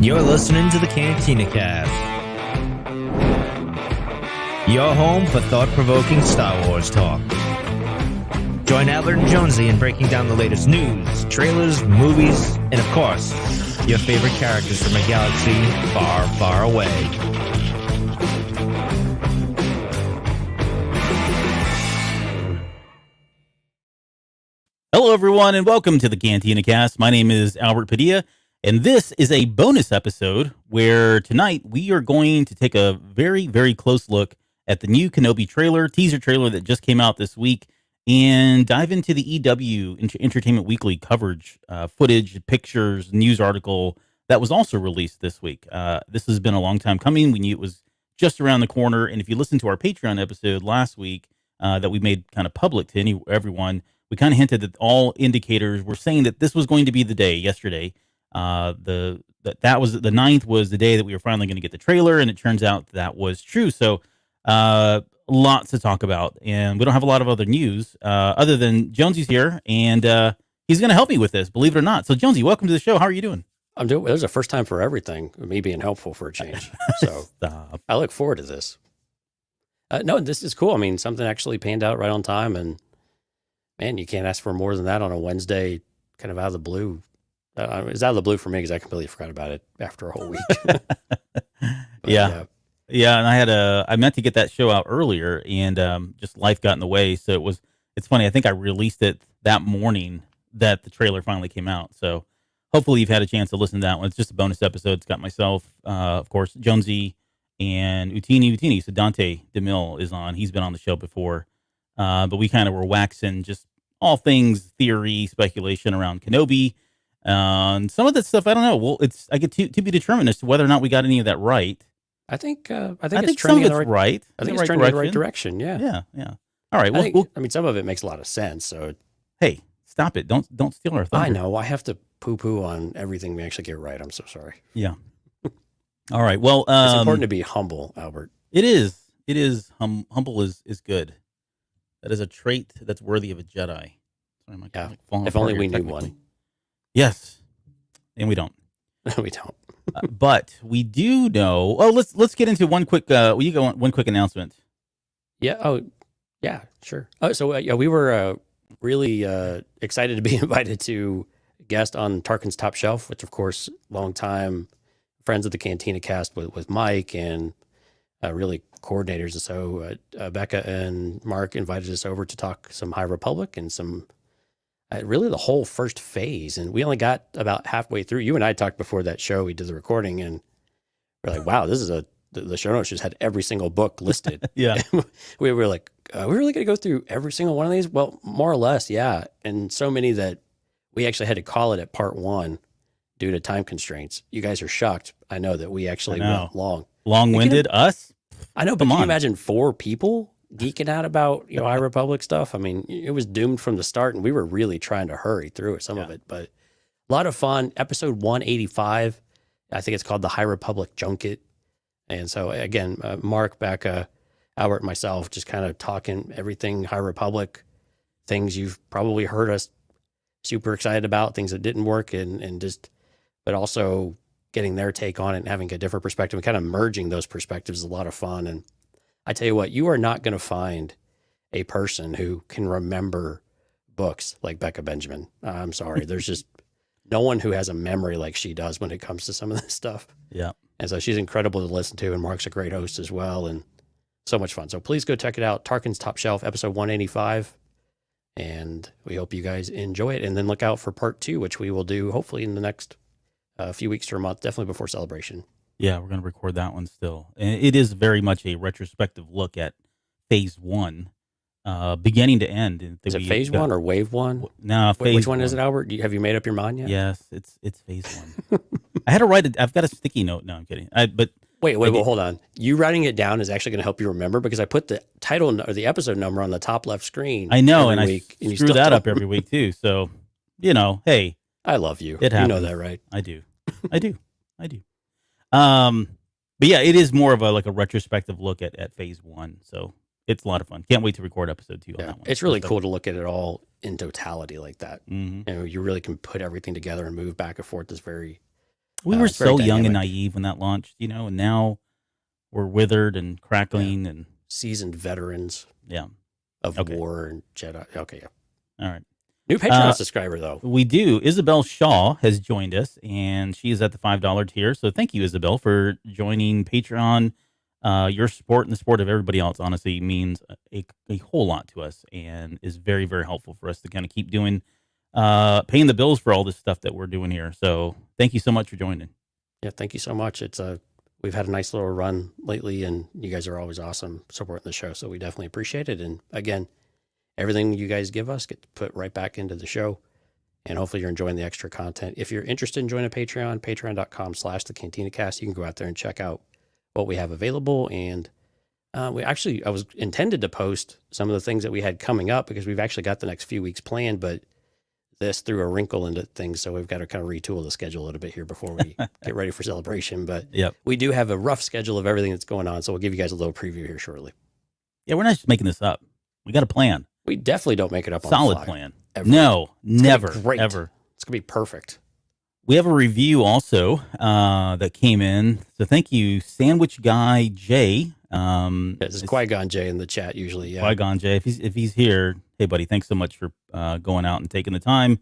You're listening to the Cantina Cast, your home for thought-provoking Star Wars talk. Join Albert and Jonesy in breaking down the latest news, trailers, movies, and of course, your favorite characters from a galaxy far, far away. Hello, everyone, and welcome to the Cantina Cast. My name is Albert Padilla, and this is a bonus episode where tonight we are going to take a very, very close look at the new Kenobi teaser trailer that just came out this week, and dive into the EW, Entertainment Weekly coverage, footage, pictures, news article that was also released this week. This has been a long time coming. We knew it was just around the corner, and if you listened to our Patreon episode last week that we made kind of public to everyone, we kind of hinted that all indicators were saying that this was going to be the day yesterday. That was the 9th was the day that we were finally going to get the trailer, and it turns out that was true. So lots to talk about, and we don't have a lot of other news other than Jonesy's here, and he's going to help me with this, believe it or not. So Jonesy, welcome to the show. How are you doing? I'm doing. There's a first time for everything. Me being helpful for a change. So Stop. I look forward to this. No, this is cool. I mean, something actually panned out right on time, and man, you can't ask for more than that on a Wednesday, kind of out of the blue. It's out of the blue for me because I completely forgot about it after a whole week. Yeah. And I meant to get that show out earlier, and just life got in the way. So it's funny. I think I released it that morning that the trailer finally came out. So hopefully you've had a chance to listen to that one. It's just a bonus episode. It's got myself, of course, Jonesy, and Utini. So Dante DeMille is on. He's been on the show before. But we kind of were waxing just all things theory, speculation around Kenobi. And some of that stuff, I don't know. Well, I get to be determined as to whether or not we got any of that right. I think it's some trending of in the it's right. right. I think it's trending in the right direction. Yeah. Yeah. All right. I mean, some of it makes a lot of sense. So hey, stop it! Don't steal our thunder. I know I have to poo-poo on everything we actually get right. I'm so sorry. Yeah. All right. Well, it's important to be humble, Albert. It is. Humble is good. That is a trait that's worthy of a Jedi. Sorry, yeah. If only we knew one. Yes, and we don't. We don't. But we do know. Oh, let's get into one quick. One quick announcement. Yeah. Oh, yeah. Sure. Oh, so we were really excited to be invited to guest on Tarkin's Top Shelf, which of course, longtime friends of the Cantina Cast with Mike and really coordinators. So Becca and Mark invited us over to talk some High Republic and some. Really the whole first phase, and we only got about halfway through. You and I talked before that show. We did the recording, and we're like, "Wow, this is the show notes just had every single book listed." Yeah, we were like, "Are we really going to go through every single one of these?" Well, more or less, yeah. And so many that we actually had to call it at part one due to time constraints. You guys are shocked. I know that we actually went long-winded. Us? I know, but can you imagine 4 people geeking out about High Republic stuff? I mean, it was doomed from the start, and we were really trying to hurry through some of it. But a lot of fun. Episode 185, I think it's called the High Republic Junket. And so again, Mark, Becca, Albert, and myself just kind of talking everything High Republic, things you've probably heard us super excited about, things that didn't work, but also getting their take on it and having a different perspective and kind of merging those perspectives is a lot of fun. And I tell you what, you are not going to find a person who can remember books like Becca Benjamin. I'm sorry. There's just no one who has a memory like she does when it comes to some of this stuff. Yeah. And so she's incredible to listen to, and Mark's a great host as well, and so much fun. So please go check it out. Tarkin's Top Shelf, episode 185. And we hope you guys enjoy it. And then look out for part 2, which we will do hopefully in the next few weeks to a month, definitely before Celebration. Yeah, we're going to record that one still. And it is very much a retrospective look at phase 1, beginning to end. Is it phase 1 or wave 1? No, phase Which one is it, Albert? Have you made up your mind yet? Yes, it's phase 1. I had to write it. I've got a sticky note. No, I'm kidding. Wait, hold on. You writing it down is actually going to help you remember, because I put the title or the episode number on the top left screen. I know, and week, I screw that up every week too. So, hey. I love you. It happens. You know that, right? I do. But yeah, it is more of a retrospective look at phase 1. So It's a lot of fun. Can't wait to record episode 2 on Yeah, that one. it's really cool to look at it all in totality like that. Mm-hmm. You know, you really can put everything together and move back and forth. It's very, We were it's very so young and dynamic. naive when that launched, and now we're withered and crackling and Seasoned veterans yeah. of Okay. war and Jedi. Okay, yeah. All right. New Patreon subscriber though. We do. Isabel Shaw has joined us, and she is at the $5 tier. So thank you, Isabel, for joining Patreon. Your support and the support of everybody else, honestly, means a whole lot to us and is very, very helpful for us to kind of keep doing, paying the bills for all this stuff that we're doing here. So thank you so much for joining. Yeah, thank you so much. It's we've had a nice little run lately, and you guys are always awesome supporting the show. So we definitely appreciate it. And again, everything you guys give us gets put right back into the show. And hopefully you're enjoying the extra content. If you're interested in joining Patreon, patreon.com/thecantinacast, you can go out there and check out what we have available. And I was intended to post some of the things that we had coming up because we've actually got the next few weeks planned, but this threw a wrinkle into things. So we've got to kind of retool the schedule a little bit here before we get ready for celebration. But Yep. we do have a rough schedule of everything that's going on. So we'll give you guys a little preview here shortly. Yeah, we're not just making this up. We got a plan. We definitely don't make it up on Solid the fly. plan. Ever. No, never, Great. ever. It's going to be perfect. We have a review also that came in. So thank you, Sandwich Guy J. This is Qui-Gon Jay in the chat usually. Yeah. Qui-Gon J. If he's here, hey buddy, thanks so much for going out and taking the time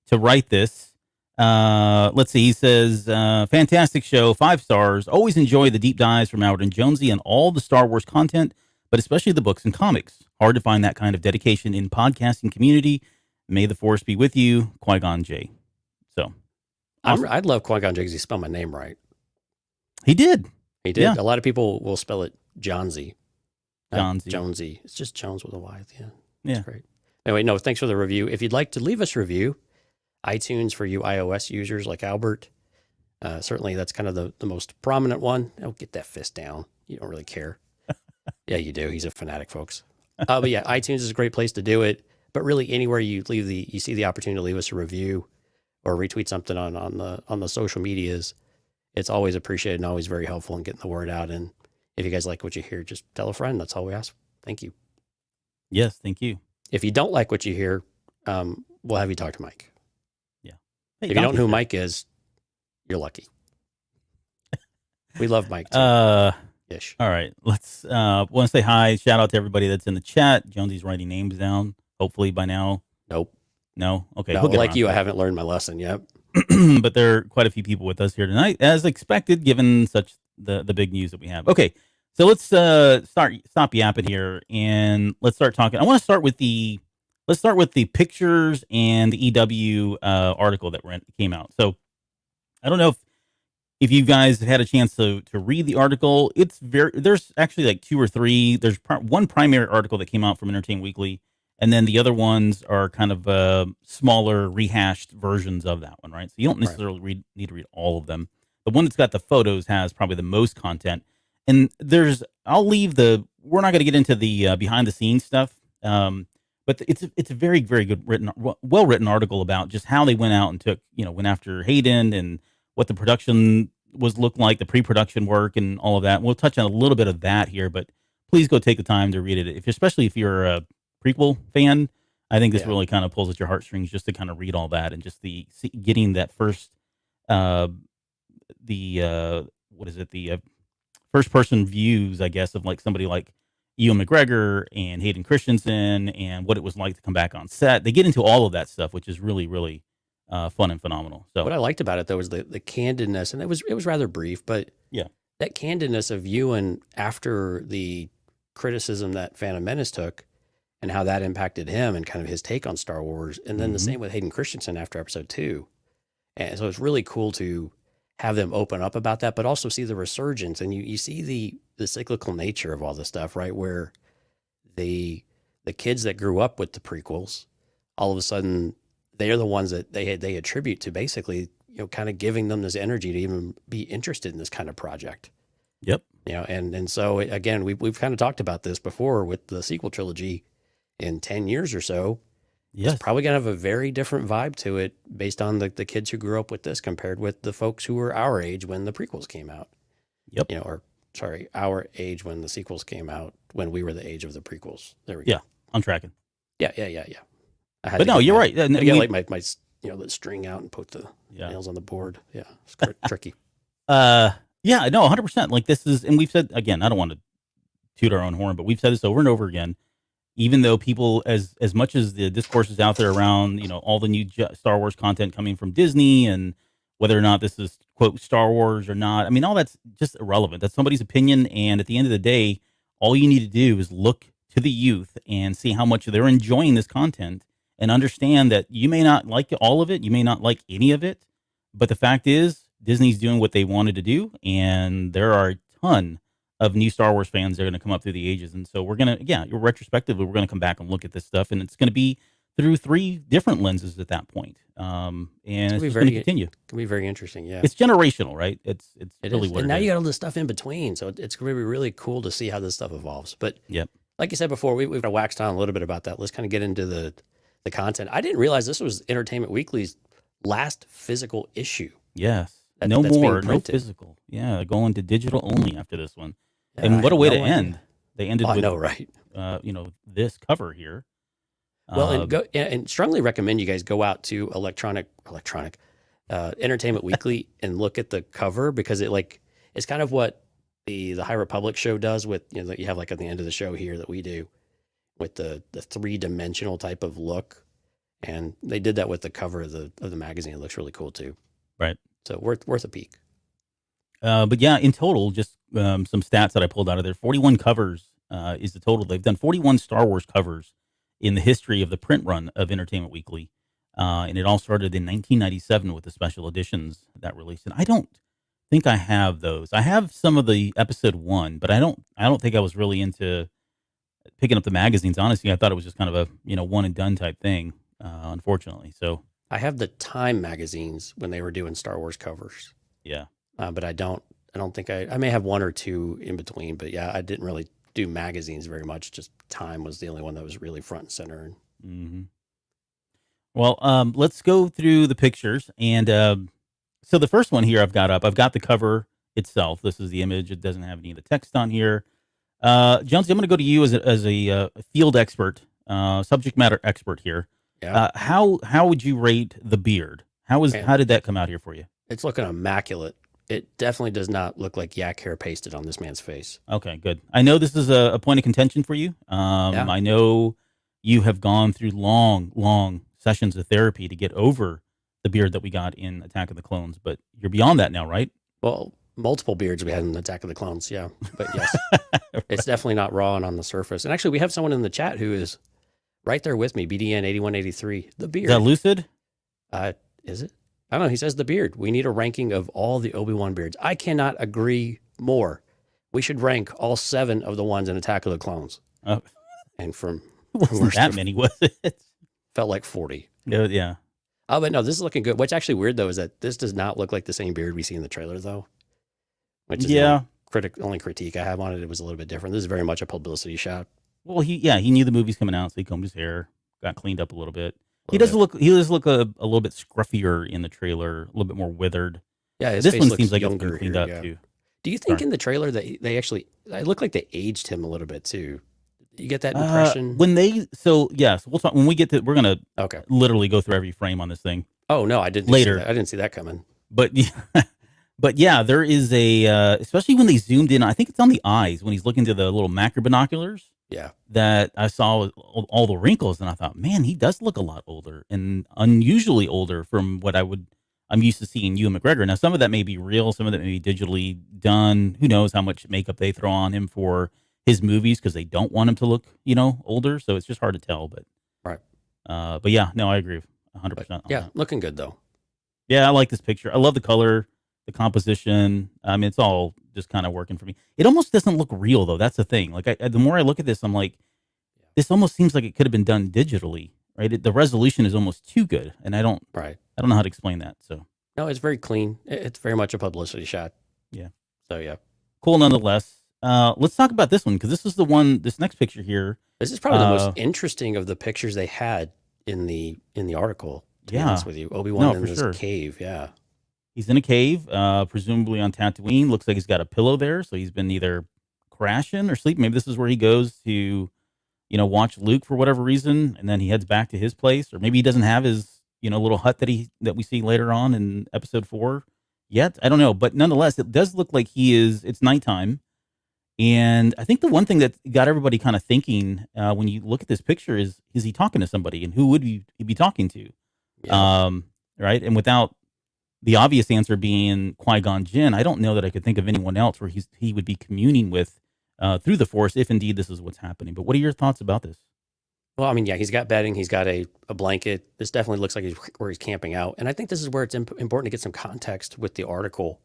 to write this. Let's see. He says, fantastic show, 5 stars. Always enjoy the deep dives from Albert and Jonesy and all the Star Wars content, but especially the books and comics. Hard to find that kind of dedication in podcasting community. May the force be with you, Qui-Gon J. So. Awesome. I'd love Qui-Gon Jay because he spelled my name right. He did. He did. Yeah. A lot of people will spell it Jonesy. Jonesy. Jonesy. It's just Jones with a Y at the end. Yeah. That's great. Anyway, no, thanks for the review. If you'd like to leave us a review, iTunes for you iOS users like Albert, certainly that's kind of the most prominent one. Oh, get that fist down. You don't really care. Yeah, you do. He's a fanatic, folks. But yeah, iTunes is a great place to do it. But really, anywhere you see the opportunity to leave us a review or retweet something on the social medias, it's always appreciated and always very helpful in getting the word out. And if you guys like what you hear, just tell a friend. That's all we ask. Thank you. Yes, thank you. If you don't like what you hear, we'll have you talk to Mike. Yeah. Hey, if you don't know who Mike is, you're lucky. We love Mike too. Ish. All right. Let's want to say hi. Shout out to everybody that's in the chat. Jonesy's writing names down. Hopefully by now. Nope. No? Okay. No, like you, I haven't learned my lesson yet. But there are quite a few people with us here tonight, as expected, given such the big news that we have. Okay. So let's stop yapping here and let's start talking. I want to start with the pictures and the EW article that came out. So I don't know if you guys have had a chance to read the article. There's actually like 2 or 3. There's one primary article that came out from Entertainment Weekly, and then the other ones are kind of smaller, rehashed versions of that one, right? So you don't necessarily need to read all of them. The one that's got the photos has probably the most content. And we're not going to get into the behind the scenes stuff, but it's a very, very good well written article about just how they went out and went after Hayden and what the production looked like, the pre-production work and all of that. We'll touch on a little bit of that here, but please go take the time to read it. Especially if you're a prequel fan, I think this really kind of pulls at your heartstrings just to kind of read all that and just getting that first, first person views, I guess, of like somebody like Ewan McGregor and Hayden Christensen and what it was like to come back on set. They get into all of that stuff, which is really, really fun and phenomenal. So what I liked about it though was the candidness, and it was rather brief, but yeah, that candidness of Ewan after the criticism that Phantom Menace took and how that impacted him and kind of his take on Star Wars. And then the same with Hayden Christensen after episode 2. And so it's really cool to have them open up about that, but also see the resurgence. And you see the cyclical nature of all this stuff, right? Where the kids that grew up with the prequels, all of a sudden they are the ones that they attribute to basically, kind of giving them this energy to even be interested in this kind of project. Yep. And so again, we've kind of talked about this before with the sequel trilogy. In 10 years or so, yes, it's probably going to have a very different vibe to it based on the kids who grew up with this compared with the folks who were our age when the prequels came out. Yep. Our age when the sequels came out. when we were the age of the prequels. There we Yeah, go. I'm tracking. Yeah. I had But to no, get you're my- right. I had to get like my the string out and put the Yeah. nails on the board. Yeah, it's quite tricky. Yeah, no, 100%. Like this is, and we've said again, I don't want to toot our own horn, but we've said this over and over again. Even though people, as much as the discourse is out there around, all the new Star Wars content coming from Disney and whether or not this is quote Star Wars or not, I mean, all that's just irrelevant. That's somebody's opinion, and at the end of the day, all you need to do is look to the youth and see how much they're enjoying this content, and understand that you may not like all of it, you may not like any of it, but the fact is, Disney's doing what they wanted to do, and there are a ton of new Star Wars fans that are going to come up through the ages. And so we're going to, retrospectively, we're going to come back and look at this stuff, and it's going to be through 3 different lenses at that point. And it's going to continue. It can be very interesting. Yeah. It's generational, right? It's It really is. what And it now is. you got all this stuff in between. So it's going to be really cool to see how this stuff evolves. But Yep. like you said before, we've waxed on a little bit about that. Let's kind of get into the content. I didn't realize this was Entertainment Weekly's last physical issue. Yes. That's No being more, no printed. physical. Yeah, going to digital only after this one. Yeah, And I what a had way no to idea. end. They ended Oh, I with, know, right? this cover here. Well, and strongly recommend you guys go out to Entertainment Weekly and look at the cover, because it's kind of what the High Republic show does with, that you have like at the end of the show here that we do with the 3-dimensional type of look. And they did that with the cover of the magazine. It looks really cool too. Right. So worth a peek. But yeah, in total, just some stats that I pulled out of there. 41 covers is the total. They've done 41 Star Wars covers in the history of the print run of Entertainment Weekly. And it all started in 1997 with the special editions that released. And I don't think I have those. I have some of the episode 1, but I don't think I was really into picking up the magazines. Honestly, I thought it was just kind of a, one and done type thing, unfortunately. So I have the Time magazines when they were doing Star Wars covers. yeah. But I don't think I may have 1 or 2 in between, but yeah, I didn't really do magazines very much. Just Time was the only one that was really front and center. Mm-hmm. Well, let's go through the pictures. And so the first one here I've got the cover itself. This is the image. It doesn't have any of the text on here. Jonesy, I'm going to go to you as a field expert, subject matter expert here. Yeah. How would you rate the beard? How did that come out here for you? It's looking immaculate. It definitely does not look like yak hair pasted on this man's face. Okay, good. I know this is a point of contention for you. Yeah. I know you have gone through long sessions of therapy to get over the beard that we got in Attack of the Clones, but you're beyond that now, right? Well, multiple beards we had in Attack of the Clones, yeah. But yes, It's definitely not raw and on the surface. And actually, we have someone in the chat who is right there with me, BDN 8183. The beard. Is that Lucid? Is it? I don't know. He says the beard. We need a ranking of all the Obi-Wan beards. I cannot agree more. We should rank all 7 of the ones in Attack of the Clones. Oh. And from Wasn't worst that to- many, was it? felt like 40. Yeah. Oh, but no, this is looking good. What's actually weird though is that this does not look like the same beard we see in the trailer though. Which is the only critique I have on it. It was a little bit different. This is very much a publicity shot. Well, he knew the movie's coming out, so he combed his hair, got cleaned up a little bit. He does look a little bit scruffier in the trailer, a little bit more withered. Yeah, his This face one looks seems like it's younger been cleaned here, up yeah. too. Do you think in the trailer that they actually, it looked like they aged him a little bit too? You get that impression? We'll talk when we get to. We're gonna Okay. literally go through every frame on this thing. Oh no, I didn't Later. See that. I didn't see that coming. But there is especially when they zoomed in. I think it's on the eyes when he's looking to the little macro binoculars. Yeah. That I saw all the wrinkles, and I thought, man, he does look a lot older and unusually older from what I'm used to seeing Ewan McGregor. Now, some of that may be real, some of that may be digitally done. Who knows how much makeup they throw on him for his movies because they don't want him to look, older. So it's just hard to tell. But Right. But yeah, no, I agree 100%. Yeah, looking good though. Yeah, I like this picture. I love the color, the composition. I mean, it's all just kind of working for me. It almost doesn't look real though. That's the thing. Like the more I look at this, I'm like, this almost seems like it could have been done digitally, right? The resolution is almost too good, and I don't know how to explain that. So no, it's very clean. It's very much a publicity shot. Yeah. So yeah, cool nonetheless. Let's talk about this one because this is the one. This next picture here. This is probably the most interesting of the pictures they had in the article. To be honest with you, Obi-Wan in this cave. Yeah. He's in a cave, presumably on Tatooine. Looks like he's got a pillow there, so he's been either crashing or sleeping. Maybe this is where he goes to, watch Luke for whatever reason, and then he heads back to his place, or maybe he doesn't have his, little hut that we see later on in episode 4 yet. I don't know, but nonetheless, it does look like it's nighttime. And I think the one thing that got everybody kind of thinking when you look at this picture is he talking to somebody, and who would he be talking to? Yeah. Right. And without the obvious answer being Qui-Gon Jinn, I don't know that I could think of anyone else where he would be communing with through the Force, if indeed this is what's happening. But what are your thoughts about this? Well, I mean, yeah, he's got bedding. He's got a blanket. This definitely looks like where he's camping out. And I think this is where it's important to get some context with the article,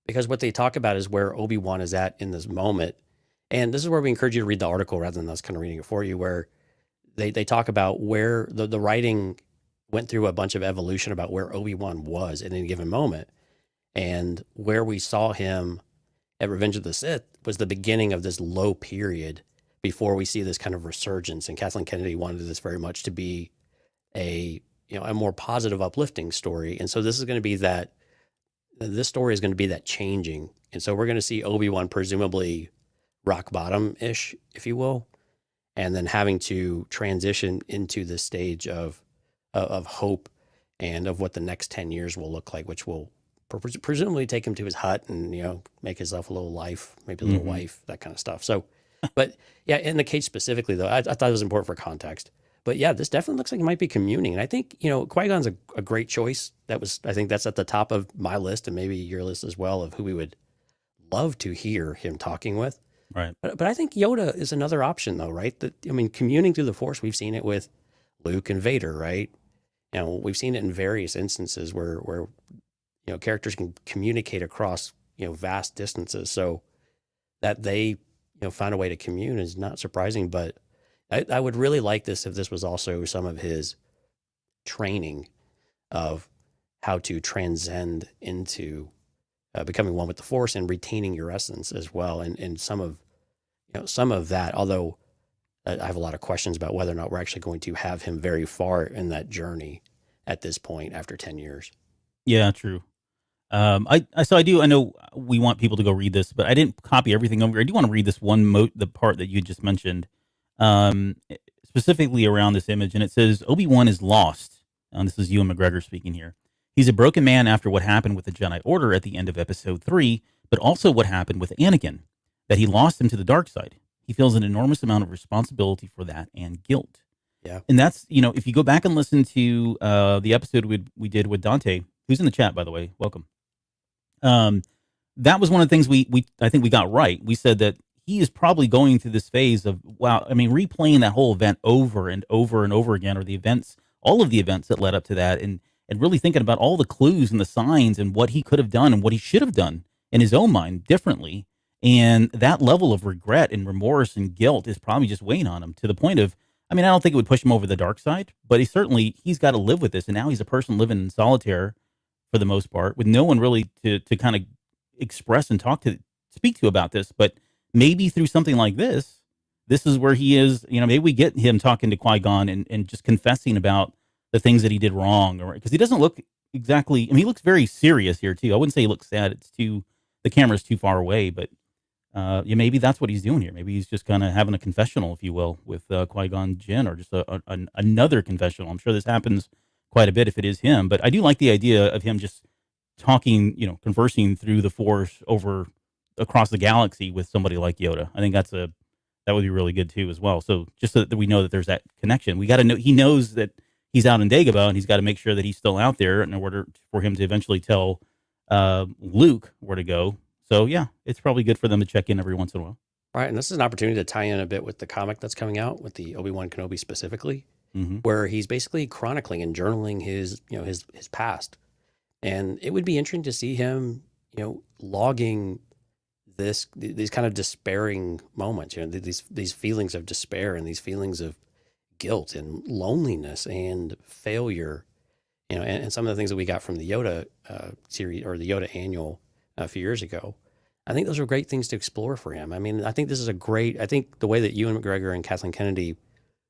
because what they talk about is where Obi-Wan is at in this moment. And this is where we encourage you to read the article rather than us kind of reading it for you, where they talk about where the writing went through a bunch of evolution about where Obi-Wan was at any given moment. And where we saw him at Revenge of the Sith was the beginning of this low period before we see this kind of resurgence. And Kathleen Kennedy wanted this very much to be a more positive, uplifting story. And so this story is going to be that changing. And so we're going to see Obi-Wan presumably rock bottom-ish, if you will, and then having to transition into this stage of hope and of what the next 10 years will look like, which will presumably take him to his hut and, make himself a little life, maybe a little wife, that kind of stuff. So, but yeah, in the case specifically though, I thought it was important for context. But yeah, this definitely looks like he might be communing. And I think, Qui-Gon's a great choice. I think that's at the top of my list and maybe your list as well of who we would love to hear him talking with. Right. But I think Yoda is another option though, right? Communing through the Force, we've seen it with Luke and Vader, right? We've seen it in various instances where characters can communicate across, vast distances. So that they, found a way to commune is not surprising, but I would really like this if this was also some of his training of how to transcend into becoming one with the Force and retaining your essence as well. And some of that, although I have a lot of questions about whether or not we're actually going to have him very far in that journey at this point after 10 years. Yeah, true. I know we want people to go read this, but I didn't copy everything over. I do want to read this the part that you just mentioned, specifically around this image. And it says, Obi-Wan is lost. And this is Ewan McGregor speaking here. He's a broken man after what happened with the Jedi Order at the end of episode 3, but also what happened with Anakin, that he lost him to the dark side. He feels an enormous amount of responsibility for that and guilt. Yeah. And that's, if you go back and listen to the episode we did with Dante, who's in the chat, by the way, welcome. That was one of the things I think we got right. We said that he is probably going through this phase of, replaying that whole event over and over and over again, or all of the events that led up to that, and really thinking about all the clues and the signs and what he could have done and what he should have done in his own mind differently. And that level of regret and remorse and guilt is probably just weighing on him to the point of, I don't think it would push him over the dark side, but he's got to live with this. And now he's a person living in solitaire for the most part, with no one really to kind of express and speak to about this. But maybe through something like this is where he is, maybe we get him talking to Qui-Gon and just confessing about the things that he did wrong, or because he doesn't look exactly, he looks very serious here too. I wouldn't say he looks sad. The camera's too far away, but maybe that's what he's doing here. Maybe he's just kind of having a confessional, if you will, with Qui-Gon Jinn, or just another confessional. I'm sure this happens quite a bit if it is him, but I do like the idea of him just talking, conversing through the Force across the galaxy with somebody like Yoda. I think that would be really good too as well. So just so that we know that there's that connection, we got to know, he knows that he's out in Dagobah, and he's got to make sure that he's still out there in order for him to eventually tell Luke where to go. So yeah, it's probably good for them to check in every once in a while. Right. And this is an opportunity to tie in a bit with the comic that's coming out with the Obi-Wan Kenobi specifically, where he's basically chronicling and journaling his past. And it would be interesting to see him, logging these kind of despairing moments, these feelings of despair and these feelings of guilt and loneliness and failure, and some of the things that we got from the Yoda series, or the Yoda annual a few years ago. I think those are great things to explore for him. I think this is I think the way that Ewan McGregor and Kathleen Kennedy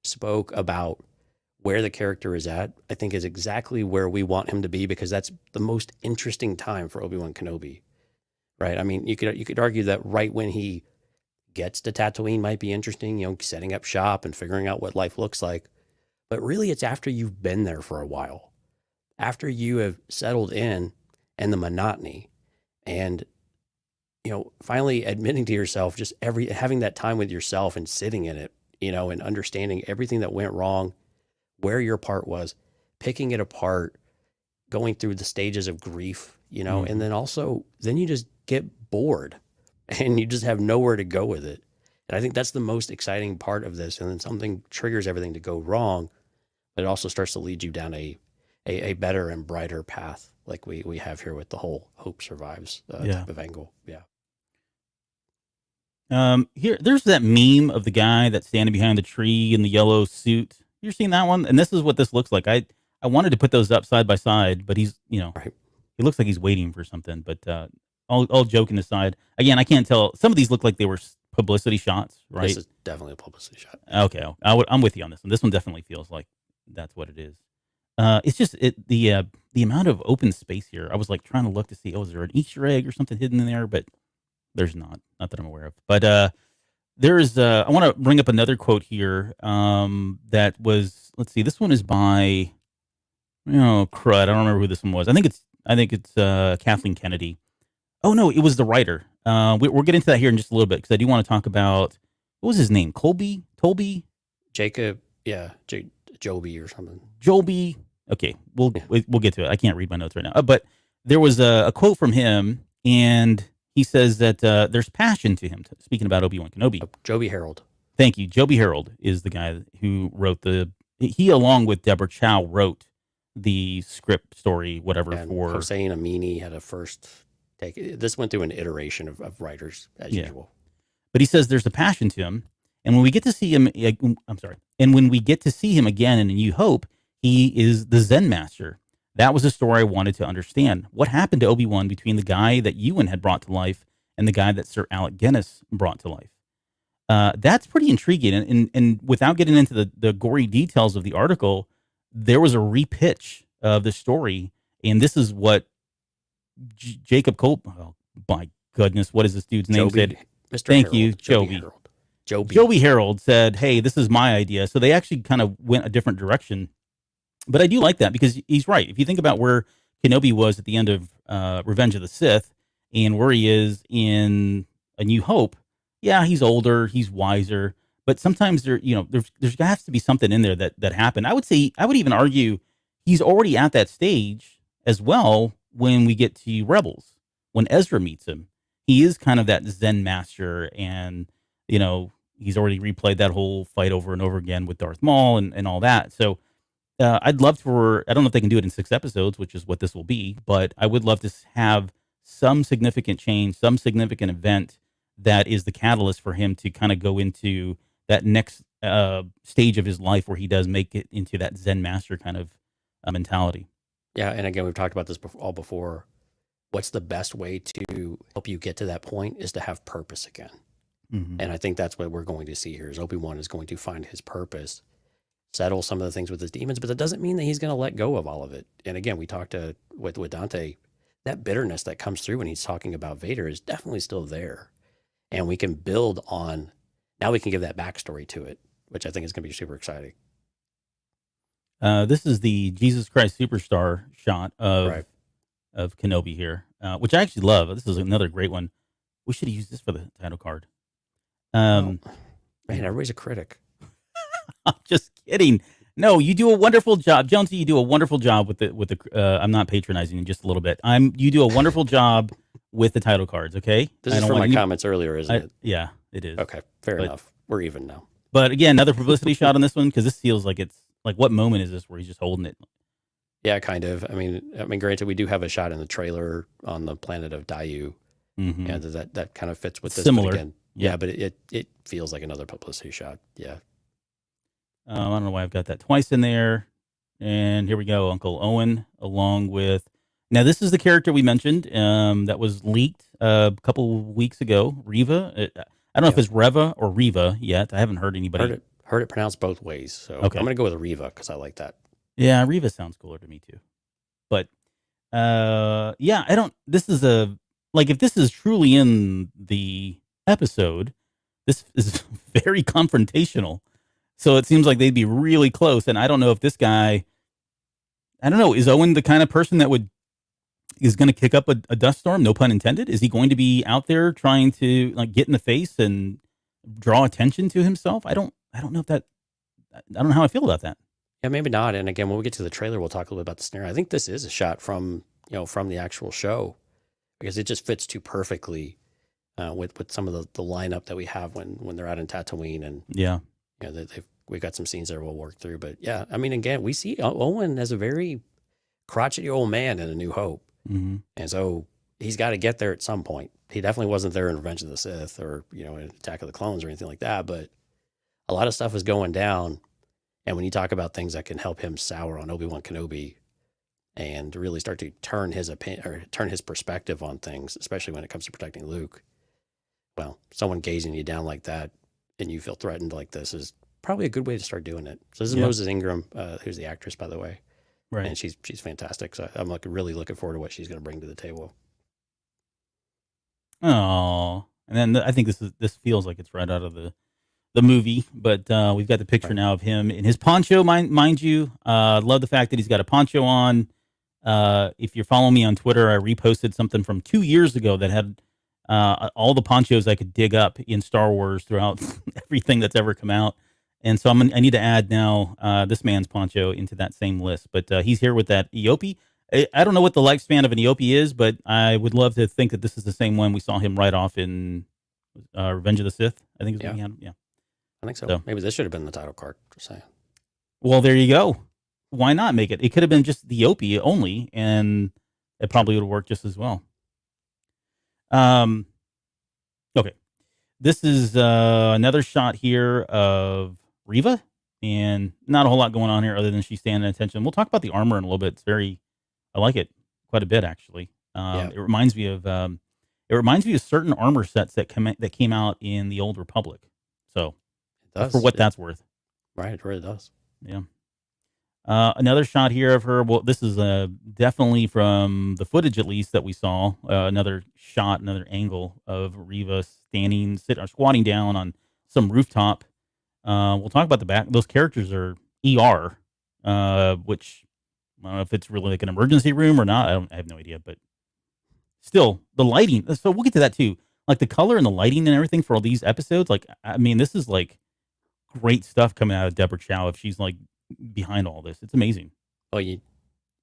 spoke about where the character is at, I think is exactly where we want him to be, because that's the most interesting time for Obi-Wan Kenobi, right? You could argue that right when he gets to Tatooine might be interesting, you know, setting up shop and figuring out what life looks like. But really, it's after you've been there for a while, after you have settled in and the monotony and, you know, finally admitting to yourself, just having that time with yourself and sitting in it, you know, and understanding everything that went wrong, where your part was, picking it apart, going through the stages of grief, you know, and then also, then you just get bored and you just have nowhere to go with it. And I think that's the most exciting part of this. And then something triggers everything to go wrong, but it also starts to lead you down a better and brighter path, like we have here with the whole hope survives type of angle. Yeah. Here, there's that meme of the guy that's standing behind the tree in the yellow suit. You've seen that one? And this is what this looks like. I wanted to put those up side by side, but he's, you know, Right. he looks like he's waiting for something. But all joking aside, again, I can't tell. Some of these look like they were publicity shots, right? This is definitely a publicity shot. Okay, I'm with you on this one. This one definitely feels like that's what it is. It's just the amount of open space here. I was like trying to look to see, is there an Easter egg or something hidden in there? But there's not that I'm aware of. But there's I want to bring up another quote here. That was, let's see, this one is by, crud. I don't remember who this one was. I think it's Kathleen Kennedy. Oh no, it was the writer. We'll get into that here in just a little bit because I do want to talk about, what was his name? Tolby, Jacob, yeah, Joby or something. Joby. Okay, we'll get to it. I can't read my notes right now. But there was a quote from him, and he says that there's passion to him. Speaking about Obi-Wan Kenobi. Joby Harold. Thank you. Joby Harold is the guy who wrote he along with Deborah Chow wrote the script story, whatever, and for Hossein Amini had a first take. This went through an iteration of writers as usual. But he says there's a passion to him. And when we get to see him, and when we get to see him again in A New Hope, he is the Zen master. That was a story I wanted to understand. What happened to Obi-Wan between the guy that Ewan had brought to life and the guy that Sir Alec Guinness brought to life? That's pretty intriguing. And without getting into the gory details of the article, there was a repitch of the story. And this is what Jacob Cope, oh my goodness, what is this dude's name? Said, Mr. Thank Harold, you, Joby. Joby Harold said, hey, this is my idea. So they actually kind of went a different direction. But I do like that because he's right. If you think about where Kenobi was at the end of Revenge of the Sith and where he is in A New Hope, yeah, he's older, he's wiser. But sometimes there's has to be something in there that happened. I would even argue he's already at that stage as well when we get to Rebels. When Ezra meets him, he is kind of that Zen master, and he's already replayed that whole fight over and over again with Darth Maul and all that. So I'd love I don't know if they can do it in 6 episodes, which is what this will be, but I would love to have some significant change, some significant event that is the catalyst for him to kind of go into that next stage of his life where he does make it into that Zen master kind of mentality. Yeah, and again, we've talked about this before. What's the best way to help you get to that point is to have purpose again. Mm-hmm. And I think that's what we're going to see here is Obi-Wan is going to find his purpose, settle some of the things with his demons, but that doesn't mean that he's going to let go of all of it. And again, we talked with Dante, that bitterness that comes through when he's talking about Vader is definitely still there. And we can build on, now we can give that backstory to it, which I think is going to be super exciting. This is the Jesus Christ Superstar shot of Kenobi here, which I actually love. This is another great one. We should have used this for the title card. Man, everybody's a critic. I'm just kidding. No, you do a wonderful job, Jonesy. You do a wonderful job with the. I'm not patronizing you just a little bit. You do a wonderful job with the title cards. Okay. This is from my comments earlier, isn't it? Yeah, it is. Okay, fair enough. We're even now. But again, another publicity shot on this one because this feels like it's like, what moment is this where he's just holding it? Yeah, kind of. I mean, granted, we do have a shot in the trailer on the planet of Dayu, and that kind of fits with this. Similar. But again, yeah, but it feels like another publicity shot. Yeah. I don't know why I've got that twice in there. And here we go, Uncle Owen, along with. Now, this is the character we mentioned that was leaked a couple weeks ago. Reva. I don't know if it's Reva or Reva yet. I haven't heard anybody. Heard it pronounced both ways. So okay. I'm going to go with Reva because I like that. Yeah, Reva sounds cooler to me too. But yeah, I don't. This is if this is truly in the episode, this is very confrontational. So it seems like they'd be really close. And I don't know if this guy, I don't know, is Owen the kind of person that is going to kick up a dust storm? No pun intended. Is he going to be out there trying to like get in the face and draw attention to himself? I don't know if that, I don't know how I feel about that. Yeah, maybe not. And again, when we get to the trailer, we'll talk a little bit about the snare. I think this is a shot from the actual show, because it just fits too perfectly with some of the lineup that we have when they're out in Tatooine, and Yeah. we've got some scenes there we'll work through. But yeah, I mean, again, we see Owen as a very crotchety old man in A New Hope, Mm-hmm. and so he's got to get there at some point. He definitely wasn't there in Revenge of the Sith or in Attack of the Clones or anything like that. But a lot of stuff is going down, and when you talk about things that can help him sour on Obi-Wan Kenobi and really start to turn his opinion or turn his perspective on things, especially when it comes to protecting Luke, well, someone gazing you down like that and you feel threatened like this is probably a good way to start doing it. So this is Moses Ingram, who's the actress, by the way. Right. And she's fantastic. So I'm really looking forward to what she's going to bring to the table. Oh, and then I think this feels like it's right out of the movie, but we've got the picture now of him in his poncho, mind you. Love the fact that he's got a poncho on. If you're following me on Twitter, I reposted something from 2 years ago that had all the ponchos I could dig up in Star Wars throughout everything that's ever come out. And so I need to add now this man's poncho into that same list. But he's here with that Eopie. I don't know what the lifespan of an Eopie is, but I would love to think that this is the same one we saw him right off in Revenge of the Sith. I think is what he had. Yeah. I think so. Maybe this should have been the title card. Just saying. Well, there you go. Why not make it? It could have been just the Eopie only, and it probably would have worked just as well. Okay. This is another shot here of Reva, and not a whole lot going on here other than she's standing at attention. We'll talk about the armor in a little bit. I like it quite a bit, actually. It reminds me of certain armor sets that came out in the Old Republic. So, for what that's worth. Right, it really does. Yeah. Another shot here of her. Well, this is definitely from the footage, at least, that we saw. Another shot, another angle of Reva squatting down on some rooftop. We'll talk about the back. Those characters are ER, which I don't know if it's really like an emergency room or not. I have no idea, but still, the lighting. So we'll get to that too. Like the color and the lighting and everything for all these episodes. Like, I mean, this is like great stuff coming out of Deborah Chow if she's like behind all this. It's amazing. Oh,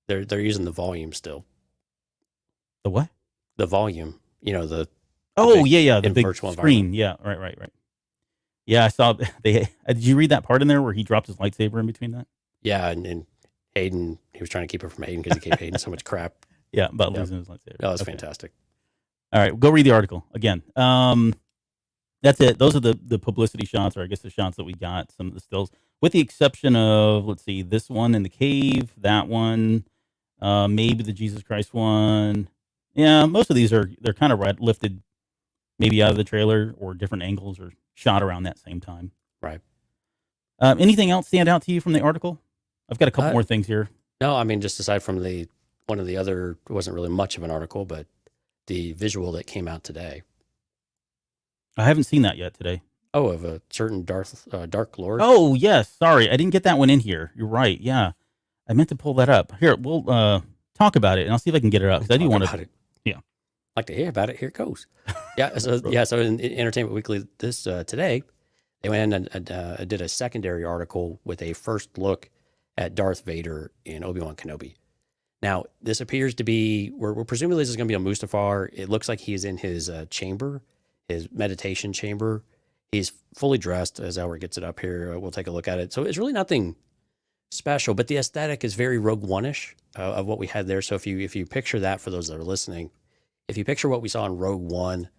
they're using the volume still. The what? The volume. The big virtual screen. Yeah, right. Yeah, I saw did you read that part in there where he dropped his lightsaber in between that? Yeah, and Hayden, he was trying to keep her from Hayden because he gave Hayden so much crap. Yeah, about losing his lightsaber. That was fantastic. All right, go read the article again. That's it. Those are the publicity shots, or I guess the shots that we got, some of the stills, with the exception of, let's see, this one in the cave, that one, maybe the Jesus Christ one. Yeah, most of these they're kind of lifted maybe out of the trailer or different angles or shot around that same time. Right. Anything else stand out to you from the article? I've got a couple more things here. No, I mean, just aside from one of the other, it wasn't really much of an article, but the visual that came out today. I haven't seen that yet today. Oh, of a certain Dark Lord. Oh, yes. Sorry. I didn't get that one in here. You're right. Yeah. I meant to pull that up. Here, we'll talk about it, and I'll see if I can get it up, because I do want to. Yeah. Like to hear about it. Here it goes. Yeah. So in Entertainment Weekly today, they went and did a secondary article with a first look at Darth Vader in Obi-Wan Kenobi. Now, this appears to be, we're presumably this is going to be on Mustafar. It looks like he's in his chamber, his meditation chamber. He's fully dressed, as Albert gets it up here. We'll take a look at it. So it's really nothing special, but the aesthetic is very Rogue One-ish of what we had there. So if you picture that, for those that are listening, if you picture what we saw in Rogue One,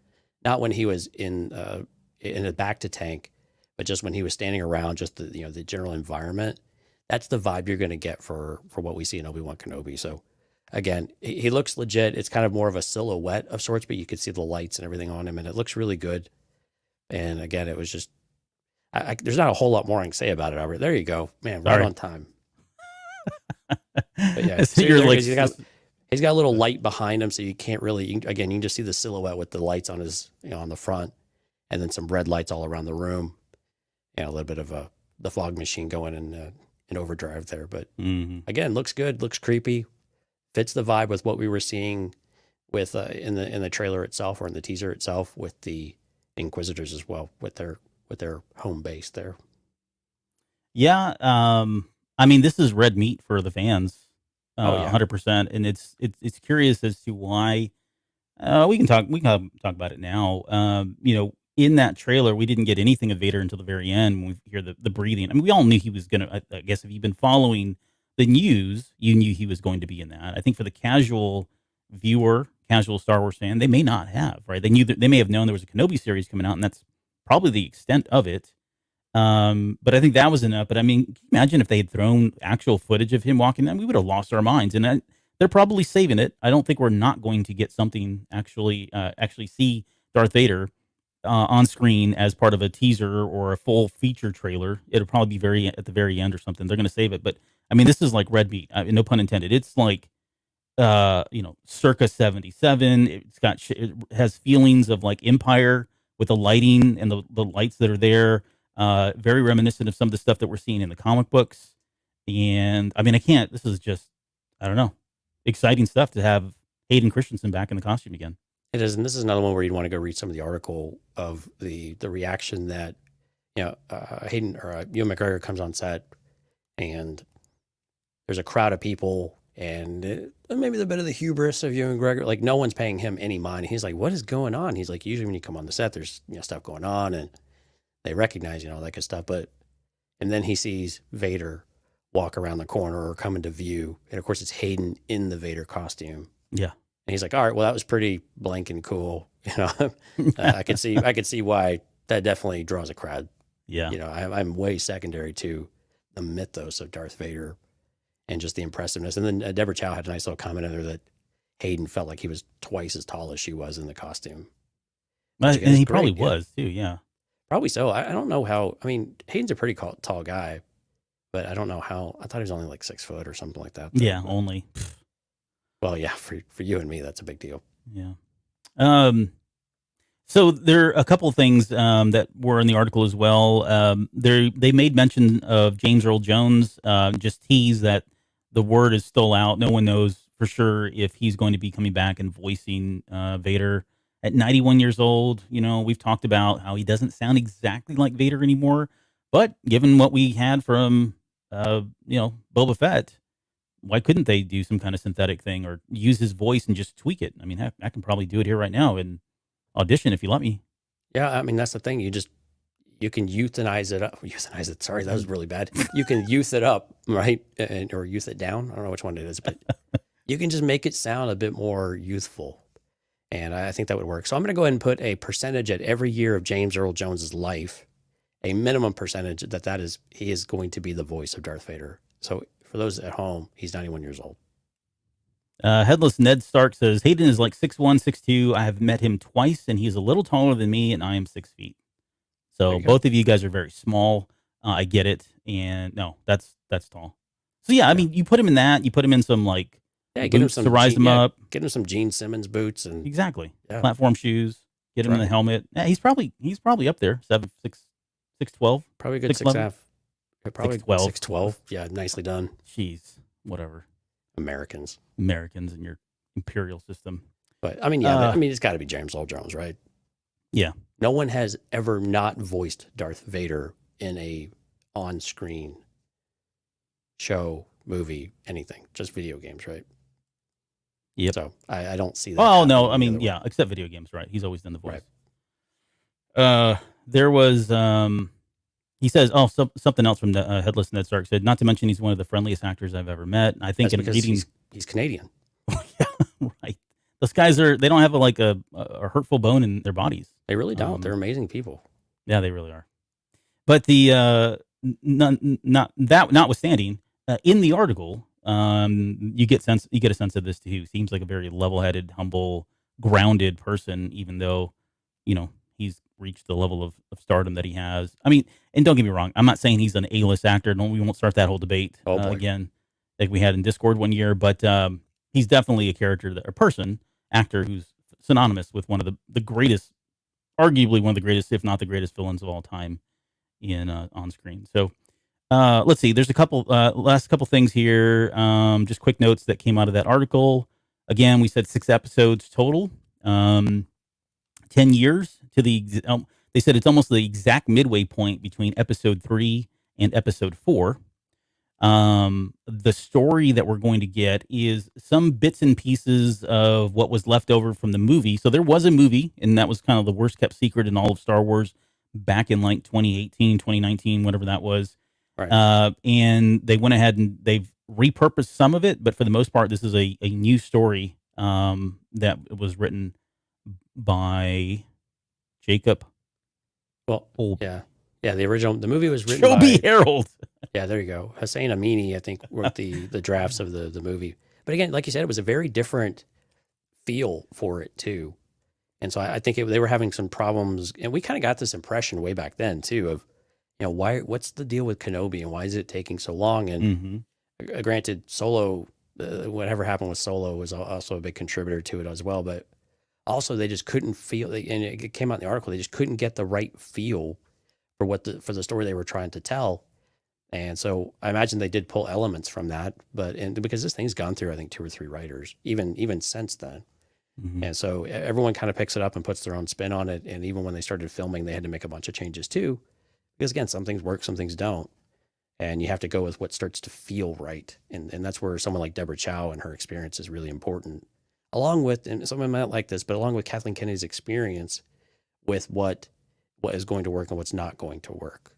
not when he was in a bacta tank, but just when he was standing around, just the general environment, that's the vibe you're going to get for what we see in Obi-Wan Kenobi. So again, he looks legit. It's kind of more of a silhouette of sorts, but you could see the lights and everything on him, and it looks really good. And again, it was just, there's not a whole lot more I can say about it, Albert. There you go. Man, right on time. But yeah, so he's got a little light behind him, so you can't really, you can just see the silhouette with the lights on his, on the front. and then some red lights all around the room, and a little bit of the fog machine going in overdrive there. But again, looks good, looks creepy, fits the vibe with what we were seeing with in the trailer itself or in the teaser itself with the Inquisitors as well, with their home base there. Yeah, I mean, this is red meat for the fans, Oh, yeah. 100%, and it's curious as to why. We can talk about it now. In that trailer, we didn't get anything of Vader until the very end when we hear the breathing. I mean, we all knew he was gonna. I guess if you've been following the news, you knew he was going to be in that. I think for the casual viewer, casual Star Wars fan, they may not have, right? They knew that they may have known there was a Kenobi series coming out, and that's probably the extent of it. But I think that was enough. But I mean, can you imagine if they had thrown actual footage of him walking in? We would have lost our minds. And they're probably saving it. I don't think we're not going to get something actually see Darth Vader on screen as part of a teaser or a full feature trailer. It'll probably be at the very end or something. They're going to save it. But I mean, this is like red meat. No pun intended. It's like circa 77. It has feelings of like Empire with the lighting and the lights that are there. Very reminiscent of some of the stuff that we're seeing in the comic books. And I mean, this is just, I don't know, exciting stuff to have Hayden Christensen back in the costume again. It is. And this is another one where you'd want to go read some of the article of the reaction that, Hayden or Ewan McGregor comes on set and there's a crowd of people and maybe the bit of the hubris of Ewan McGregor, like no one's paying him any mind. He's like, what is going on? He's like, usually when you come on the set, there's, stuff going on and they recognize, all that good stuff. And then he sees Vader walk around the corner or come into view. And of course, it's Hayden in the Vader costume. Yeah. And he's like, all right, well, that was pretty blank and cool. I could see why that definitely draws a crowd. Yeah. I'm way secondary to the mythos of Darth Vader and just the impressiveness. And then Deborah Chow had a nice little comment in there that Hayden felt like he was twice as tall as she was in the costume. And he probably was too. Yeah. Probably so. I don't know how. I mean, Hayden's a pretty tall guy, but I don't know how. I thought he was only like 6 foot or something like that. Yeah, only. Well, yeah, for you and me, that's a big deal. Yeah. So there are a couple of things that were in the article as well. They made mention of James Earl Jones. Just tease that the word is still out. No one knows for sure if he's going to be coming back and voicing Vader. At 91 years old, we've talked about how he doesn't sound exactly like Vader anymore. But given what we had from, Boba Fett, why couldn't they do some kind of synthetic thing or use his voice and just tweak it? I mean, heck, I can probably do it here right now and audition if you let me. Yeah, I mean, that's the thing. You can euthanize it up. Euthanize it. Sorry, that was really bad. You can youth it up, right? Or youth it down. I don't know which one it is, but you can just make it sound a bit more youthful. And I think that would work. So I'm going to go ahead and put a percentage at every year of James Earl Jones's life, a minimum percentage he is going to be the voice of Darth Vader. So for those at home, he's 91 years old. Headless Ned Stark says, Hayden is like 6'1", 6'2". I have met him twice, and he's a little taller than me, and I am 6 feet. So both of you guys are very small. I get it. And no, that's tall. So yeah, I mean, you put him in that. You put him in some like boots to rise him up. Get him some Gene Simmons boots and exactly platform shoes. Get him in the helmet. Yeah, he's probably up there. 6'12". Probably a good 6'5". Probably 6'12". 6'12". Yeah, nicely done. Jeez, whatever. Americans in your imperial system. But I mean, it's got to be James Earl Jones, right? Yeah. No one has ever not voiced Darth Vader in a on-screen show, movie, anything. Just video games, right? Yep. So I don't see that. Well, no, I mean, yeah, except video games, right? He's always done the voice. Right. There was, he says, something else from the Headless Ned Stark said, not to mention he's one of the friendliest actors I've ever met. I think he's Canadian. Yeah, right. Those guys they don't have a hurtful bone in their bodies. They really don't. They're amazing people. Yeah, they really are. But the, notwithstanding, in the article, you get a sense of this too. Seems like a very level-headed, humble, grounded person, even though, he's reached the level of stardom that he has. I mean, and don't get me wrong, I'm not saying he's an A-list actor. We won't start that whole debate again, like we had in Discord one year. But he's definitely a actor who's synonymous with one of the greatest arguably one of the greatest, if not the greatest, villains of all time in on screen. So let's see. There's a couple last couple things here. Just quick notes that came out of that article. Again, we said 6 episodes total. 10 years to they said it's almost the exact midway point between episode 3 and episode 4. The story that we're going to get is some bits and pieces of what was left over from the movie. So there was a movie, and that was kind of the worst kept secret in all of Star Wars back in like 2018, 2019, whatever that was. Right. And they went ahead and they've repurposed some of it, but for the most part, this is a new story that was written by Jacob. Well, yeah. The original, the movie was written Joby by Harold. Yeah, there you go. Hussein Amini, I think, wrote the drafts of the movie. But again, like you said, it was a very different feel for it too. And so I think they were having some problems, and we kind of got this impression way back then too of, what's the deal with Kenobi and why is it taking so long? And granted, Solo, whatever happened with Solo was also a big contributor to it as well. But also, they just couldn't feel, and it came out in the article, they just couldn't get the right feel for for the story they were trying to tell. And so I imagine they did pull elements from that, because this thing's gone through, I think, 2 or 3 writers, even since then. And so everyone kind of picks it up and puts their own spin on it. And even when they started filming, they had to make a bunch of changes too, because again, some things work, some things don't. And you have to go with what starts to feel right. And that's where someone like Deborah Chow and her experience is really important. Along with, and someone might like this, but along with Kathleen Kennedy's experience with what is going to work and what's not going to work.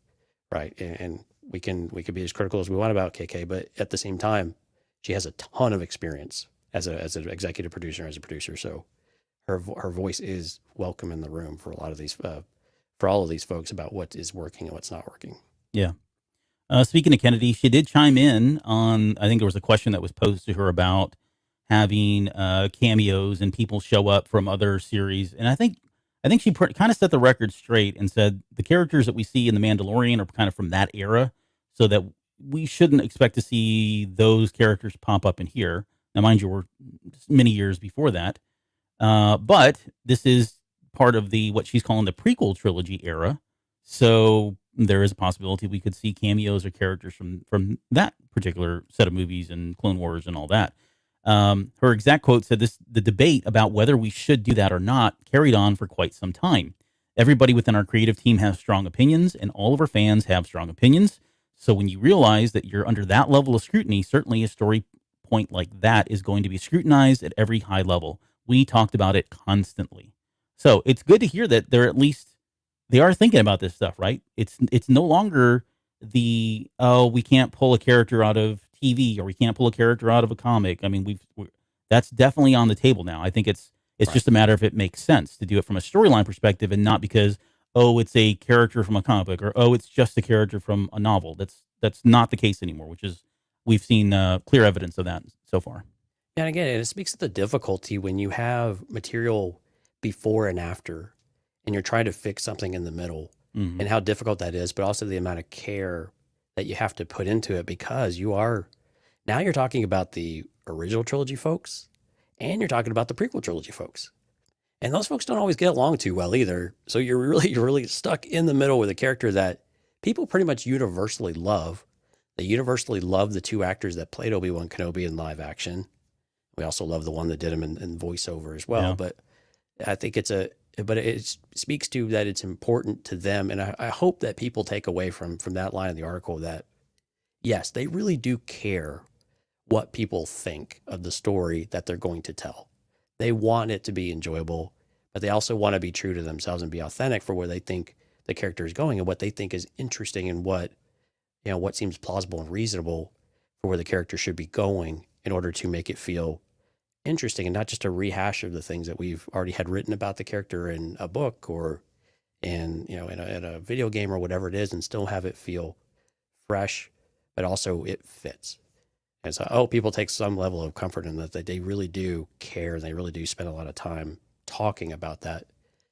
Right. And we could be as critical as we want about KK, but at the same time, she has a ton of experience as an executive producer, as a producer. So her voice is welcome in the room for a lot of these, for all of these folks about what is working and what's not working. Yeah. Speaking of Kennedy, she did chime in on, I think there was a question that was posed to her about having cameos and people show up from other series. And I think she kind of set the record straight and said the characters that we see in The Mandalorian are kind of from that era, so that we shouldn't expect to see those characters pop up in here. Now, mind you, we're many years before that. But this is part of what she's calling the prequel trilogy era. So there is a possibility we could see cameos or characters from that particular set of movies and Clone Wars and all that. Her exact quote said the debate about whether we should do that or not carried on for quite some time. Everybody within our creative team has strong opinions, and all of our fans have strong opinions. So when you realize that you're under that level of scrutiny, certainly a story point like that is going to be scrutinized at every high level. We talked about it constantly. So it's good to hear that they are thinking about this stuff, right? It's no longer we can't pull a character out of TV or we can't pull a character out of a comic. I mean, that's definitely on the table now. I think it's right. Just a matter of it makes sense to do it from a storyline perspective and not because, it's a character from a comic book or, it's just a character from a novel. That's not the case anymore, which is, we've seen clear evidence of that so far. Yeah, and again, it speaks to the difficulty when you have material before and after, and you're trying to fix something in the middle, and how difficult that is, but also the amount of care that you have to put into it, because you're talking about the original trilogy folks, and you're talking about the prequel trilogy folks. And those folks don't always get along too well either. So you're really stuck in the middle with a character that people pretty much universally love. They universally love the 2 actors that played Obi-Wan Kenobi in live action. We also love the one that did him in voiceover as well. Yeah. But I think it speaks to that it's important to them. And I hope that people take away from that line of the article that, yes, they really do care what people think of the story that they're going to tell. They want it to be enjoyable, but they also want to be true to themselves and be authentic for where they think the character is going and what they think is interesting and what seems plausible and reasonable for where the character should be going in order to make it feel interesting and not just a rehash of the things that we've already had written about the character in a book or in a video game or whatever it is, and still have it feel fresh, but also it fits. And so I hope people take some level of comfort in that they really do care and they really do spend a lot of time talking about that.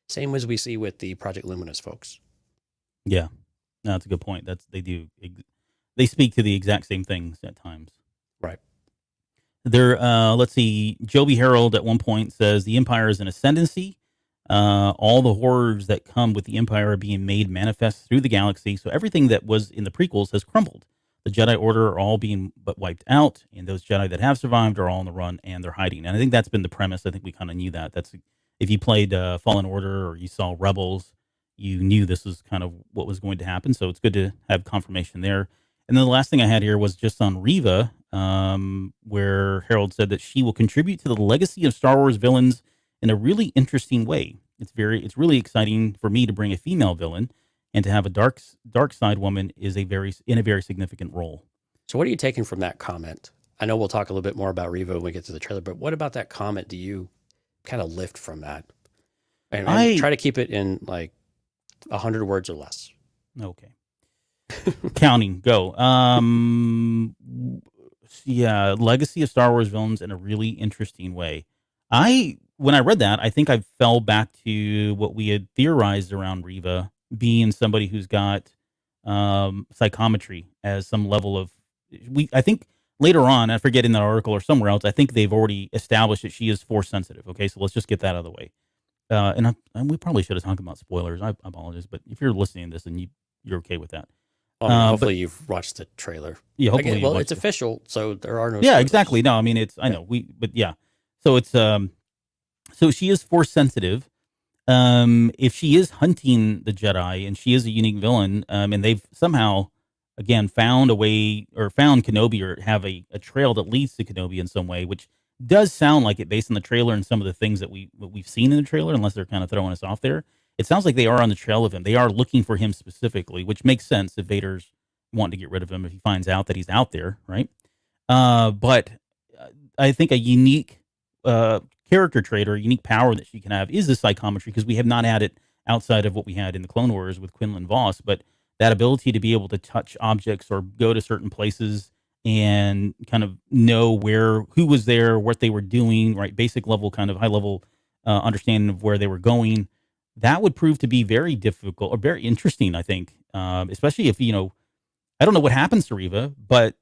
Same as we see with the Project Luminous folks. Yeah, no, that's a good point. They speak to the exact same things at times. Right. Let's see, Joby Harold at one point says the Empire is an ascendancy. all the horrors that come with the Empire are being made manifest through the galaxy. So everything that was in the prequels has crumbled. The Jedi Order are all being wiped out, and those Jedi that have survived are all on the run and they're hiding. And I think that's been the premise. I think we kind of knew that. That's if you played Fallen Order or you saw Rebels, you knew this was kind of what was going to happen. So it's good to have confirmation there. And then the last thing I had here was just on Reva, where Harold said that she will contribute to the legacy of Star Wars villains in a really interesting way. It's really exciting for me to bring a female villain, and to have a dark side woman is in a very significant role. So what are you taking from that comment? I know we'll talk a little bit more about Reva when we get to the trailer, but what about that comment do you kind of lift from that? And try to keep it in like 100 words or less. Okay. Counting, go. Yeah, legacy of Star Wars villains in a really interesting way. When I read that, I think I fell back to what we had theorized around Reva being somebody who's got psychometry as some level of. I think later on, I forget in that article or somewhere else, I think they've already established that she is force sensitive. Okay, so let's just get that out of the way. And we probably should have talked about spoilers. I apologize, but if you're listening to this and you're okay with that. Hopefully you've watched the trailer. Yeah, hopefully. Well, it's official, so there are no. Yeah, spoilers. exactly. No, I mean I know but yeah. So it's so she is force sensitive. If she is hunting the Jedi and she is a unique villain, and they've somehow again found a way or found Kenobi or have a trail that leads to Kenobi in some way, which does sound like it based on the trailer and some of the things that we've seen in the trailer, unless they're kind of throwing us off there. It sounds like they are on the trail of him. They are looking for him specifically, which makes sense if Vader's wanting to get rid of him if he finds out that he's out there, right? But I think a unique character trait or a unique power that she can have is the psychometry, because we have not had it outside of what we had in the Clone Wars with Quinlan Vos, but that ability to be able to touch objects or go to certain places and kind of know who was there, what they were doing, right? Basic level, kind of high level understanding of where they were going. That would prove to be very difficult or very interesting, I think, especially if, I don't know what happens to Reva, but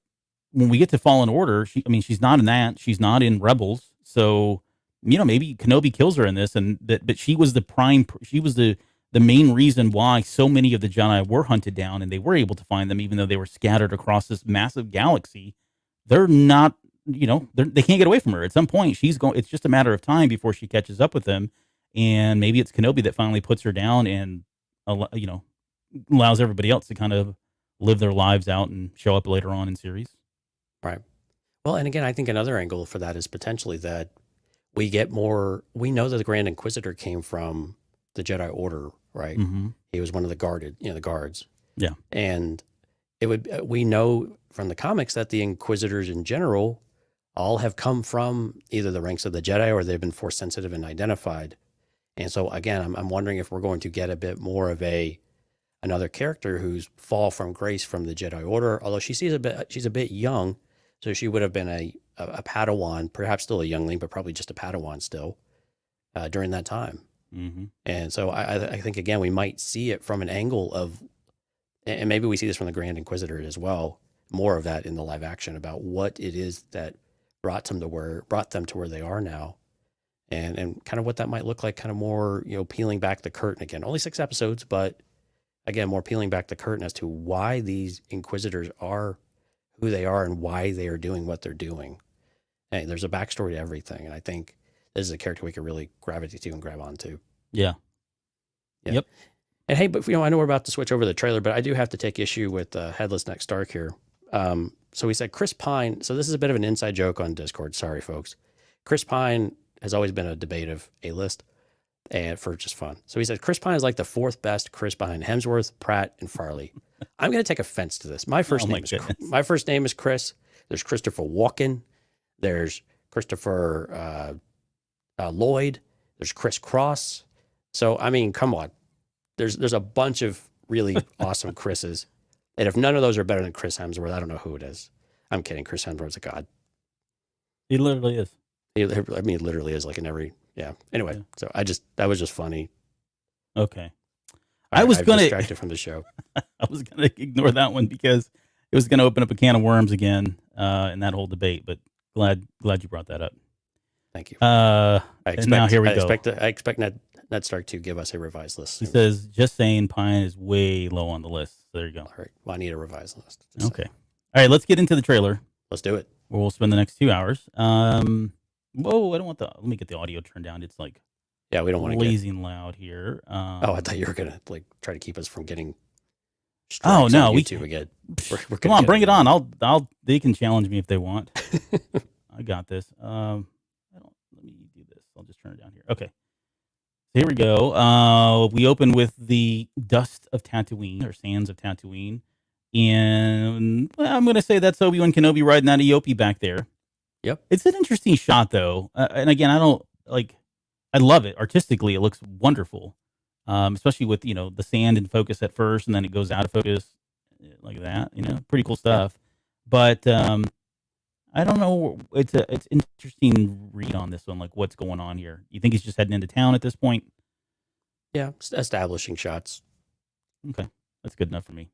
when we get to Fallen Order, she's not in that. She's not in Rebels. So, maybe Kenobi kills her in this, but she was the main reason why so many of the Jedi were hunted down and they were able to find them, even though they were scattered across this massive galaxy. They're not, they can't get away from her. At some point, it's just a matter of time before she catches up with them. And maybe it's Kenobi that finally puts her down and, allows everybody else to kind of live their lives out and show up later on in series. Right. Well, and again, I think another angle for that is potentially that we know that the Grand Inquisitor came from the Jedi Order, right? Mm-hmm. He was one of the guards. Yeah. And we know from the comics that the Inquisitors in general all have come from either the ranks of the Jedi or they've been force sensitive and identified. And so again, I'm wondering if we're going to get a bit more of another character who's fall from grace from the Jedi Order. Although she's a bit young, so she would have been a Padawan, perhaps still a youngling, but probably just a Padawan still during that time. Mm-hmm. And so I think again we might see it from an angle of, and maybe we see this from the Grand Inquisitor as well, more of that in the live action about what it is that brought them to where they are now. And kind of what that might look like, kind of more, peeling back the curtain again. Only 6 episodes, but again, more peeling back the curtain as to why these Inquisitors are who they are and why they are doing what they're doing. And there's a backstory to everything. And I think this is a character we could really gravitate to and grab onto. Yeah. Yep. And hey, but I know we're about to switch over the trailer, but I do have to take issue with Headless Neck Stark here. So he said Chris Pine. So this is a bit of an inside joke on Discord. Sorry, folks. Chris Pine has always been a debate of A-list and for just fun. So he said, Chris Pine is like the 4th best Chris behind Hemsworth, Pratt, and Farley. I'm going to take offense to this. My first name is Chris. There's Christopher Walken. There's Christopher Lloyd. There's Chris Cross. So, come on. There's a bunch of really awesome Chris's. And if none of those are better than Chris Hemsworth, I don't know who it is. I'm kidding. Chris Hemsworth's a god. He literally is. It literally is like in every, yeah. Anyway, yeah. So that was just funny. Okay. I was going to distracted from the show. I was going to ignore that one because it was going to open up a can of worms again in that whole debate, but glad you brought that up. Thank you. And now here we go. I expect Ned Stark to give us a revised list. He says, just saying Pine is way low on the list. So there you go. All right. Well, I need a revised list. Okay. All right, let's get into the trailer. Let's do it. Where we'll spend the next 2 hours. Whoa, I don't want let me get the audio turned down. It's like we don't want to blazing loud here. I thought you were going to try to keep us from getting oh no, on YouTube again. We're come on, bring it on. They can challenge me if they want. I got this. Let me do this. I'll just turn it down here. Okay. So here we go. We open with the dust of Tatooine, or sands of Tatooine. And I'm going to say that's Obi-Wan Kenobi riding that Eopie back there. Yep. It's an interesting shot, though. And again, I love it. Artistically, it looks wonderful. Especially with, the sand in focus at first, and then it goes out of focus like that, pretty cool stuff. But I don't know. It's interesting read on this one, like what's going on here. You think he's just heading into town at this point? Yeah, establishing shots. Okay, that's good enough for me.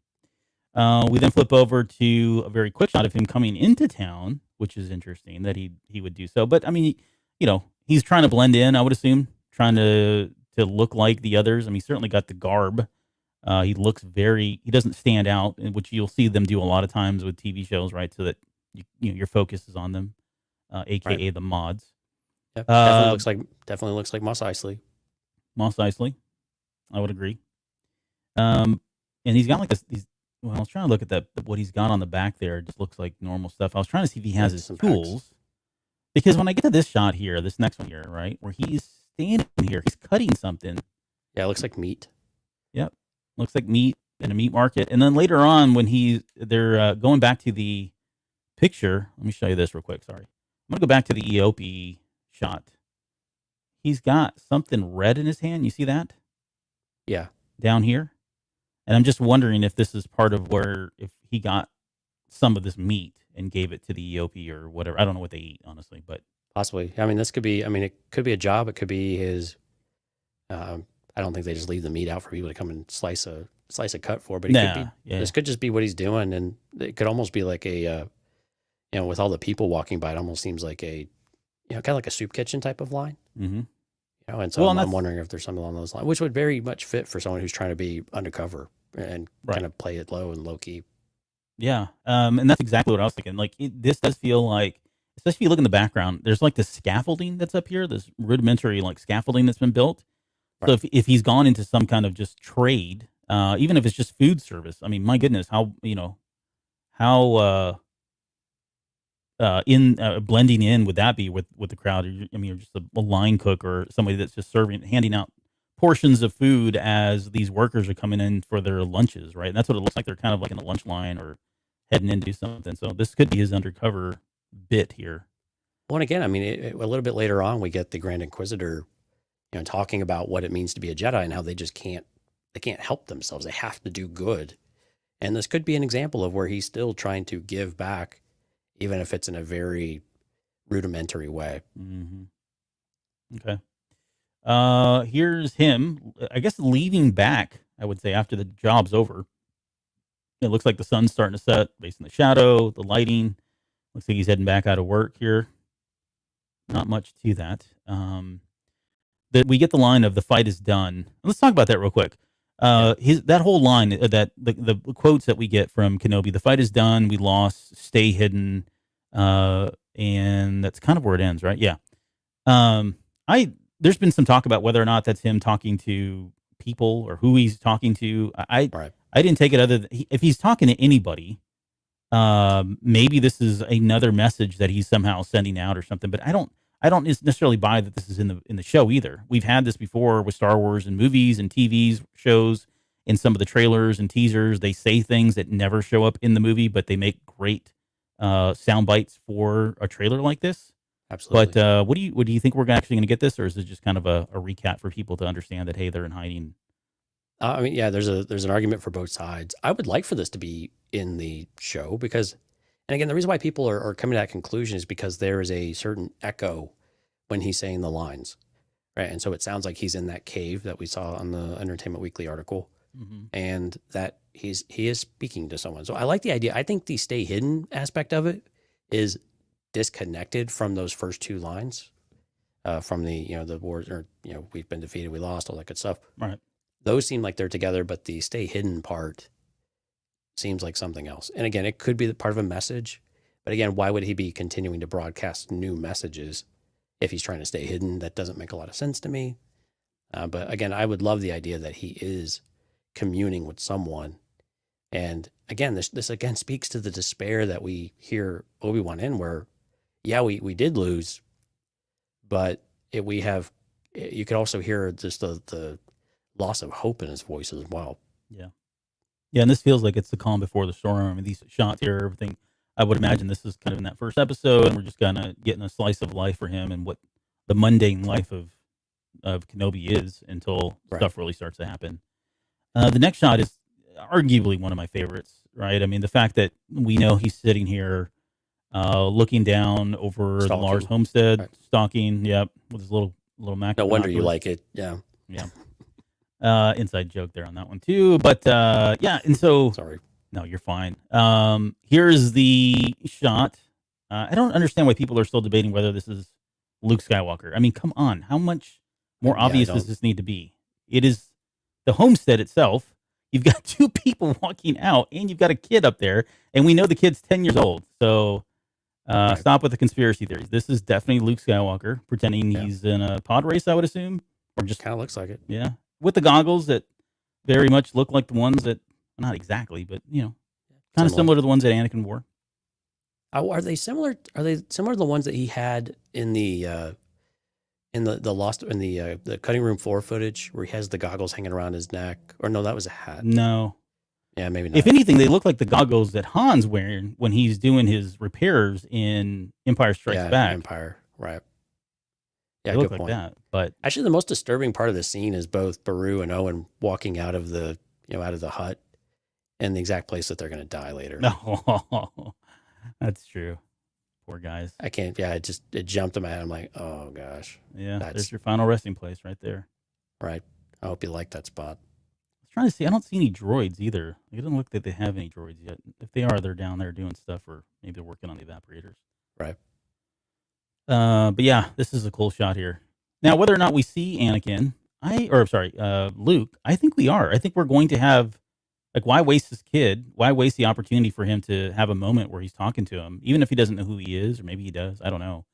We then flip over to a very quick shot of him coming into town, which is interesting that he would do so. But I mean, he's trying to blend in, I would assume, trying to look like the others. I mean, he certainly got the garb. He doesn't stand out, which you'll see them do a lot of times with TV shows, right? So that your focus is on them, aka right. The mods. Yep, definitely looks like Mos Eisley. Mos Eisley, I would agree. And he's got like these. Well, I was trying to look at what he's got on the back there. It just looks like normal stuff. I was trying to see if he has his tools. Packs. Because when I get to this shot here, this next one here, right, where he's standing here, he's cutting something. Yeah, it looks like meat. Yep. Looks like meat in a meat market. And then later on, when they're going back to the picture, let me show you this real quick. Sorry. I'm going to go back to the Eopie shot. He's got something red in his hand. You see that? Yeah. Down here. And I'm just wondering if this is part of if he got some of this meat and gave it to the Eopie or whatever. I don't know what they eat, honestly, but possibly. I mean, it could be a job. It could be his. I don't think they just leave the meat out for people to come and slice a cut for. But this could just be what he's doing, and it could almost be like a, with all the people walking by, it almost seems like a, kind of like a soup kitchen type of line. Mm-hmm. And so I'm wondering if there's something along those lines, which would very much fit for someone who's trying to be undercover and kind of play it low and low key. Yeah. And that's exactly what I was thinking. Like, this does feel like, especially if you look in the background, there's like this scaffolding that's up here, this rudimentary like scaffolding that's been built. Right. So if he's gone into some kind of just trade, even if it's just food service, I mean, my goodness, how blending in would that be with the crowd? You're just a line cook or somebody that's just handing out portions of food as these workers are coming in for their lunches, right? And that's what it looks like. They're kind of like in a lunch line or heading into something. So this could be his undercover bit here. Well, and again, I mean, a little bit later on, we get the Grand Inquisitor, talking about what it means to be a Jedi and how they just can't help themselves. They have to do good. And this could be an example of where he's still trying to give back, even if it's in a very rudimentary way. Mm-hmm. Okay. Here's him, I guess, leaving back, I would say, after the job's over. It looks like the sun's starting to set based on the shadow, the lighting. Looks like he's heading back out of work here. Not much to that. We get the line of "the fight is done." Let's talk about that real quick. That whole line, that the quotes that we get from Kenobi: "The fight is done. We lost. Stay hidden." And that's kind of where it ends, right? Yeah. There's been some talk about whether or not that's him talking to people or who he's talking to. I didn't take it other than if he's talking to anybody, maybe this is another message that he's somehow sending out or something. But I don't necessarily buy that this is in the show either. We've had this before with Star Wars and movies and TV shows. In some of the trailers and teasers, they say things that never show up in the movie, but they make great sound bites for a trailer like this. Absolutely. But what do you think we're actually going to get this, or is it just kind of a recap for people to understand that, hey, they're in hiding? I mean, yeah, there's an argument for both sides. I would like for this to be in the show because, and again, the reason why people are coming to that conclusion is because there is a certain echo when he's saying the lines, right? And so it sounds like he's in that cave that we saw on the Entertainment Weekly article, and that he is speaking to someone. So I like the idea. I think the stay hidden aspect of it is disconnected from those first two lines. from the wars, or we've been defeated, we lost, all that good stuff. Right. Those seem like they're together, but the stay hidden part seems like something else. And again, it could be part of a message, but again, why would he be continuing to broadcast new messages if he's trying to stay hidden? That doesn't make a lot of sense to me. But again, I would love the idea that he is communing with someone. And again, this again speaks to the despair that we hear Obi-Wan in, where, yeah, we did lose, but you could also hear just the loss of hope in his voice as well. Yeah. Yeah, and this feels like it's the calm before the storm. I mean, these shots here, everything, I would imagine this is kind of in that first episode, and we're just kind of getting a slice of life for him and what the mundane life of Kenobi is until stuff really starts to happen. The next shot is arguably one of my favorites, right? I mean, the fact that we know he's sitting here looking down over the Lars homestead, stalking, with his little Mac. No wonder you like it. Yeah. Inside joke there on that one too, but and so sorry. No, you're fine. Here's the shot. I don't understand why people are still debating whether this is Luke Skywalker. I mean, come on, how much more obvious does this need to be? It is the homestead itself. You've got two people walking out, and you've got a kid up there, and we know the kid's 10 years old. So stop with the conspiracy theories. This is definitely Luke Skywalker pretending he's in a pod race, I would assume, or just kind of looks like it. Yeah, with the goggles that very much look like the ones that, not exactly, but kind of similar to the ones that Anakin wore. Are they similar? Are they similar to the ones that he had in the cutting room floor footage where he has the goggles hanging around his neck? Or no, that was a hat. No. Yeah, maybe not. If anything, they look like the goggles that Han's wearing when he's doing his repairs in Empire Strikes Back. Empire, right. Yeah, they good look like point. that. But actually, the most disturbing part of the scene is both Beru and Owen walking out of the hut in the exact place that they're going to die later. No, that's true. Poor guys. I can't. Yeah, it jumped in my head. I'm like, oh gosh. Yeah, there's your final resting place right there. Right. I hope you like that spot. I was trying to see. I don't see any droids either. It doesn't look like they have any droids yet. If they are, they're down there doing stuff, or maybe they're working on the evaporators. Right. But yeah, this is a cool shot here. Now, whether or not we see Anakin, Luke, I think we are. I think we're going to have, like, why waste this kid? Why waste the opportunity for him to have a moment where he's talking to him, even if he doesn't know who he is, or maybe he does. I don't know.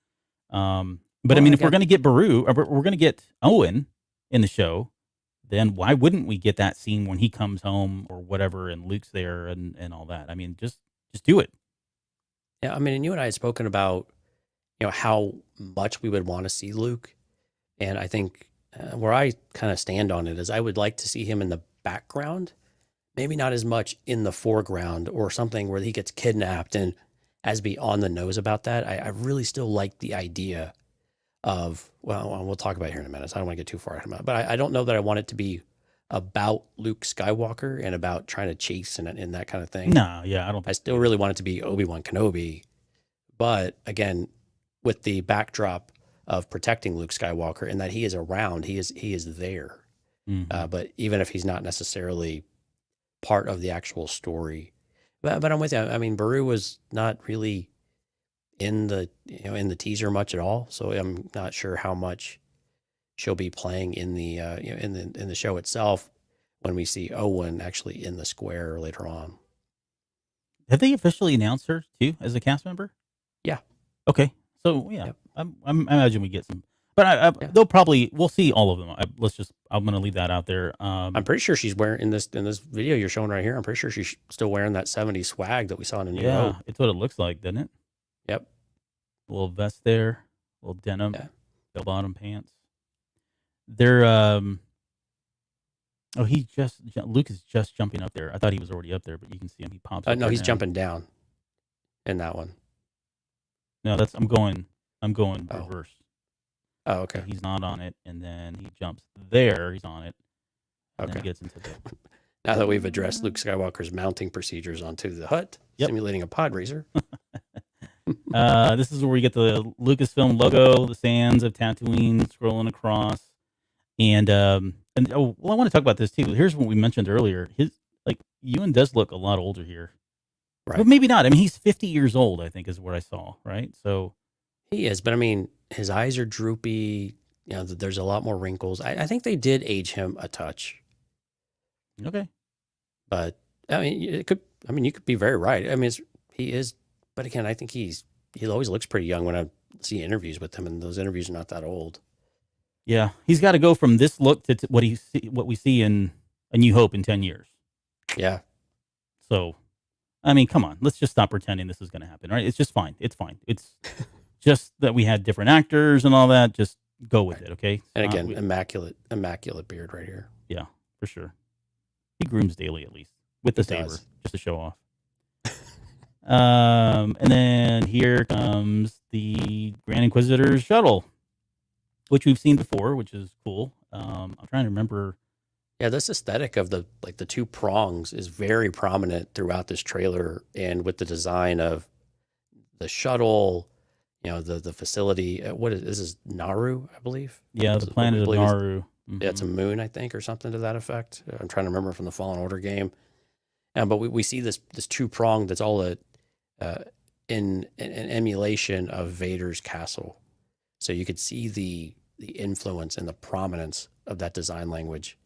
But I mean, if we're going to get Beru, or we're going to get Owen in the show, then why wouldn't we get that scene when he comes home or whatever, and Luke's there and all that? I mean, just do it. Yeah, I mean, and you and I had spoken about, how much we would want to see Luke. And I think where I kind of stand on it is I would like to see him in the background, maybe not as much in the foreground or something where he gets kidnapped and as be on the nose about that. I really still like the idea of, well, we'll talk about it here in a minute, so I don't want to get too far ahead of it. But I don't know that I want it to be about Luke Skywalker and about trying to chase and that kind of thing. No, yeah, I still really want it to be Obi-Wan Kenobi. But again, with the backdrop of protecting Luke Skywalker and that he is around, he is there. Mm-hmm. But even if he's not necessarily part of the actual story, but I'm with you. I mean, Beru was not really in the teaser much at all, so I'm not sure how much she'll be playing in the in the show itself when we see Owen actually in the square later on. Have they officially announced her too as a cast member? Yeah. Okay. So yeah, yep. I imagine we get some, but they'll probably, we'll see all of them. I'm going to leave that out there. I'm pretty sure she's wearing in this video you're showing right here. I'm pretty sure she's still wearing that 70s swag that we saw in the New Hope. It's what it looks like, doesn't it? Yep. A little vest there, a little denim, bell bottom pants. They're Luke is just jumping up there. I thought he was already up there, but you can see him. He pops up. No, he's jumping down in that one. No, I'm going reverse. Oh, okay. So he's not on it, and then he jumps there. He's on it. And then he gets into the. Now that we've addressed Luke Skywalker's mounting procedures onto the hut, simulating a pod racer. This is where we get the Lucasfilm logo, the sands of Tatooine scrolling across, and I want to talk about this too. Here's what we mentioned earlier. Ewan does look a lot older here. Right. But maybe not. I mean, he's 50 years old, I think, is what I saw, right? So He is, but I mean, his eyes are droopy. You know, there's a lot more wrinkles. I think they did age him a touch, Okay. but I mean, it could. I mean, you could be very right. I mean, he is, but again, I think he always looks pretty young when I see interviews with him, and those interviews are not that old. Yeah, he's got to go from this look to what we see in A New Hope in 10 years. Yeah. So, I mean, come on, let's just stop pretending this is going to happen, right? It's just fine. It's fine. It's just that we had different actors and all that. Just go with it, okay? And again, immaculate beard right here. Yeah, for sure. He grooms daily, at least, with the saber, just to show off. And then here comes the Grand Inquisitor's shuttle, which we've seen before, which is cool. I'm trying to remember. Yeah, this aesthetic of the two prongs is very prominent throughout this trailer, and with the design of the shuttle, you know, the facility. What is this? Is Nauru, I believe. Yeah, the planet of Nauru. Yeah, it's a moon, I think, or something to that effect. I'm trying to remember from the Fallen Order game. But we see this two prong that's all in an emulation of Vader's castle. So you could see the influence and the prominence of that design language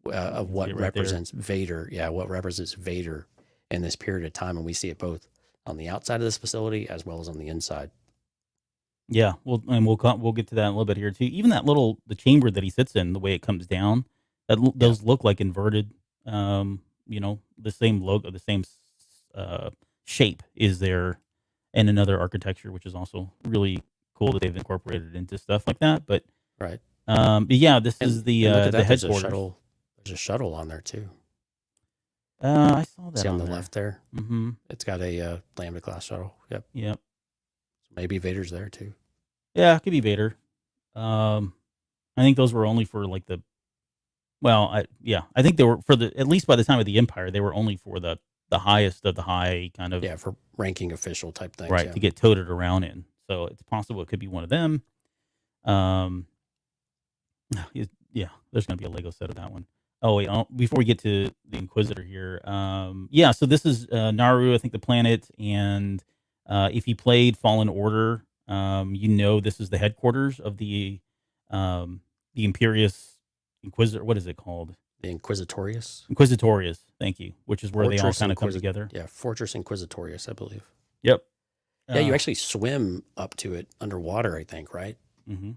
of what represents Vader. Yeah, what represents Vader in this period of time, and we see it both on the outside of this facility as well as on the inside. Yeah, we'll get to that in a little bit here too. Even the chamber that he sits in, the way it comes down, those look like inverted. You know, the same logo, the same shape is there, and another architecture, which is also really cool that they've incorporated into stuff like that. But right, but yeah, this is the headquarters. There's a shuttle on there too. I saw that. See on the left there. Mm-hmm. It's got a Lambda class shuttle. Yep. Yep. Maybe Vader's there too. Yeah, it could be Vader. I think those were only for like the. Well, I think they were for at least by the time of the Empire, they were only for the highest of the high kind of. Yeah, for ranking official type things. Right, yeah. to get toted around in. So it's possible it could be one of them. Yeah, there's going to be a Lego set of that one. Oh, wait, before we get to the Inquisitor here. Yeah, so this is Nauru, I think the planet. And if you played Fallen Order, you know this is the headquarters of the Imperious Inquisitor. What is it called? The Inquisitorius. Inquisitorius, thank you. Which is where Fortress they all kind of come together. Yeah, Fortress Inquisitorius, I believe. Yep. Yeah, you actually swim up to it underwater, I think, right? Mm-hmm.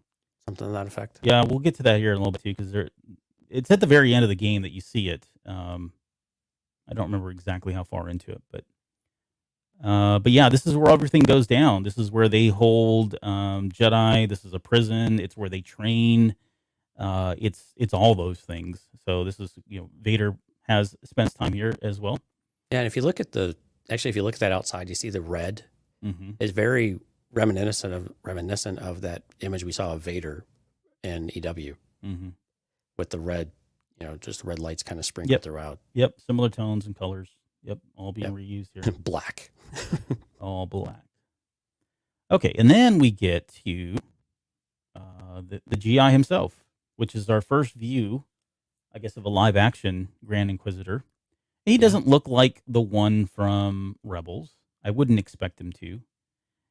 Something to that effect. Yeah, we'll get to that here in a little bit too, because it's at the very end of the game that you see it. I don't remember exactly how far into it, but yeah, this is where everything goes down. This is where they hold Jedi. This is a prison. It's where they train. It's all those things. So this is, you know, Vader spends time here as well. Yeah, and if you look at that outside, you see the red. Mm-hmm. It's very reminiscent of that image we saw of Vader in EW, mm-hmm. with the red, you know, just red lights kind of sprinkled throughout. Yep, similar tones and colors. Yep, all being reused here. Black. All black. Okay, and then we get to the GI himself, which is our first view, I guess, of a live action Grand Inquisitor. He doesn't look like the one from Rebels. I wouldn't expect him to.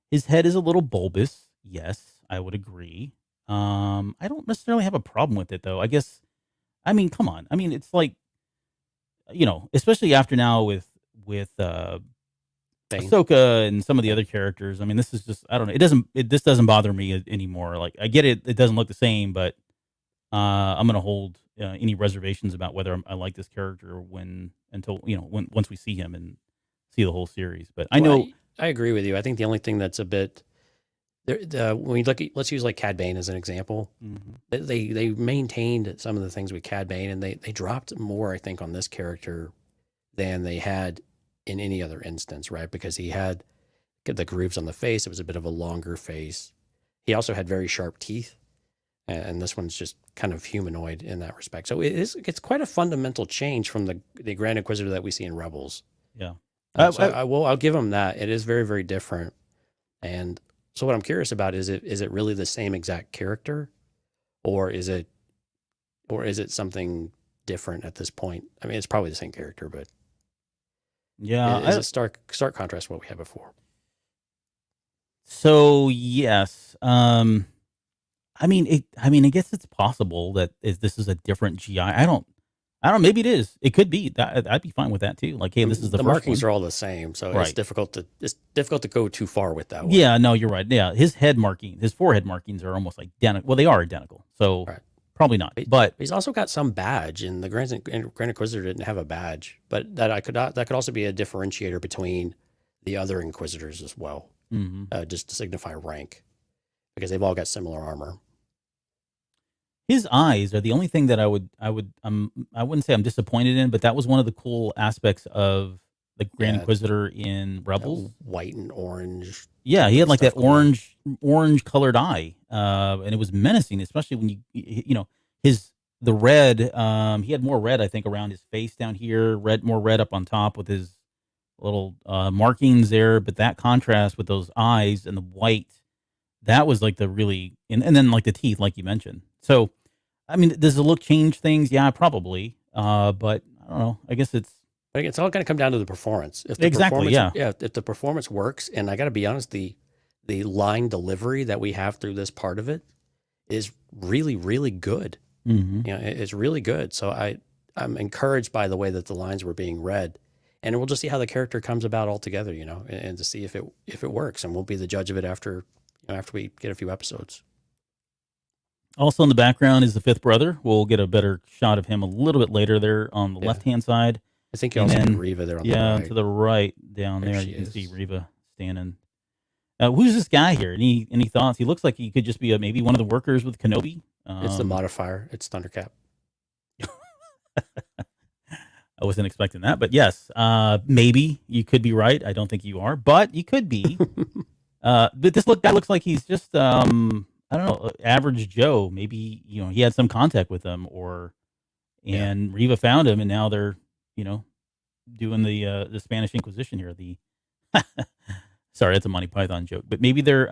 His head is a little bulbous. Yes, I would agree. I don't necessarily have a problem with it, though. I guess, I mean, come on. I mean, it's like, you know, especially after now with Ahsoka and some of the other characters. I mean, this is just, I don't know. This doesn't bother me anymore. Like, I get it. It doesn't look the same, but I'm going to hold any reservations about whether I like this character once we see him and see the whole series. But I agree with you. I think the only thing that's a bit when you look at, let's use like Cad Bane as an example. Mm-hmm. They maintained some of the things with Cad Bane, and they dropped more, I think, on this character than they had in any other instance, right? Because he had the grooves on the face. It was a bit of a longer face. He also had very sharp teeth, and this one's just kind of humanoid in that respect. So it's quite a fundamental change from the Grand Inquisitor that we see in Rebels. Yeah. I'll give him that. It is very, very different. And so what I'm curious about is it really the same exact character, or is it something different at this point? I mean, it's probably the same character, but yeah, it's a stark contrast to what we had before. So yes, I guess it's possible that this is a different GI. I don't. Maybe it is. It could be. I'd be fine with that too. Like, hey, I this mean, is the the first markings one. are all the same, so Right. it's difficult to go too far with that one. Yeah. No, you're right. Yeah, his forehead markings are almost identical. Well, they are identical. So Right. probably not. But He's also got some badge, and the Grand Inquisitor didn't have a badge, but that could also be a differentiator between the other Inquisitors as well, mhm. just to signify rank, because they've all got similar armor. His eyes are the only thing that I wouldn't say I'm disappointed in, but that was one of the cool aspects of the Grand Yeah, Inquisitor in Rebels. white and orange. Yeah, he had like that stuff going on. orange colored eye, and it was menacing, especially when you know his the red. He had more red, I think, around his face down here, more red up on top with his little markings there. But that contrast with those eyes and the white, that was like the really, and then like the teeth, like you mentioned. So, I mean, does the look change things? Yeah, probably. But I don't know. I guess it's But it's all going to come down to the performance. If the exactly, performance, yeah. if the performance works, and I got to be honest, the line delivery that we have through this part of it is really, really good. Hmm. You know, it's really good. So I'm encouraged by the way that the lines were being read, and we'll just see how the character comes about altogether. You know, and to see if it works, and we'll be the judge of it after after we get a few episodes. Also in the background is the fifth brother. We'll get a better shot of him a little bit later there on the Yeah. left hand side. I think you And also then, see Reva there on yeah, the right. to the right down There there, she you can see is. Reva standing. Who's this guy here? Any thoughts? He looks like he could just be maybe one of the workers with Kenobi. It's the modifier. It's Thundercap. I wasn't expecting that, but yes, maybe you could be right. I don't think you are, but you could be. But this guy looks like he's just I don't know, average Joe. Maybe he had some contact with them, and Riva found him, and now they're you know doing the Spanish Inquisition here. The sorry, that's a Monty Python joke, but maybe they're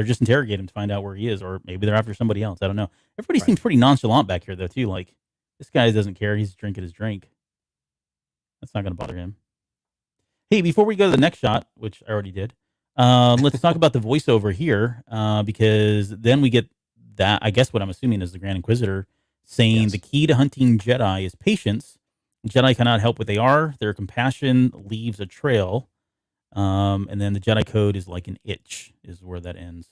just interrogating him to find out where he is, or maybe they're after somebody else. I don't know. Everybody seems pretty nonchalant back here, though, too. Like, this guy doesn't care. He's drinking his drink. That's not going to bother him. Hey, before we go to the next shot, which I already did, let's talk about the voiceover here, because then we get that, I guess what I'm assuming is the Grand Inquisitor saying the key to hunting Jedi is patience. Jedi cannot help what they are. Their compassion leaves a trail. And then the Jedi code is like an itch, is where that ends.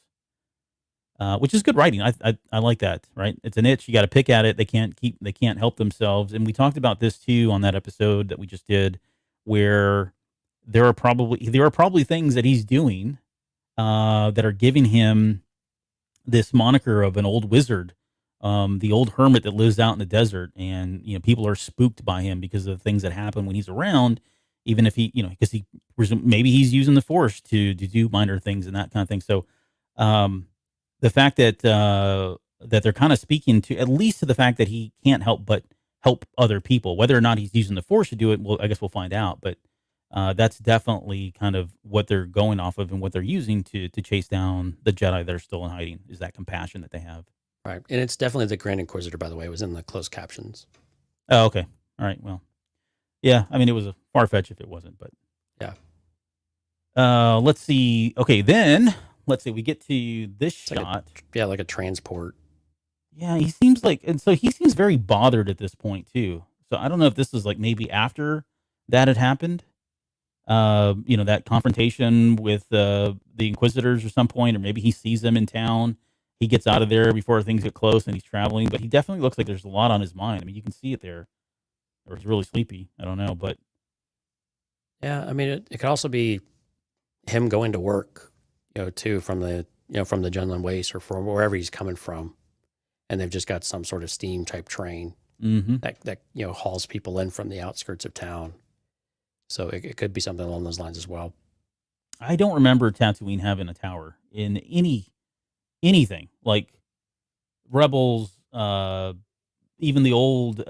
Which is good writing. I like that. Right? It's an itch. You got to pick at it. They can't help themselves. And we talked about this too on that episode that we just did, where there are probably things that he's doing that are giving him this moniker of an old wizard, the old hermit that lives out in the desert, and people are spooked by him because of the things that happen when he's around. Even if because maybe he's using the Force to do minor things and that kind of thing. So, the fact that they're kind of speaking to, at least to the fact that he can't help but help other people, whether or not he's using the Force to do it, well, I guess we'll find out. But that's definitely kind of what they're going off of and what they're using to chase down the Jedi that are still in hiding, is that compassion that they have. Right, and it's definitely the Grand Inquisitor. By the way, it was in the closed captions. Oh, okay, all right, well. Yeah, I mean, it was a far-fetched if it wasn't, but yeah. Let's see. Okay, then let's see. We get to this shot. Like a transport. Yeah, he seems very bothered at this point too. So I don't know if this is like maybe after that had happened. That confrontation with the Inquisitors or some point, or maybe he sees them in town. He gets out of there before things get close, and he's traveling. But he definitely looks like there's a lot on his mind. I mean, you can see it there. Or he's really sleepy. I don't know, but yeah, I mean, it could also be him going to work, too, from the Junlin Waste or from wherever he's coming from, and they've just got some sort of steam type train that hauls people in from the outskirts of town. So it could be something along those lines as well. I don't remember Tatooine having a tower in anything like Rebels. Even the old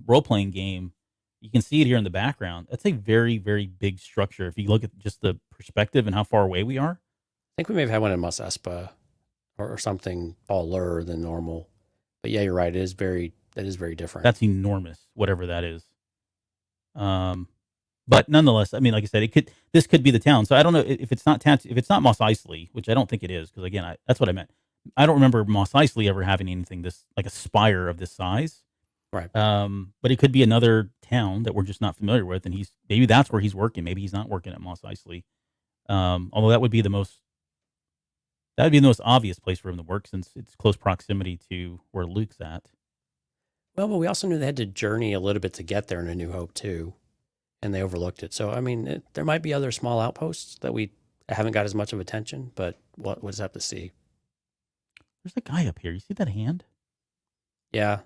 role-playing game, you can see it here in the background. That's a very, very big structure. If you look at just the perspective and how far away we are. I think we may have had one in Mos Espa or something taller than normal. But yeah, you're right. That is very different. That's enormous, whatever that is. But nonetheless, I mean, like I said, this could be the town. So I don't know if it's not if it's not Mos Eisley, which I don't think it is, because again, that's what I meant. I don't remember Mos Eisley ever having anything this like a spire of this size. Right. But it could be another town that we're just not familiar with, and maybe that's where he's working. Maybe he's not working at Mos Eisley. Although that would be the most obvious place for him to work, since it's close proximity to where Luke's at. Well, but we also knew they had to journey a little bit to get there in A New Hope too, and they overlooked it. So I mean, there might be other small outposts that we haven't got as much of attention, but we'll just have to see. There's a guy up here. You see that hand? Yeah.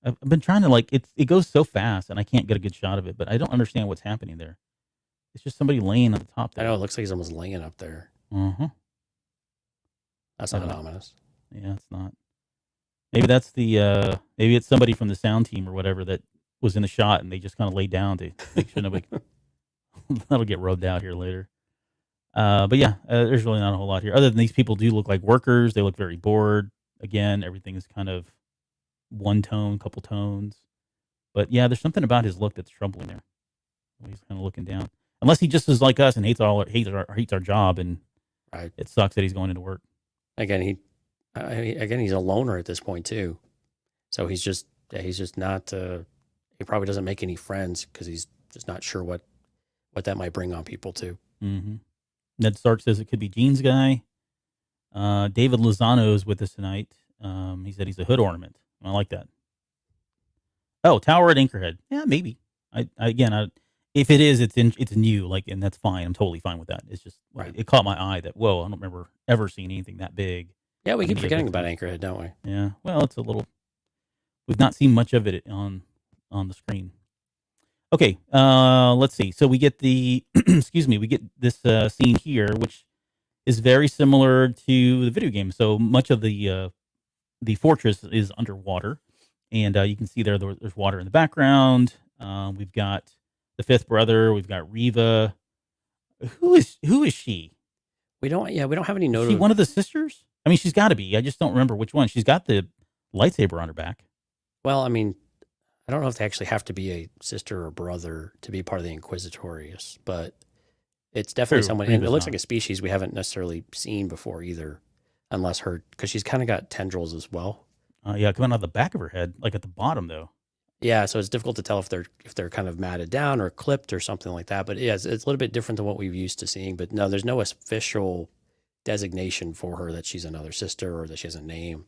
I've been trying to it goes so fast, and I can't get a good shot of it, but I don't understand what's happening there. It's just somebody laying on the top there. I know, it looks like he's almost laying up there. Uh-huh. That's not ominous. Yeah, it's not. Maybe that's maybe it's somebody from the sound team or whatever that was in the shot, and they just kind of laid down to make sure nobody that'll get rubbed out here later. But yeah, there's really not a whole lot here. Other than these people do look like workers. They look very bored. Again, everything is kind of one tone, couple tones. But yeah, there's something about his look that's troubling there. He's kind of looking down. Unless he just is like us and hates our job, and right. It sucks that he's going into work. Again, he's a loner at this point too. So he's just not. He probably doesn't make any friends because he's just not sure what that might bring on people too. Mm-hmm. Ned Stark says it could be Gene's guy. David Lozano is with us tonight. He said he's a hood ornament. I like that. Oh, Tower at Anchorhead. Yeah, maybe. If it is, it's new, and that's fine. I'm totally fine with that. It's just right. It caught my eye that I don't remember ever seeing anything that big. Yeah, we keep forgetting about Anchorhead, don't we? Yeah. Well, it's a little. We've not seen much of it on the screen. Okay. Let's see. So we get the excuse me. We get this scene here, which is very similar to the video game. So much of the fortress is underwater, and you can see there's water in the background. We've got the fifth brother. We've got Reva. Who is she? We don't have any note. Is she one of the sisters? I mean, she's got to be. I just don't remember which one. She's got the lightsaber on her back. Well, I mean, I don't know if they actually have to be a sister or brother to be part of the Inquisitors, but it's definitely someone. And it looks like a species we haven't necessarily seen before either, unless because she's kind of got tendrils as well. Yeah, coming out of the back of her head, like at the bottom though. Yeah, so it's difficult to tell if they're kind of matted down or clipped or something like that. But yeah, it's a little bit different than what we've used to seeing. But no, there's no official designation for her that she's another sister or that she has a name.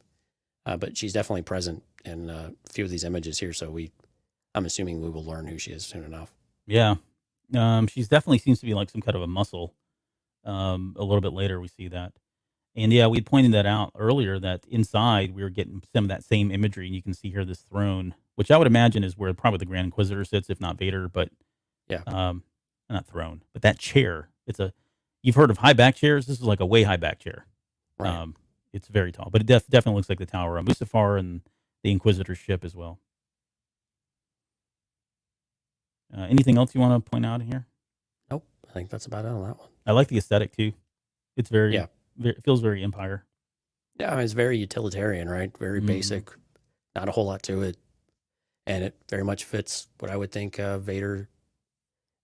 But she's definitely present in a few of these images here. So I'm assuming we will learn who she is soon enough. Yeah, she's definitely seems to be like some kind of a muscle. A little bit later we see that. And yeah, we pointed that out earlier that inside we were getting some of that same imagery, and you can see here this throne, which I would imagine is where probably the Grand Inquisitor sits, if not Vader. But yeah, not throne, but that chair. You've heard of high back chairs. This is like a way high back chair. Right. It's very tall, but it definitely looks like the Tower of Mustafar and the Inquisitor ship as well. Anything else you want to point out here? Nope, I think that's about it on that one. I like the aesthetic too. It's it feels very Empire. Yeah, I mean, it's very utilitarian, right? Very basic, not a whole lot to it. And it very much fits what I would think Vader,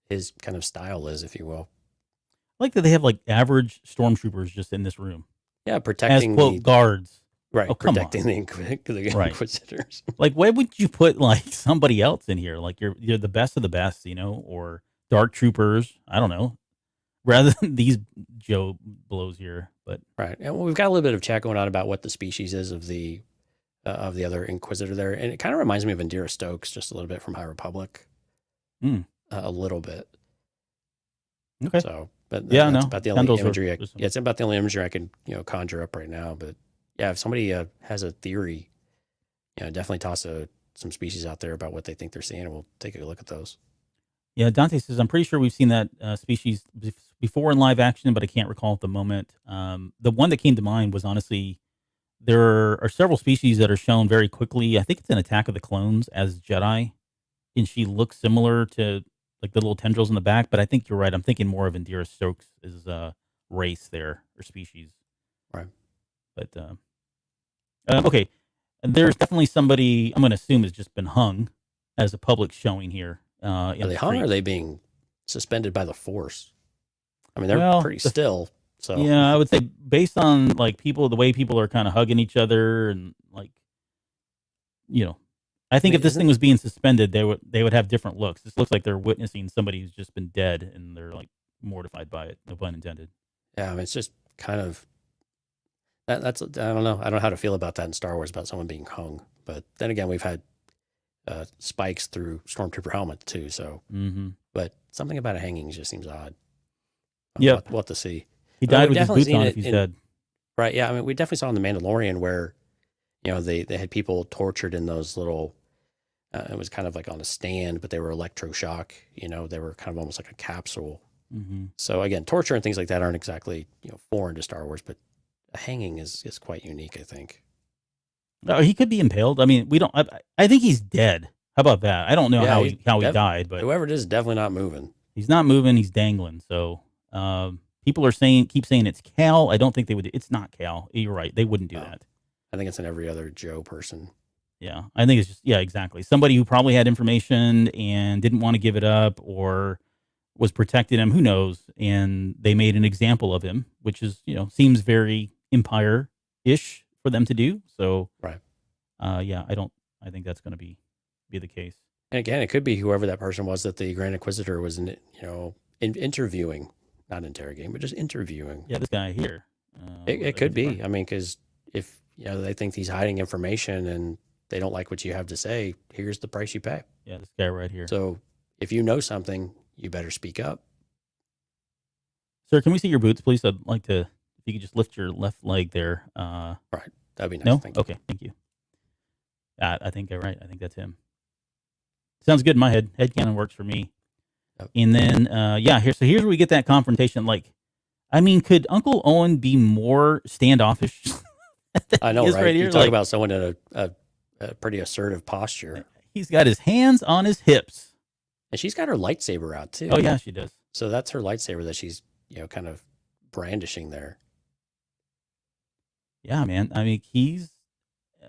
his kind of style is, if you will. I like that they have like average stormtroopers just in this room. Yeah, protecting as quote guards. Right, oh, protecting the Inquisitors. Like, why would you put like somebody else in here? Like you're the best of the best, or dark troopers. I don't know. Rather than these Joe blows here, but right. And we've got a little bit of chat going on about what the species is of the other Inquisitor there, and it kind of reminds me of Indira Stokes just a little bit from High Republic, a little bit. Okay. So, but yeah, that's about the only imagery. It's about the only imagery I can conjure up right now. But yeah, if somebody has a theory, definitely toss some species out there about what they think they're seeing, and we'll take a look at those. Yeah, Dante says, I'm pretty sure we've seen that species before in live action, but I can't recall at the moment. The one that came to mind was honestly, there are several species that are shown very quickly. I think it's in Attack of the Clones as Jedi, and she looks similar to like the little tendrils in the back, but I think you're right. I'm thinking more of Indira Stokes' race there, or species. Right. But, okay. And there's definitely somebody, I'm going to assume, has just been hung as a public showing here. Are they hung or are they being suspended by the Force. I mean, they're Well, pretty still. So yeah, I would say based on like people, the way people are kind of hugging each other and like, I think mean, if this isn't thing was being suspended, they would have different looks. This looks like they're witnessing somebody who's just been dead and they're like mortified by it. No pun intended. yeah, I mean, it's just kind of that's I don't know. I don't know how to feel about that in Star Wars about someone being hung. But then again, we've had spikes through stormtrooper helmets too. So, Mm-hmm. but something about a hanging just seems odd. Yep. We'll have to see. He I mean, died we've with his definitely boots seen on it if he's in- dead. Right. Yeah. I mean, we definitely saw in The Mandalorian where, they had people tortured in those little, it was kind of like on a stand, but they were electroshock, they were kind of almost like a capsule. Mm-hmm. So again, torture and things like that aren't exactly, foreign to Star Wars, but a hanging is quite unique, I think. Oh, he could be impaled. I mean, we don't. I think he's dead. How about that? I don't know Yeah, how he's he died, but Whoever it is definitely not moving. he's not moving. He's dangling. So people are keep saying it's Cal. I don't think they would. It's not Cal. You're right. They wouldn't do No. that. I think it's in every other Joe person. Yeah, I think it's just exactly. Somebody who probably had information and didn't want to give it up or was protecting him. Who knows? And they made an example of him, which is seems very Empire-ish for them to do. So Right. I think that's going to be the case. And again, it could be whoever that person was that the Grand Inquisitor was, interviewing, not interrogating, but just interviewing. Yeah, this guy here. It could be. I mean, because if they think he's hiding information and they don't like what you have to say, here's the price you pay. Yeah, this guy right here. So if you know something, you better speak up. Sir, can we see your boots, please? I'd like to, if you could just lift your left leg there. Right. That'd be nice. No? Thank you. Okay, thank you. I think you're right. I think that's him. Sounds good in my head. Headcanon works for me. Yep. And then, here's where we get that confrontation. Like, I mean, could Uncle Owen be more standoffish? I know, He is right? here, You talk like, about someone in a pretty assertive posture. He's got his hands on his hips. And she's got her lightsaber out too. Oh, yeah, she does. So that's her lightsaber that she's, kind of brandishing there. Yeah, man. I mean, he's,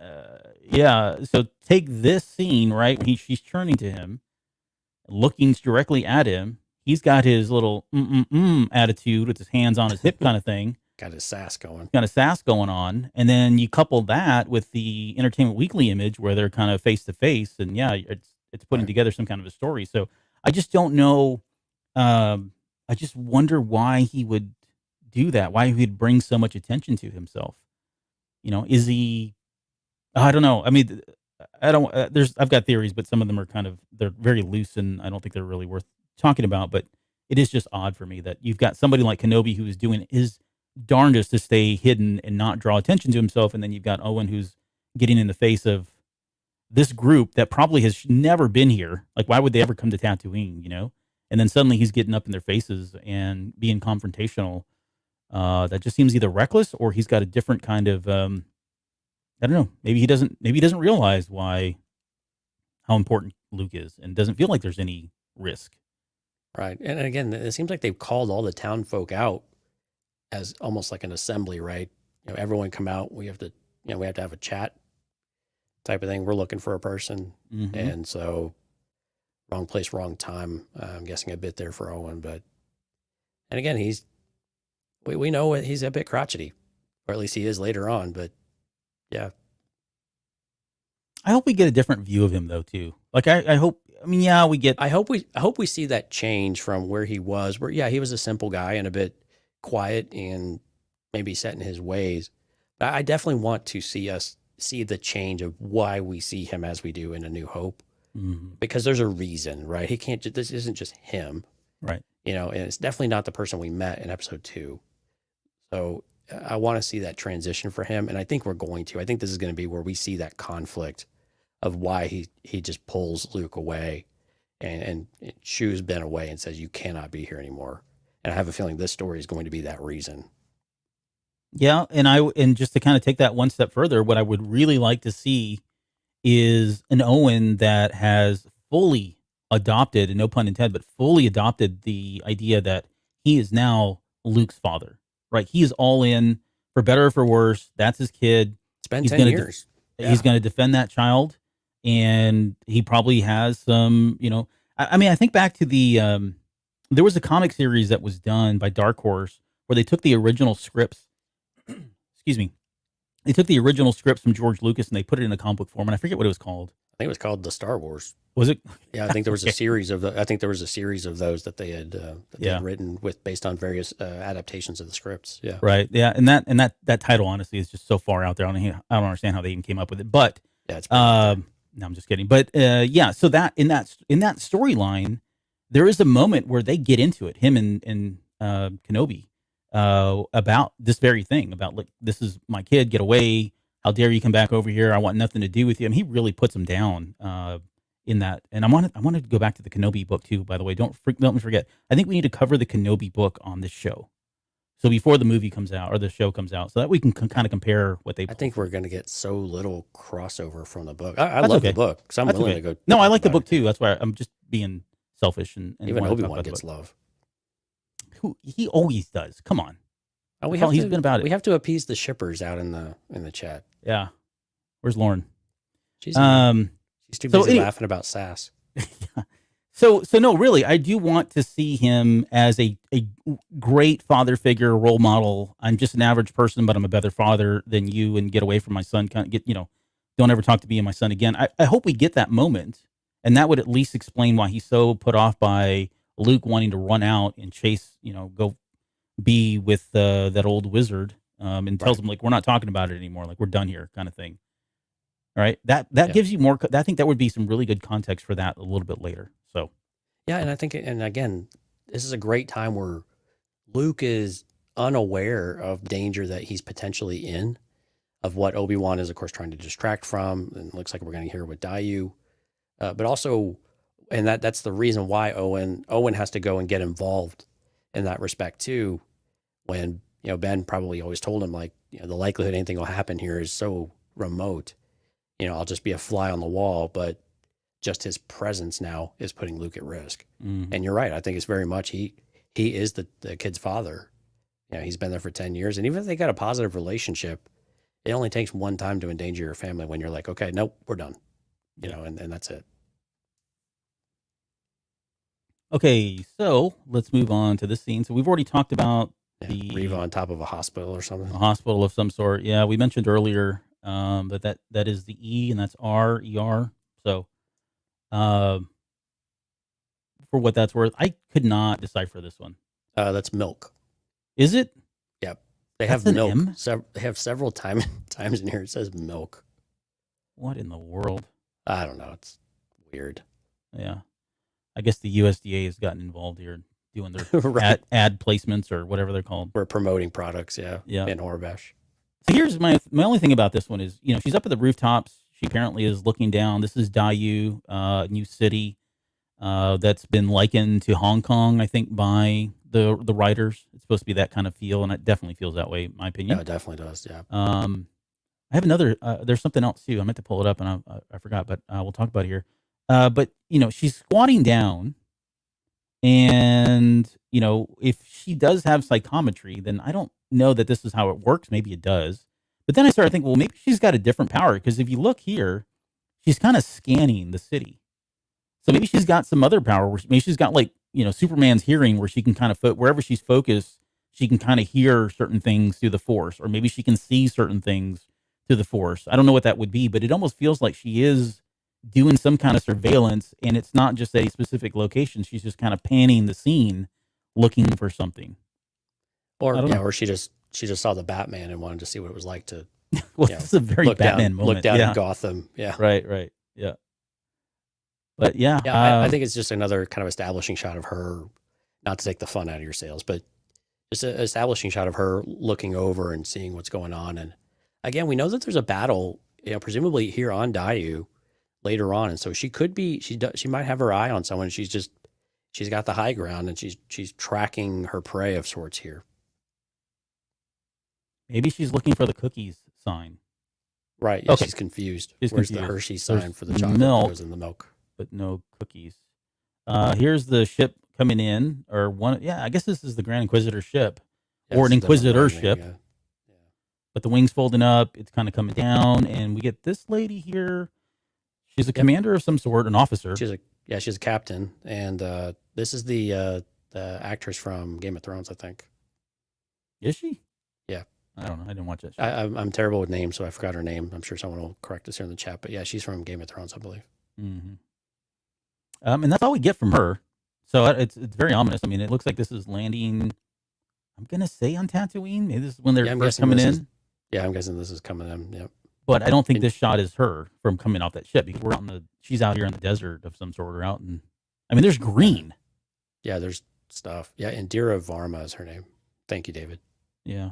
So take this scene, right? When she's turning to him, looking directly at him. He's got his little attitude with his hands on his hip kind of thing. Got his sass going. Kind of sass going on. And then you couple that with the Entertainment Weekly image where they're kind of face to face. And it's putting together some kind of a story. So I just don't know. I just wonder why he would do that. Why he'd bring so much attention to himself. Is he? I don't know. I mean, I don't. I've got theories, but some of them are they're very loose, and I don't think they're really worth talking about. But it is just odd for me that you've got somebody like Kenobi who is doing his darndest to stay hidden and not draw attention to himself, and then you've got Owen who's getting in the face of this group that probably has never been here. Like, why would they ever come to Tatooine? And then suddenly he's getting up in their faces and being confrontational. That just seems either reckless or he's got a different kind of. I don't know. Maybe he doesn't realize how important Luke is, and doesn't feel like there's any risk. Right. And again, it seems like they've called all the town folk out as almost like an assembly, right? Everyone come out. We have to have a chat type of thing. We're looking for a person. Mm-hmm. And so wrong place, wrong time. I'm guessing a bit there for Owen, and again, we know he's a bit crotchety, or at least he is later on, but yeah. I hope we get a different view of him though too. Like I hope. I mean, yeah, we get. I hope we see that change from where he was. Where he was a simple guy and a bit quiet and maybe set in his ways. But I definitely want to see the change of why we see him as we do in A New Hope, because there's a reason, right? He can't. This isn't just him, right? And it's definitely not the person we met in episode 2. So I want to see that transition for him, and I think we're going to. I think this is going to be where we see that conflict of why he just pulls Luke away and shoos Ben away and says, "You cannot be here anymore." And I have a feeling this story is going to be that reason. Yeah, and just to kind of take that one step further, what I would really like to see is an Owen that has fully adopted, and no pun intended, but fully adopted the idea that he is now Luke's father. Right? He is all in, for better or for worse. That's his kid. It's been He's 10 gonna years. He's going to defend that child, and he probably has some. I mean, I think back to the there was a comic series that was done by Dark Horse where they took the original scripts. Excuse me. They took the original scripts from George Lucas and they put it in a comic book form, and I forget what it was called. I think it was called the Star Wars. Was it? Yeah, I think there was Okay. a series of I think there was a series of those that they had written based on various adaptations of the scripts. Yeah. Right. Yeah. And that title honestly is just so far out there. I don't understand how they even came up with it. But Yeah, it's pretty out there. no, I'm just kidding. But yeah. So that in that storyline, there is a moment where they get into it, him and Kenobi, about this very thing, about like, this is my kid, get away. How dare you come back over here? I want nothing to do with you. And he really puts him down in that. And I wanted to go back to the Kenobi book too, by the way. Don't forget. I think we need to cover the Kenobi book on this show. So before the movie comes out or the show comes out, so that we can kind of compare what they. I think we're going to get so little crossover from the book. I That's love okay. the book, so I'm That's willing okay. to go. No, I like the about book it. too. That's why I'm just being selfish and Even wanna talk Obi-Wan about the gets book. love. He always does. Come on. Oh, That's all he's been about it. We have to appease the shippers out in the chat. Yeah. Where's Lauren? She's too so busy anyway- laughing about sass. So no, really, I do want to see him as a great father figure, role model. I'm just an average person, but I'm a better father than you, and get away from my son. Kind of don't ever talk to me and my son again. I hope we get that moment, and that would at least explain why he's so put off by Luke wanting to run out and chase, go be with that old wizard, and tells him like, we're not talking about it anymore, like we're done here, kind of thing. All right, that gives you more. I think that would be some really good context for that a little bit later. So Yeah, and I think, and again, this is a great time where Luke is unaware of danger that he's potentially in, of what Obi-Wan is, of course, trying to distract from, and it looks like we're going to hear with Dayu, but also, and that's the reason why Owen has to go and get involved in that respect too. When Ben probably always told him like, the likelihood anything will happen here is so remote. I'll just be a fly on the wall, but just his presence now is putting Luke at risk. And you're right. I think it's very much he is the kid's father. He's been there for 10 years. And even if they got a positive relationship, it only takes one time to endanger your family when you're like, okay, nope, we're done. And that's it. okay, so let's move on to this scene. So we've already talked about the Reva on top of a hospital or something. a hospital of some sort. Yeah, we mentioned earlier that is the E, and that's RER. So for what that's worth, I could not decipher this one. That's milk. Is it? Yep. They That's have an milk. M? They have several times in here. It says milk. What in the world? I don't know. It's weird. Yeah. I guess the USDA has gotten involved here doing their Right. ad placements or whatever they're called. We're promoting products. Yeah. Yeah. In Horbash. So here's my only thing about this one is, she's up at the rooftops. She apparently is looking down. This is Dayu, new city that's been likened to Hong Kong, I think, by the writers. It's supposed to be that kind of feel, and it definitely feels that way, in my opinion. Yeah, it definitely does. Yeah. I have another. There's something else too. I meant to pull it up, and I forgot, but we'll talk about it here. But she's squatting down, and if she does have psychometry, then I don't know that this is how it works. Maybe it does, but then I started thinking, well, maybe she's got a different power, because if you look here, she's kind of scanning the city. So maybe she's got some other power. Maybe she's got like Superman's hearing, where she can kind of wherever she's focused, she can kind of hear certain things through the Force, or maybe she can see certain things through the Force. I don't know what that would be, but it almost feels like she is doing some kind of surveillance, and it's not just a specific location. She's just kind of panning the scene, looking for something. Or I don't know. or she just saw the Batman and wanted to see what it was like to Well, Yeah. this is a very look Batman down, moment. look down yeah. at Gotham. Yeah. Right. Yeah. But yeah. Yeah, I think it's just another kind of establishing shot of her, not to take the fun out of your sales, but just an establishing shot of her looking over and seeing what's going on. And again, we know that there's a battle, presumably here on Dayu later on, and so she could be, she might have her eye on someone. She's got the high ground, and she's tracking her prey of sorts here. maybe she's looking for the cookies sign, Right? Yeah, Okay. she's confused. She's Where's the confused. Hershey sign There's for the chocolate milk. that goes in the milk? but no cookies. Here's the ship coming in, or one. Yeah, I guess this is the Grand Inquisitor ship, Yeah, or an this is the Inquisitor landing, ship. yeah. But the wings folding up, it's kind of coming down, and we get this lady here. She's a commander of some sort, an officer. She's a captain, and this is the the actress from Game of Thrones, I think. Is she? Yeah. I don't know. I didn't watch that show. I'm terrible with names, so I forgot her name. I'm sure someone will correct us here in the chat. But yeah, she's from Game of Thrones, I believe. Mm-hmm. And that's all we get from her. So it's very ominous. I mean, it looks like this is landing, I'm going to say on Tatooine. Maybe this is when they're first coming in. I'm guessing this is coming in. Yep. But I don't think this shot is her from coming off that ship because she's out here in the desert of some sort or out. And I mean, there's green. Yeah, there's stuff. Yeah, Indira Varma is her name. Thank you, David. Yeah.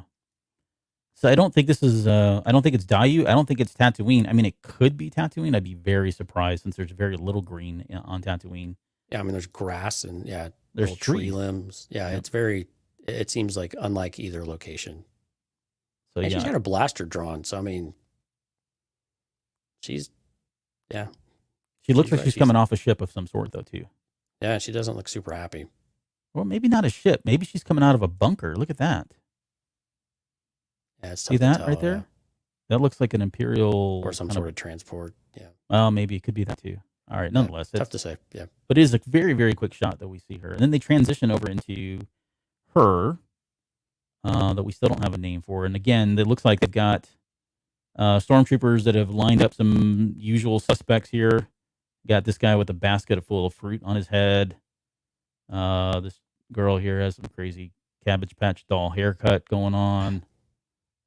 So I don't think this is, I don't think it's Dayu. I don't think it's Tatooine. I mean, it could be Tatooine. I'd be very surprised since there's very little green on Tatooine. Yeah, I mean, there's grass and there's tree limbs. Yeah, yep. It seems like unlike either location. So she's got a blaster drawn. So, I mean, she looks like she's coming off a ship of some sort, though, too. Yeah, she doesn't look super happy. Well, maybe not a ship. Maybe she's coming out of a bunker. Look at that. Yeah, it's see that right there? Yeah. That looks like an Imperial or some sort of transport. Yeah. Well, maybe it could be that too. All right, nonetheless, tough to say. Yeah, but it is a very, very quick shot that we see her, and then they transition over into her that we still don't have a name for. And again, it looks like they've got stormtroopers that have lined up some usual suspects here. Got this guy with a basket full of fruit on his head. This girl here has some crazy Cabbage Patch doll haircut going on.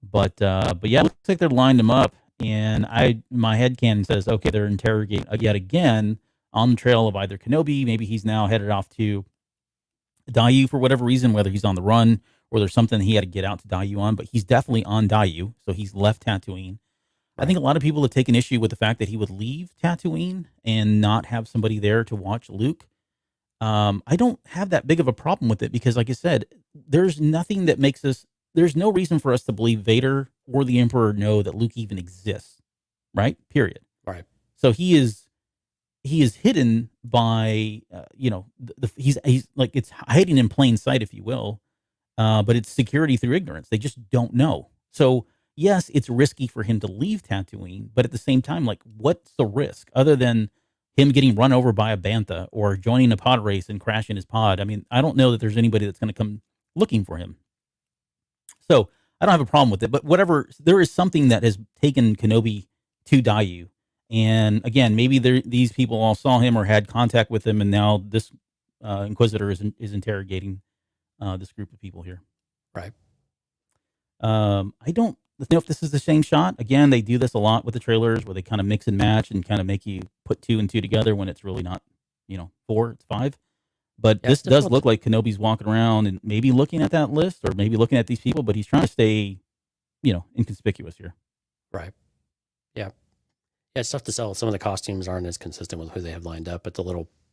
But yeah, it looks like they're lined them up, and my headcanon says, okay, they're interrogating yet again on the trail of either Kenobi. Maybe he's now headed off to Dayu for whatever reason, whether he's on the run or there's something he had to get out to Dayu on. But he's definitely on Dayu, so he's left Tatooine. Right. I think a lot of people have taken issue with the fact that he would leave Tatooine and not have somebody there to watch Luke. I don't have that big of a problem with it because, like I said, there's nothing that makes us. There's no reason for us to believe Vader or the Emperor know that Luke even exists, right? Period. Right. So he is hidden by, he's like, it's hiding in plain sight, if you will, but it's security through ignorance. They just don't know. So yes, it's risky for him to leave Tatooine, but at the same time, like, what's the risk other than him getting run over by a bantha or joining a pod race and crashing his pod? I mean, I don't know that there's anybody that's going to come looking for him. So I don't have a problem with it, but whatever, there is something that has taken Kenobi to Dayu. And again, maybe these people all saw him or had contact with him, and now this Inquisitor is interrogating this group of people here. Right. I don't know if this is the same shot. Again, they do this a lot with the trailers where they kind of mix and match and kind of make you put 2 and 2 together when it's really not, 4, it's 5. But this does look like Kenobi's walking around and maybe looking at that list or maybe looking at these people, but he's trying to stay, inconspicuous here. Right. Yeah. Yeah, it's tough to sell. Some of the costumes aren't as consistent with who they have lined up, but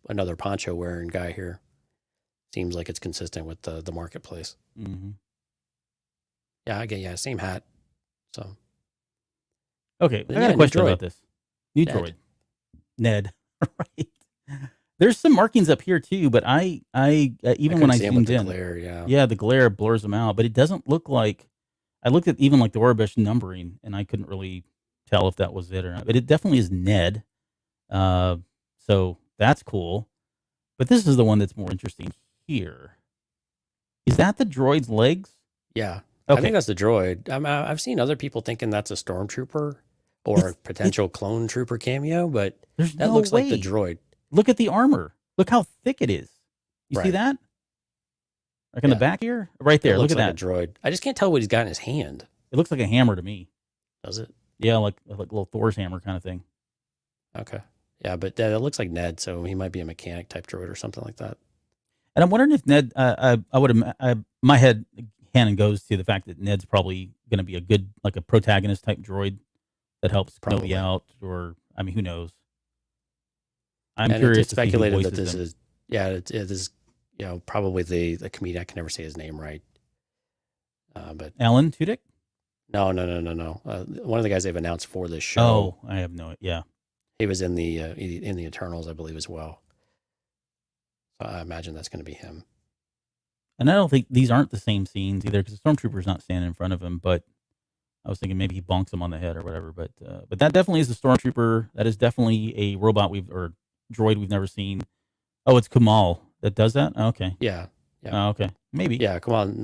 another poncho wearing guy here seems like it's consistent with the marketplace. Mm-hmm. Yeah, same hat. So. Okay, I got a question about this. New droid. Ned. Right. There's some markings up here too, but I even when I zoomed in, the glare blurs them out. But it doesn't look like. I looked at even like the Orbish numbering, and I couldn't really tell if that was it or not. But it definitely is Ned. So that's cool. But this is the one that's more interesting here. Is that the droid's legs? Yeah, okay. I think that's the droid. I've seen other people thinking that's a stormtrooper or a potential clone trooper cameo, but that looks like the droid. Look at the armor. Look how thick it is. You see that? Like in the back here? Right there. Look at that. A droid. I just can't tell what he's got in his hand. It looks like a hammer to me. Does it? Yeah, like little Thor's hammer kind of thing. Okay. Yeah, but it looks like Ned, so he might be a mechanic type droid or something like that. And I'm wondering if Ned, my head canon goes to the fact that Ned's probably going to be a good, like a protagonist type droid that helps Kenobi out, or, I mean, who knows? I'm curious. It's speculated that this is, it is, probably the comedian. I can never say his name right. But Alan Tudyk? No. One of the guys they've announced for this show. Oh, I have no. Yeah, he was in the Eternals, I believe, as well. So I imagine that's going to be him. And I don't think these aren't the same scenes either, because the stormtrooper's not standing in front of him. But I was thinking maybe he bonks him on the head or whatever. But that definitely is the stormtrooper. That is definitely a robot or droid we've never seen. Oh, it's Kamal that does that? Okay. Yeah. Yeah. Okay, maybe. Yeah, come on,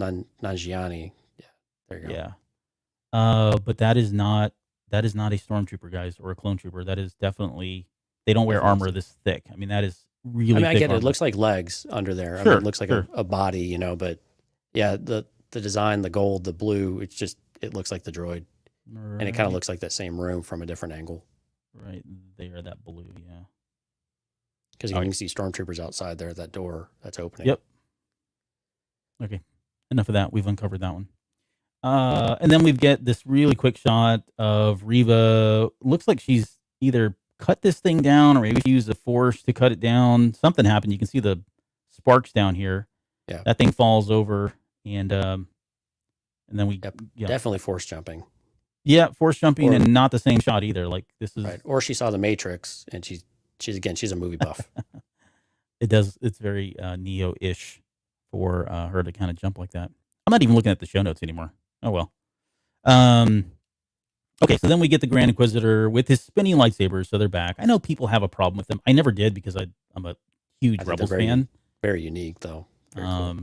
Nanjiani. Yeah, there you go. Yeah. But that is not a stormtrooper, guys, or a clone trooper. That is definitely they don't wear armor this thick. I mean, that is really I mean, I thick get it. It armor. looks like legs under there. I mean, Sure, it looks like sure. a body, you know, but yeah, the design, the gold, the blue, it looks like the droid. Right, And it kind of looks like that same room from a different angle. right there, that blue, yeah. Because you can see stormtroopers outside there at that door that's opening. Yep. Okay. Enough of that. We've uncovered that one. And then we get this really quick shot of Reva. Looks like she's either cut this thing down or maybe she used the force to cut it down. Something happened. You can see the sparks down here. Yeah. That thing falls over and then we definitely force jumping. Yeah, force jumping and not the same shot either. Like this is right. Or she saw the Matrix and she's a movie buff. It's very Neo-ish for her to kind of jump like that. I'm not even looking at the show notes anymore. Oh well. Okay, so then we get the Grand Inquisitor with his spinning lightsabers, so they're back. I know people have a problem with them. I never did because I'm a huge Rebels fan. Very unique though. Very cool.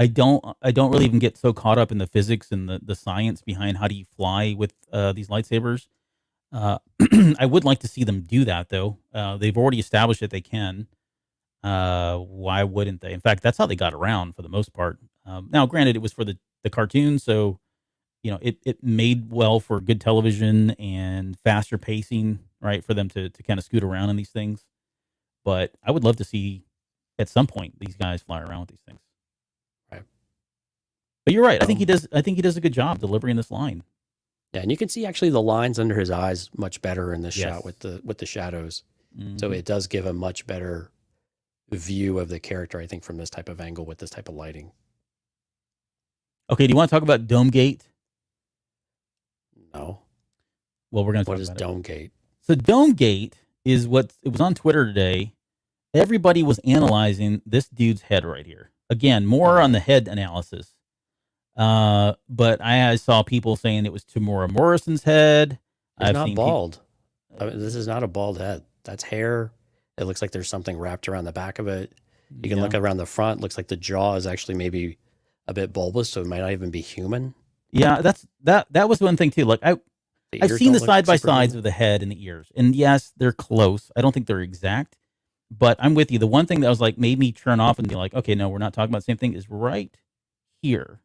I don't really even get so caught up in the physics and the science behind how do you fly with these lightsabers. I would like to see them do that though. They've already established that they can. Why wouldn't they? In fact, that's how they got around for the most part. Now, granted, it was for the cartoon, so you know it made well for good television and faster pacing, right? For them to kind of scoot around in these things. But I would love to see at some point these guys fly around with these things. Right. But you're right. I think he does a good job delivering this line. Yeah, and you can see actually the lines under his eyes much better in this shot with the shadows. Mm-hmm. So it does give a much better view of the character, I think, from this type of angle with this type of lighting. Okay, do you want to talk about Dome Gate? No. Well, we're going to talk about it. What is Dome Gate? So Dome Gate is it was on Twitter today. Everybody was analyzing this dude's head right here. Again, more on the head analysis. But I saw people saying it was Tamora Morrison's head. It's not bald. I mean, this is not a bald head. That's hair. It looks like there's something wrapped around the back of it. You can look around the front. Looks like the jaw is actually maybe a bit bulbous, so it might not even be human. Yeah, that was one thing too. Like I've seen the side by sides of the head and the ears, and yes, they're close. I don't think they're exact, but I'm with you. The one thing that was like made me turn off and be like, okay, no, we're not talking about the same thing. Is right here.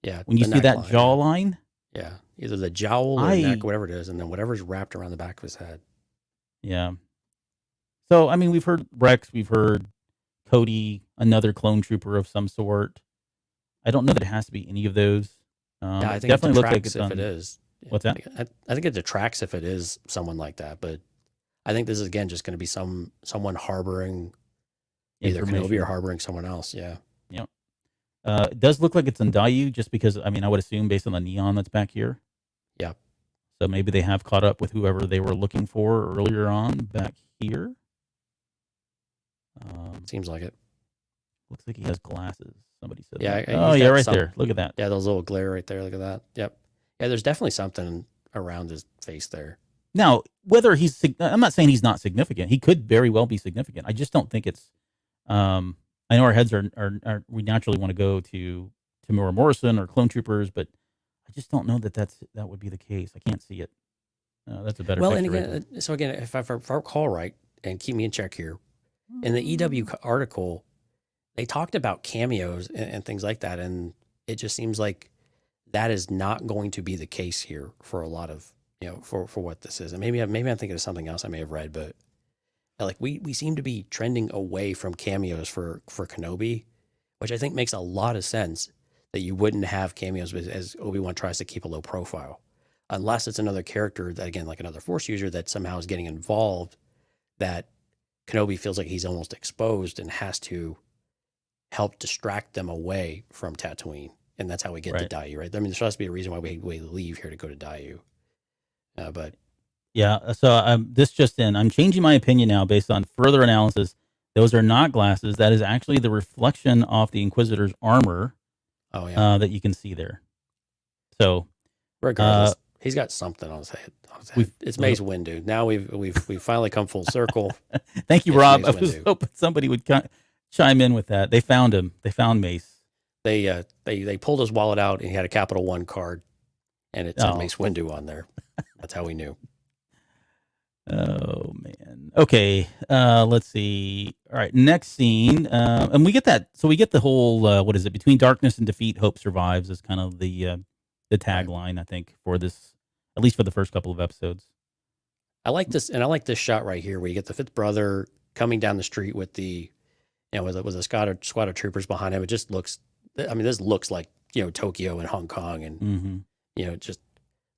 Yeah, when you see that jawline. Yeah, either the jowl or neck, whatever it is, and then whatever's wrapped around the back of his head. Yeah. So I mean, we've heard Rex, we've heard Cody, another clone trooper of some sort. I don't know that it has to be any of those. Yeah, I think definitely it looks like detracts if it is. What's that? I think it detracts if it is someone like that, but I think this is again just going to be someone harboring either Kenobi or harboring someone else. Yeah. Yeah. It does look like it's Ndayu, just because I mean I would assume based on the neon that's back here. Yeah. So maybe they have caught up with whoever they were looking for earlier on back here. Seems like it. Looks like he has glasses. Somebody said. Yeah. Oh yeah, right there. Look at that. Yeah, those little glare right there. Look at that. Yep. Yeah, there's definitely something around his face there. Now, whether I'm not saying he's not significant. He could very well be significant. I just don't think it's. I know our heads are we naturally want to go to Tamora Morrison or Clone Troopers, but I just don't know that would be the case. I can't see it. That's a better. Well, and again, so again, if I recall right, and keep me in check here, in the EW article, they talked about cameos and things like that, and it just seems like that is not going to be the case here for a lot of, for what this is. And maybe I'm thinking of something else I may have read, but like we seem to be trending away from cameos for Kenobi, which I think makes a lot of sense that you wouldn't have cameos as Obi-Wan tries to keep a low profile, unless it's another character that, again, like another Force user that somehow is getting involved, that Kenobi feels like he's almost exposed and has to help distract them away from Tatooine. And that's how we get to Daiyu, right? I mean, there has to be a reason why we leave here to go to Daiyu. But yeah, so this just in, I'm changing my opinion now based on further analysis. Those are not glasses. That is actually the reflection off the Inquisitor's armor. Oh yeah, that you can see there. So, regardless, he's got something on his head. It's Mace Windu. Now we've finally come full circle. Thank you, Rob. I was hoping somebody would chime in with that. They found him. They found Mace. They pulled his wallet out and he had a Capital One card, and it said Oh. Mace Windu on there. That's how we knew. Oh man. Okay. Let's see. All right. Next scene. And we get that. So we get the whole. What is it? Between darkness and defeat, hope survives. Is kind of the tagline, I think, for this. At least for the first couple of episodes. I like this, and I like this shot right here where you get the fifth brother coming down the street with the, with a squad of troopers behind him. It just looks. I mean, this looks like Tokyo and Hong Kong, and just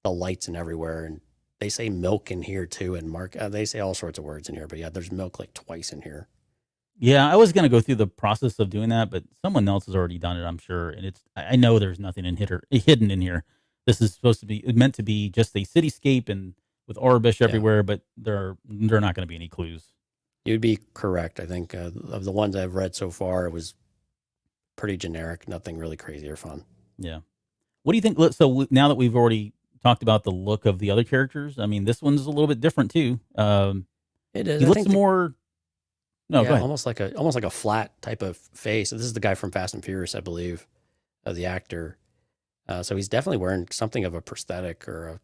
the lights and everywhere. And they say milk in here too, and Mark. They say all sorts of words in here, but yeah, there's milk like twice in here. Yeah, I was gonna go through the process of doing that, but someone else has already done it, I'm sure. And I know there's nothing hidden in here. This is supposed to be meant to be just a cityscape and with Orbish everywhere, but there are not going to be any clues. You'd be correct. I think of the ones I've read so far, it was pretty generic, nothing really crazy or fun. Yeah. What do you think? So now that we've already talked about the look of the other characters, I mean, this one's a little bit different too. It is. He looks more. No, go ahead. almost like a flat type of face. This is the guy from Fast and Furious, I believe, the actor. So he's definitely wearing something of a prosthetic or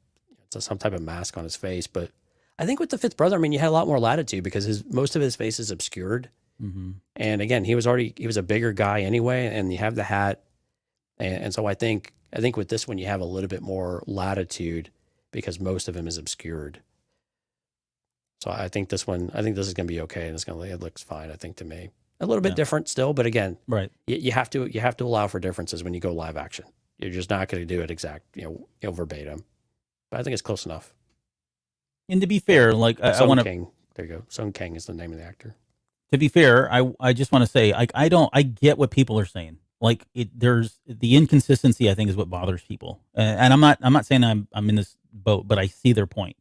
some type of mask on his face. But I think with the fifth brother, I mean, you had a lot more latitude because most of his face is obscured. Mm-hmm. And again, he was a bigger guy anyway, and you have the hat. And so I think with this one, you have a little bit more latitude because most of him is obscured. So I think this is going to be okay, and it looks fine. I think to me, a little bit different still, but again, right? You have to allow for differences when you go live action. You're just not going to do it exact, verbatim. But I think it's close enough. And to be fair, like I want to, there you go. Sung Kang is the name of the actor. To be fair, I just want to say, I get what people are saying. Like there's the inconsistency. I think is what bothers people, and I'm not saying I'm in this boat, but I see their point.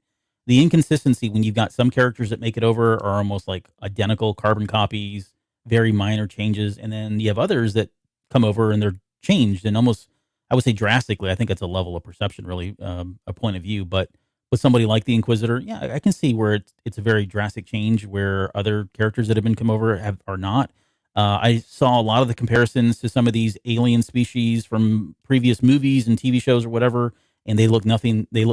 The inconsistency when you've got some characters that make it over are almost like identical carbon copies, very minor changes, and then you have others that come over and they're changed and almost, I would say drastically. I think it's a level of perception, really, a point of view. But with somebody like the Inquisitor, yeah, I can see where it's a very drastic change where other characters that have been come over are not. I saw a lot of the comparisons to some of these alien species from previous movies and TV shows or whatever, and they look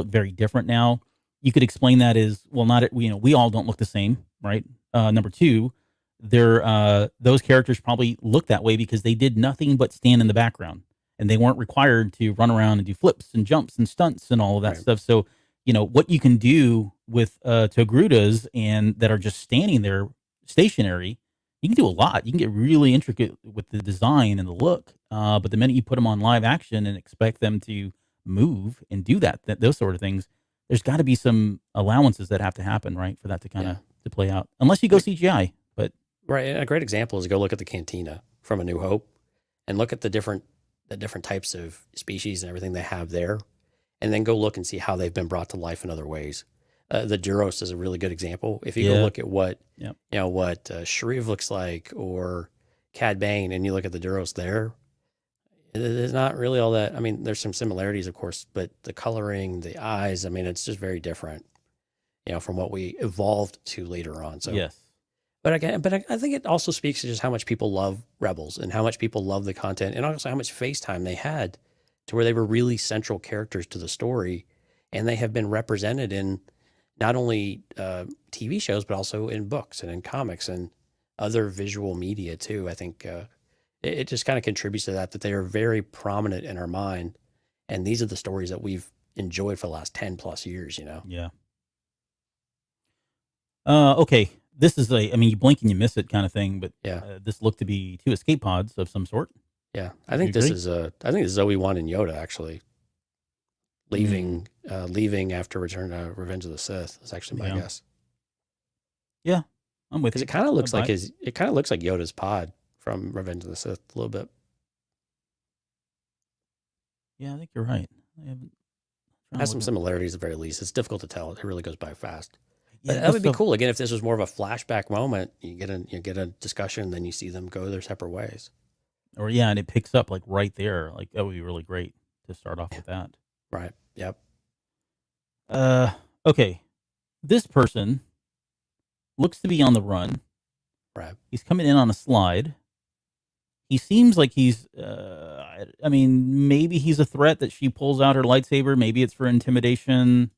very different now. You could explain that as, well, we all don't look the same, right? Number two, those characters probably look that way because they did nothing but stand in the background, and they weren't required to run around and do flips and jumps and stunts and all of that stuff. So, what you can do with Togrutas and that are just standing there stationary, you can do a lot. You can get really intricate with the design and the look. But the minute you put them on live action and expect them to move and do those sort of things, there's got to be some allowances that have to happen, right, for that to kind of to play out. Unless you go CGI, but right. And a great example is go look at the Cantina from A New Hope, and look at the different types of species and everything they have there, and then go look and see how they've been brought to life in other ways. The Duros is a really good example. If you go look at what Shriv looks like or Cad Bane, and you look at the Duros there, it's not really all that. I mean, there's some similarities, of course, but the coloring, the eyes, I mean, it's just very different, from what we evolved to later on. So yes. But I think it also speaks to just how much people love Rebels and how much people love the content, and also how much face time they had to where they were really central characters to the story, and they have been represented in not only TV shows, but also in books and in comics and other visual media too. I think it just kind of contributes to that they are very prominent in our mind. And these are the stories that we've enjoyed for the last 10 plus years, Yeah. Okay. This is you blink and you miss it kind of thing, but this looked to be 2 escape pods of some sort. Yeah. I think this is Obi-Wan and Yoda actually leaving after Return to Revenge of the Sith. Is actually my guess. Yeah. I'm with you. Because it kind of looks like Yoda's pod from Revenge of the Sith a little bit. Yeah, I think you're right. It has some similarities at the very least. It's difficult to tell. It really goes by fast. But that would be cool. Again, if this was more of a flashback moment, you get a discussion, then you see them go their separate ways. Or and it picks up like right there. Like that would be really great to start off with that. Right. Yep. Okay. This person looks to be on the run. Right. He's coming in on a slide. he seems like he's. I mean, maybe he's a threat that she pulls out her lightsaber. Maybe it's for intimidation.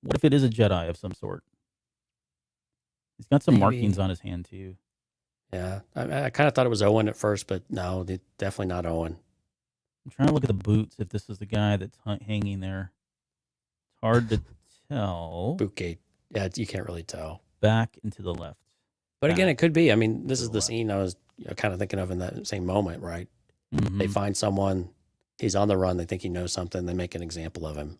What if it is a Jedi of some sort? He's got some markings on his hand too. Yeah, I kind of thought it was Owen at first, but no, definitely not Owen. I'm trying to look at the boots. If this is the guy that's hanging there, it's hard to tell. Bootgate. Yeah, you can't really tell. Back and to the left. But again, it could be. I mean, this is the scene I was kind of thinking of in that same moment, right? Mm-hmm. They find someone, he's on the run, they think he knows something, they make an example of him.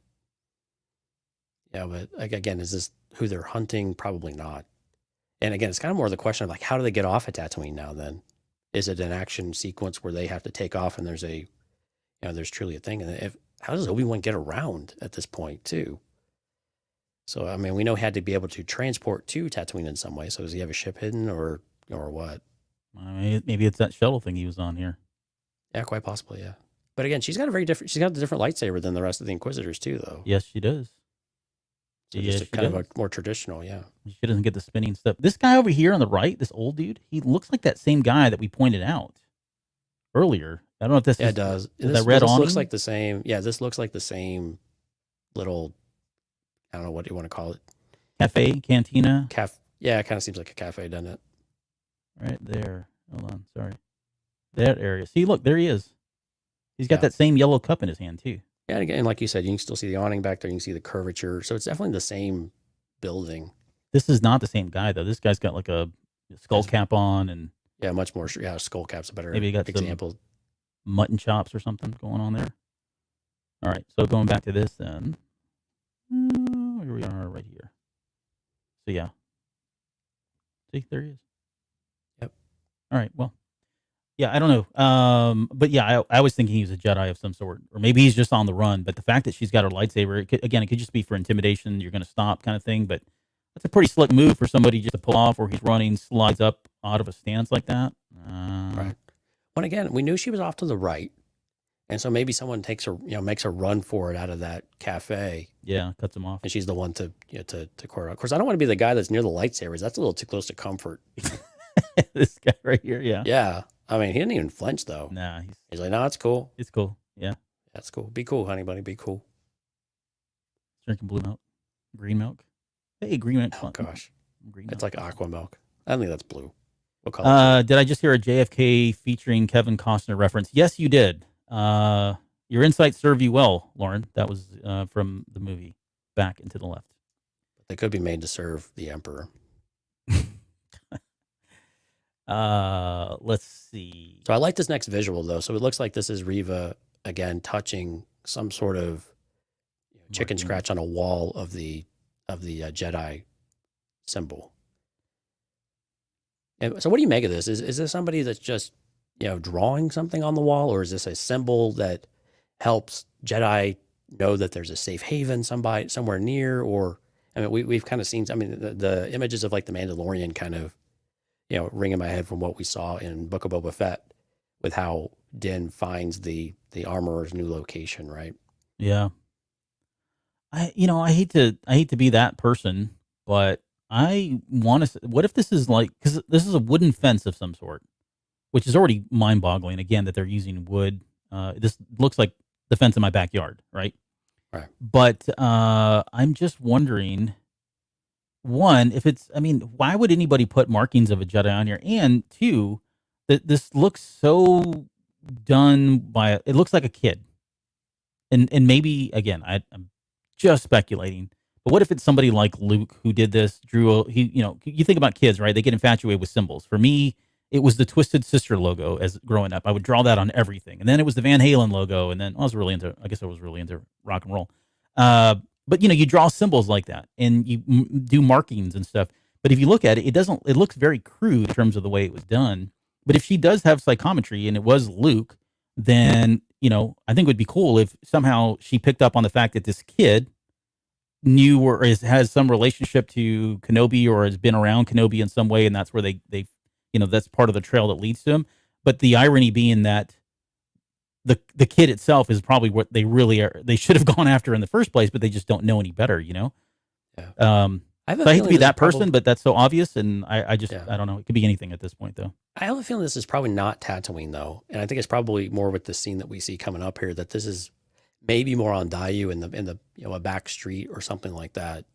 Yeah, but again, is this who they're hunting? Probably not. And again, it's kind of more the question of like, how do they get off at Tatooine now then? Is it an action sequence where they have to take off and there's there's truly a thing? And how does Obi-Wan get around at this point too? So, I mean, we know he had to be able to transport to Tatooine in some way. So does he have a ship hidden or what? I mean, maybe it's that shuttle thing he was on here. Yeah, quite possibly, yeah. But again, she's got a different lightsaber than the rest of the Inquisitors too, though. Yes, she does. So just kind of a more traditional, yeah. She doesn't get the spinning stuff. This guy over here on the right, this old dude, he looks like that same guy that we pointed out earlier. I don't know if this it does. That red this looks like the same. Yeah, this looks like the same little, I don't know what you want to call it. Cafe, cantina. Yeah, it kind of seems like a cafe, doesn't it? Right there. Hold on, sorry. That area. See, look, there he is. He's got that same yellow cup in his hand too. Yeah, and again, like you said, you can still see the awning back there. You can see the curvature. So it's definitely the same building. This is not the same guy though. This guy's got like a skull cap on and much more. Yeah, skull cap's a better maybe got example. Some mutton chops or something going on there. All right, so going back to this then. Here we are right here. So yeah. See, there he is. Yep. All right, well. Yeah, I don't know. But yeah, I was thinking he was a Jedi of some sort. Or maybe he's just on the run. But the fact that she's got her lightsaber, it could just be for intimidation. You're going to stop kind of thing. But that's a pretty slick move for somebody just to pull off where he's running, slides up out of a stance like that. Right. But again, we knew she was off to the right. And so maybe someone takes her, makes a run for it out of that cafe. Yeah, cuts him off. And she's the one to court. Of course, I don't want to be the guy that's near the lightsabers. That's a little too close to comfort. This guy right here, yeah. Yeah. I mean, he didn't even flinch though. Nah. He's like, no, it's cool. It's cool. Yeah. That's cool. Be cool, honey bunny. Be cool. Drinking blue milk. Green milk. Hey, green milk. Oh, gosh. Green it's milk. like aqua milk. I don't think that's blue. What color? Did I just hear a JFK featuring Kevin Costner reference? Yes, you did. Your insights serve you well, Lauren. That was from the movie Back and to the Left. They could be made to serve the emperor. Let's see. So I like this next visual though. So it looks like this is Reva again touching some sort of chicken scratch on a wall of the Jedi symbol. And so what do you make of this? Is this somebody that's just drawing something on the wall, or is this a symbol that helps Jedi know that there's a safe haven somewhere near? Or I mean, we've kind of seen. I mean, the images of like the Mandalorian kind of ring in my head from what we saw in Book of Boba Fett with how Din finds the armorer's new location, right? Yeah. I hate to be that person, but I want to. What if this is like, because this is a wooden fence of some sort, which is already mind-boggling. Again, that they're using wood. This looks like the fence in my backyard, right? Right. But I'm just wondering. One, if it's, I mean, why would anybody put markings of a Jedi on here? And two, that this looks so done by, it looks like a kid. And maybe, again, I'm just speculating, but what if it's somebody like Luke who did this, you think about kids, right? They get infatuated with symbols. For me, it was the Twisted Sister logo as growing up. I would draw that on everything. And then it was the Van Halen logo. And then I was really into rock and roll. But you draw symbols like that and you do markings and stuff. But if you look at it, it looks very crude in terms of the way it was done. But if she does have psychometry and it was Luke, then, I think it would be cool if somehow she picked up on the fact that this kid knew or has some relationship to Kenobi or has been around Kenobi in some way. And that's where they that's part of the trail that leads to him. But the irony being that the kid itself is probably what they really are. They should have gone after in the first place, but they just don't know any better, Yeah. I have a So I hate to feeling be this is that person, probably- but that's so obvious, and I just Yeah. I don't know. It could be anything at this point, though. I have a feeling this is probably not Tatooine though, and I think it's probably more with the scene that we see coming up here that this is maybe more on Dayu in the a back street or something like that.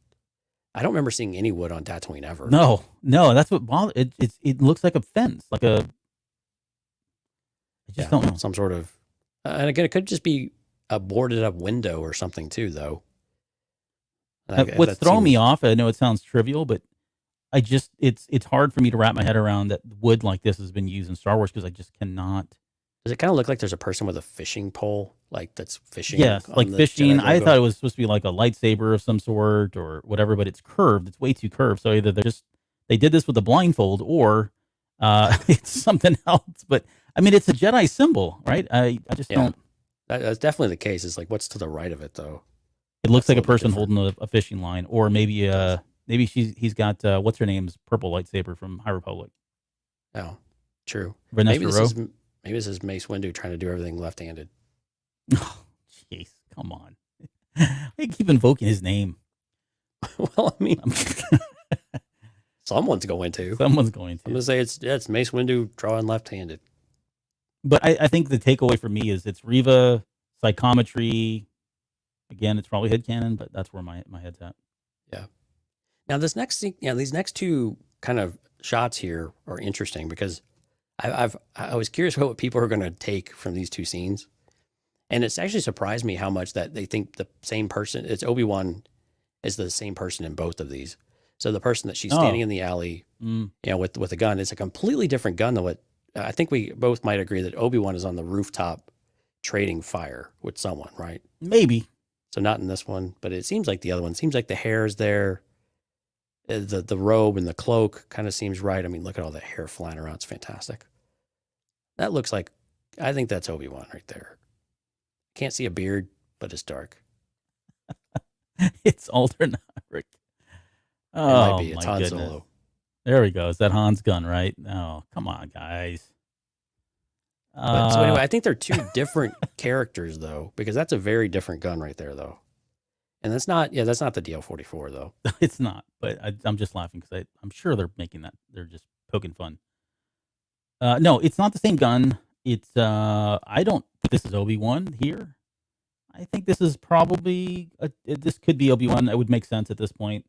I don't remember seeing any wood on Tatooine ever. No, that's what bothers. It looks like a fence, like a. I just don't know. Some sort of, and again, it could just be a boarded up window or something too, though. What's throwing me off? I know it sounds trivial, but I just it's hard for me to wrap my head around that wood like this has been used in Star Wars because I just cannot. Does it kind of look like there's a person with a fishing pole, like that's fishing? Yes, on like the fishing. Jedi I logo? thought it was supposed to be like a lightsaber of some sort or whatever, but it's curved. It's way too curved. So either they did this with a blindfold or it's something else. But I mean, it's a Jedi symbol, right? I just don't. That's definitely the case. It's like what's to the right of it, though. It looks That's like a a little bit person holding a fishing line, or maybe he's got what's her name's purple lightsaber from High Republic. Oh, true. Vanessa Maybe Rowe. this is Mace Windu trying to do everything left-handed. Oh, jeez, come on! I keep invoking his name. Well, I mean, someone's going to. Someone's going I'm to. gonna say it's Mace Windu drawing left-handed. But I think the takeaway for me is it's Riva, psychometry. Again, it's probably headcanon, but that's where my head's at. Now, this next scene, these next two kind of shots here are interesting because I was curious about what people are going to take from these two scenes, and it's actually surprised me how much that they think the same person. It's Obi-Wan is the same person in both of these. So the person that she's standing in the alley, with a gun, it's a completely different gun than what I think we both might agree that Obi-Wan is on the rooftop trading fire with someone, right? Maybe. So not in this one, but it seems like the other one. Seems like the hair is there. The robe and the cloak kind of seems right. I mean, look at all the hair flying around. It's fantastic. That looks like, I think that's Obi-Wan right there. Can't see a beard, but it's dark. It's Alden Ehrenreich. It might Oh, be. It's my Han goodness. Solo. There we go. Is that Han's gun, right? Oh, come on, guys. But, so anyway, I think they're two different characters though, because that's a very different gun right there though. And that's not the DL-44 though. It's not, but I'm just laughing because I'm sure they're making that. They're just poking fun. No, it's not the same gun. It's I don't think this is Obi-Wan here. I think this is probably this could be Obi-Wan. It would make sense at this point.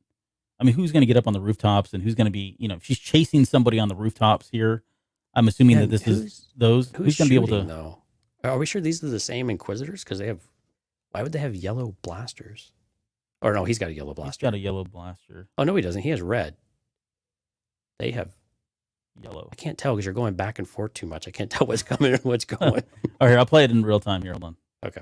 I mean, who's going to get up on the rooftops and who's going to be, if she's chasing somebody on the rooftops here, I'm assuming that this is those. Who's going to be able to? Though? Are we sure these are the same Inquisitors? Because why would they have yellow blasters? Or no, he's got a yellow He's blaster. got a yellow blaster. Oh no, he doesn't. He has red. They have Yellow. I can't tell because you're going back and forth too much. I can't tell what's coming and what's going. All right, I'll play it in real time here. Hold on. Okay.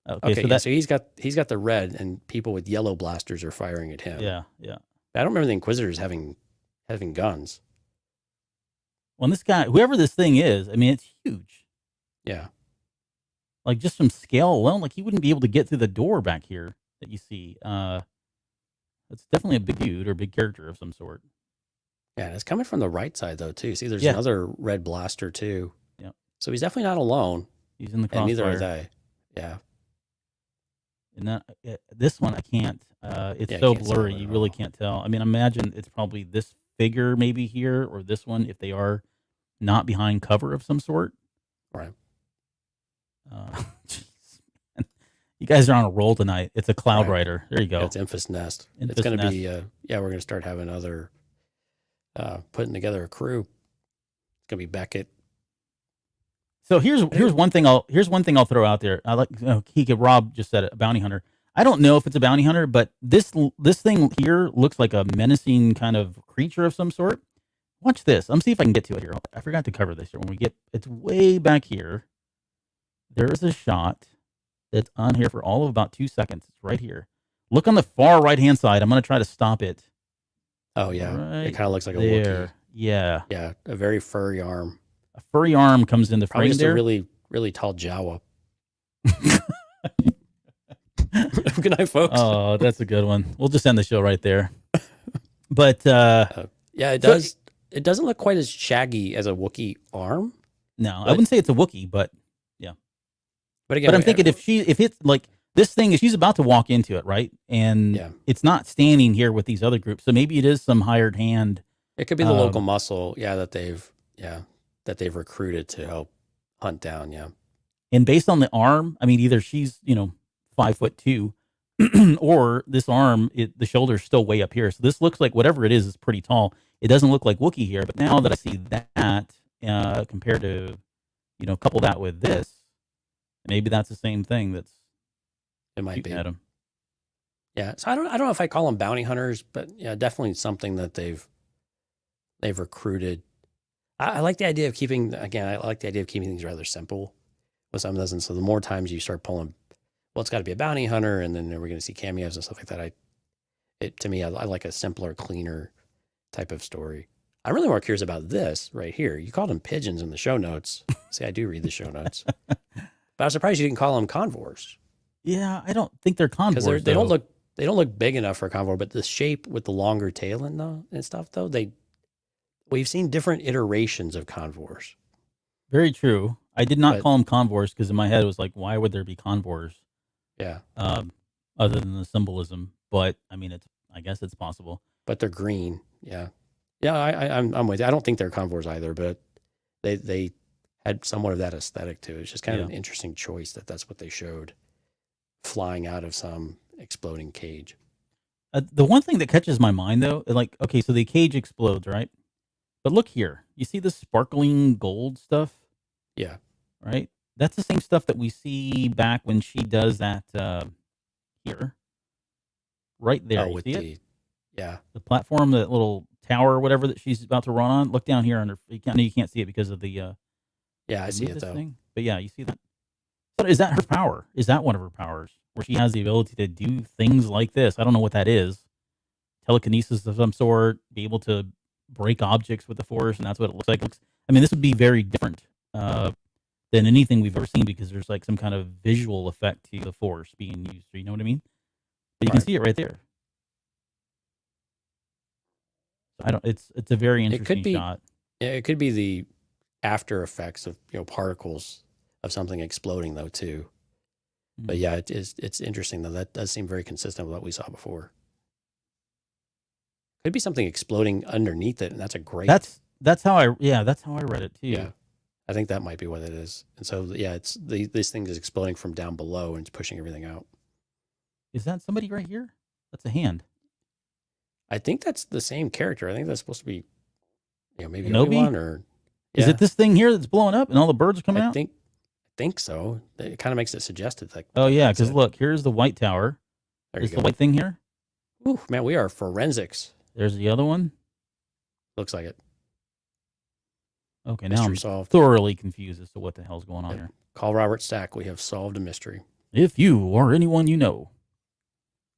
Okay, So he's got the red, and people with yellow blasters are firing at him. yeah. I don't remember the Inquisitors having guns. Well, this guy, whoever this thing is, I mean, it's huge. Yeah. Like just from scale alone, like he wouldn't be able to get through the door back here that you see. It's definitely a big dude or a big character of some sort. Yeah, and it's coming from the right side though too. See, there's Yeah. another red blaster too. Yeah. So he's definitely not alone, He's in the and neither are crossfire. they. Yeah. And that, this one, I can't. It's Yeah, so you can't see blurry, it you at really all. can't tell. I mean, imagine it's probably this figure maybe here or this one if they are not behind cover of some sort. Right. Jeez, man. You guys are on a roll tonight. It's a Cloud Right. Rider. There you go. Yeah, it's Enfys Nest. Enfys It's going to Nest. be. We're going to start having other putting together a crew. It's going to be Beckett. So here's one thing I'll throw out there. I like Rob just said it, a bounty hunter. I don't know if it's a bounty hunter, but this thing here looks like a menacing kind of creature of some sort. Watch this. I'm see if I can get to it here. I forgot to cover this here. When we get, it's way back here. There is a shot that's on here for all of about 2 seconds. It's right here. Look on the far right hand side. I'm going to try to stop it. Oh yeah, Right it kind of looks like a there. Wookiee. Yeah, Yeah, a very furry arm. a furry arm comes in the Probably frame just there. a really, really tall Jawa. Good night, folks. Oh, that's a good one. We'll just end the show right there. But Yeah, it So- does. It doesn't look quite as shaggy as a Wookiee arm. no, I But- wouldn't say it's a Wookiee, but But again, I'm thinking if it's like this thing is, she's about to walk into it, right? And Yeah. it's not standing here with these other groups. So maybe it is some hired hand. It could be the local muscle, that they've recruited to help hunt down, yeah. And based on the arm, I mean, either she's, 5'2", or this arm, the shoulder's still way up here. So this looks like whatever it is pretty tall. It doesn't look like Wookiee here, but now that I see that compared to, couple that with this, maybe that's the same thing that's It might be. at him. Yeah, so I don't know if I call them bounty hunters, but yeah, definitely something that they've recruited. I like the idea of keeping things rather simple with some of those. And so the more times you start pulling, well, it's got to be a bounty hunter, and then we're going to see cameos and stuff like that. To me, I like a simpler, cleaner type of story. I'm really more curious about this right here. You called them pigeons in the show notes. See, I do read the show notes, but I was surprised you didn't call them convors. Yeah, I don't think they're convors. Because they don't look big enough for a convor, but the shape with the longer tail and stuff though, we've seen different iterations of convors. Very true. I did not call them convors because in my head it was like, why would there be convors? Yeah. Other than the symbolism, but I mean, I guess it's possible. But they're green. Yeah. Yeah. I'm with you. I don't think they're convors either, but they had somewhat of that aesthetic too. It's just kind of an interesting choice that's what they showed, flying out of some exploding cage. The one thing that catches my mind though, like, okay, so the cage explodes, right? But look here, you see the sparkling gold stuff? Yeah. Right? That's the same stuff that we see back when she does that here. Right there. Oh, the platform, that little tower or whatever that she's about to run on. Look down here under. You can't see it because of the. I see it though. Thing. But yeah, you see that. So is that her power? Is that one of her powers, where she has the ability to do things like this? I don't know what that is. Telekinesis of some sort, be able to break objects with the Force, and that's what it looks like. I mean, this would be very different than anything we've ever seen because there's like some kind of visual effect to the Force being used. You know what I mean? But you can see it right there. It's a very interesting shot. Yeah, it could be the after effects of particles of something exploding though too. Mm-hmm. But yeah, it's interesting though. That does seem very consistent with what we saw before. Could be something exploding underneath it, and that's a great. That's how I read it too. Yeah, I think that might be what it is. And so yeah, it's this thing is exploding from down below and it's pushing everything out. Is that somebody right here? That's a hand. I think that's the same character. I think that's supposed to be, maybe Kenobi? Obi-Wan or. Yeah. Is it this thing here that's blowing up and all the birds are coming out? I think so. It kind of makes it suggested. Like, oh yeah, because look, here's the white tower. There's the white thing here. Ooh, man, we are forensics. There's the other one. Looks like it. Okay, mystery now I'm solved. Thoroughly confused as to what the hell's going on here. Call Robert Stack. We have solved a mystery. If you or anyone you know.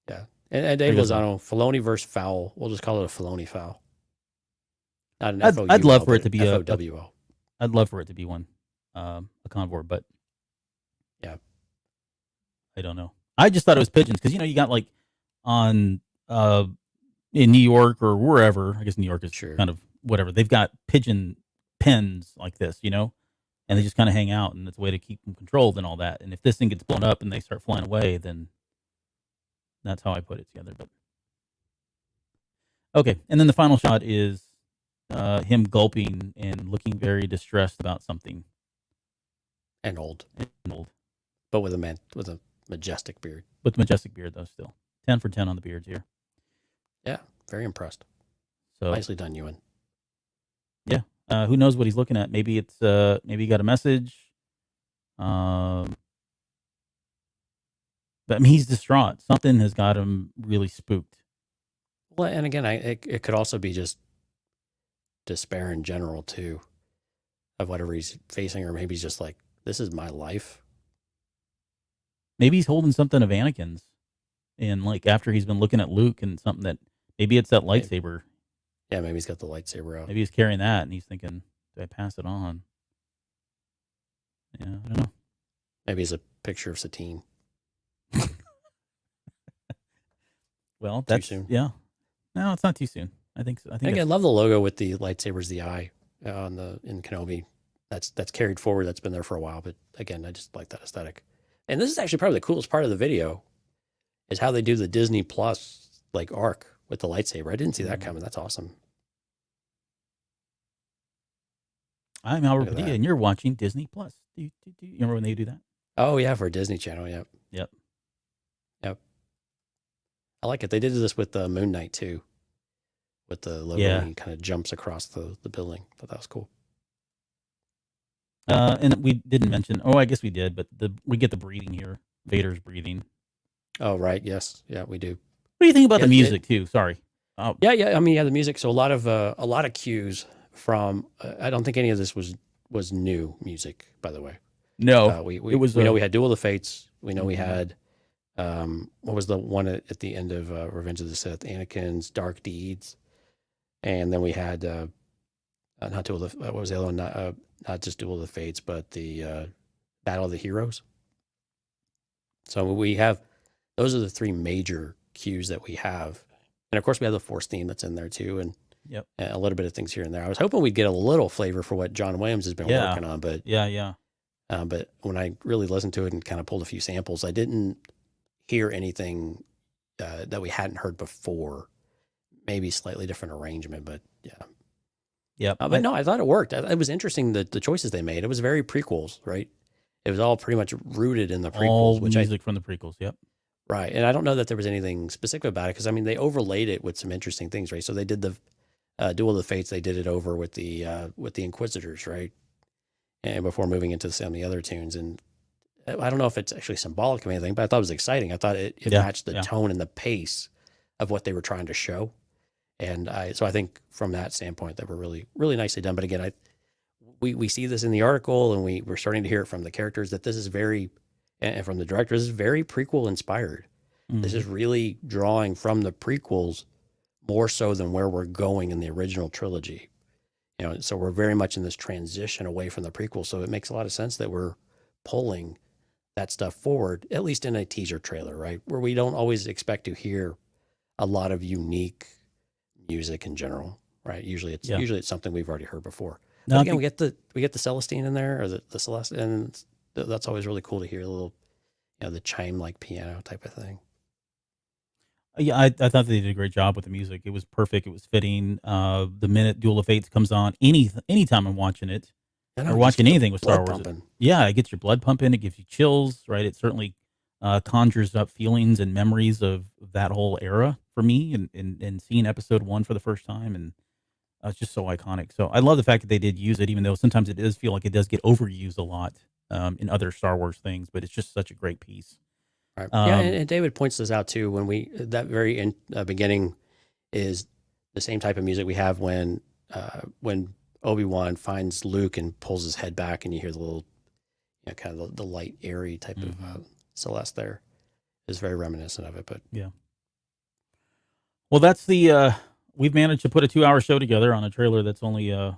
Yeah. And Dave Lozano, Filoni versus foul. We'll just call it a Filoni foul. Not an FOU. I'd love for it to be FOWO. I'd love for it to be one, a convor, but yeah, I don't know. I just thought it was pigeons because you got like on in New York or wherever. I guess New York is kind of whatever. They've got pigeon pens like this, and they just kind of hang out, and it's a way to keep them controlled and all that. And if this thing gets blown up and they start flying away, then that's how I put it together. But okay, and then the final shot is him gulping and looking very distressed about something. And old. But with a majestic beard. With majestic beard, though, still. 10 for 10 on the beards here. Yeah, very impressed. So nicely done, Ewan. Yeah. Who knows what he's looking at? Maybe it's maybe he got a message. But I mean, he's distraught. Something has got him really spooked. Well, and again, it could also be just despair in general too, of whatever he's facing, or maybe he's just like, this is my life. Maybe he's holding something of Anakin's, and like after he's been looking at Luke and something that maybe it's that lightsaber. Yeah, maybe he's got the lightsaber out. Maybe he's carrying that and he's thinking, do I pass it on? Yeah, I don't know. Maybe it's a picture of Satine. Well, that's too soon. Yeah. No, it's not too soon. I think so. I love the logo with the lightsabers, the eye in Kenobi. That's carried forward. That's been there for a while. But again, I just like that aesthetic. And this is actually probably the coolest part of the video is how they do the Disney Plus like arc with the lightsaber. I didn't see that coming. That's awesome. I'm Albert Look at Padilla, that. and you're watching Disney Plus. You remember when they do that? Oh yeah, for Disney Channel. Yep. Yep. I like it. They did this with the Moon Knight too, with the logo. Yeah. And he kind of jumps across the building. Thought that was cool. And we didn't mention. Oh, I guess we did, but we get the breathing here. Vader's breathing. Oh right, yes, yeah, we do. What do you think about the Yeah, music too? Sorry. Oh, Yeah. I mean, yeah, the music. So a lot of cues from. I don't think any of this was new music, by the way. no, We it was we know a- we had Duel of the Fates. We know we Mhm. had what was the one at the end of Revenge of the Sith? Anakin's Dark Deeds, and then we had not Duel of the, what was the other one? Not just Duel of the Fates, but the Battle of the Heroes. So we have those are the three major cues that we have, and of course we have the Force theme that's in there too, and Yep. a little bit of things here and there. I was hoping we'd get a little flavor for what John Williams has been Yeah. working on, but yeah. but when I really listened to it and kind of pulled a few samples, I didn't hear anything that we hadn't heard before. Maybe slightly different arrangement, but yeah. Yep. But no, I thought it worked. It was interesting the choices they made. It was very prequels, right? It was all pretty much rooted in the prequels, all which music from the prequels. Yep. right. And I don't know that there was anything specific about it because I mean they overlaid it with some interesting things, right? So they did the Duel of the Fates. They did it over with the Inquisitors, right? And before moving into some of the other tunes, and I don't know if it's actually symbolic of anything, but I thought it was exciting. I thought it Yeah, matched the tone and the pace of what they were trying to show. And so I think from that standpoint, that were really, really nicely done. But again, we see this in the article and we're starting to hear it from the characters that this is very, and from the director, this is very prequel inspired. This Mhm. is really drawing from the prequels more so than where we're going in the original trilogy. You know, so we're very much in this transition away from the prequel. So it makes a lot of sense that we're pulling that stuff forward, at least in a teaser trailer, right? Where we don't always expect to hear a lot of unique music in general, right? Usually it's something we've already heard before. No, But I again, think- we get the Celestine in there or the Celeste, and that's always really cool to hear a little, the chime like piano type of thing. Yeah, I thought they did a great job with the music. It was perfect. It was fitting. The minute Duel of Fates comes on, anytime I'm watching it And or I'm watching just anything with Star blood Wars, pumping. yeah, it gets your blood pumping. It gives you chills, right? It certainly conjures up feelings and memories of that whole era for me, and seeing Episode 1 for the first time, and it's just so iconic. So I love the fact that they did use it, even though sometimes it does feel like it does get overused a lot in other Star Wars things. But it's just such a great piece. Right. Yeah, and David points this out too. When that very beginning is the same type of music we have when Obi-Wan finds Luke and pulls his head back, and you hear the little, kind of the light, airy type of Celeste there. Is very reminiscent of it. But Yeah. Well, that's we've managed to put a 2-hour show together on a trailer that's only a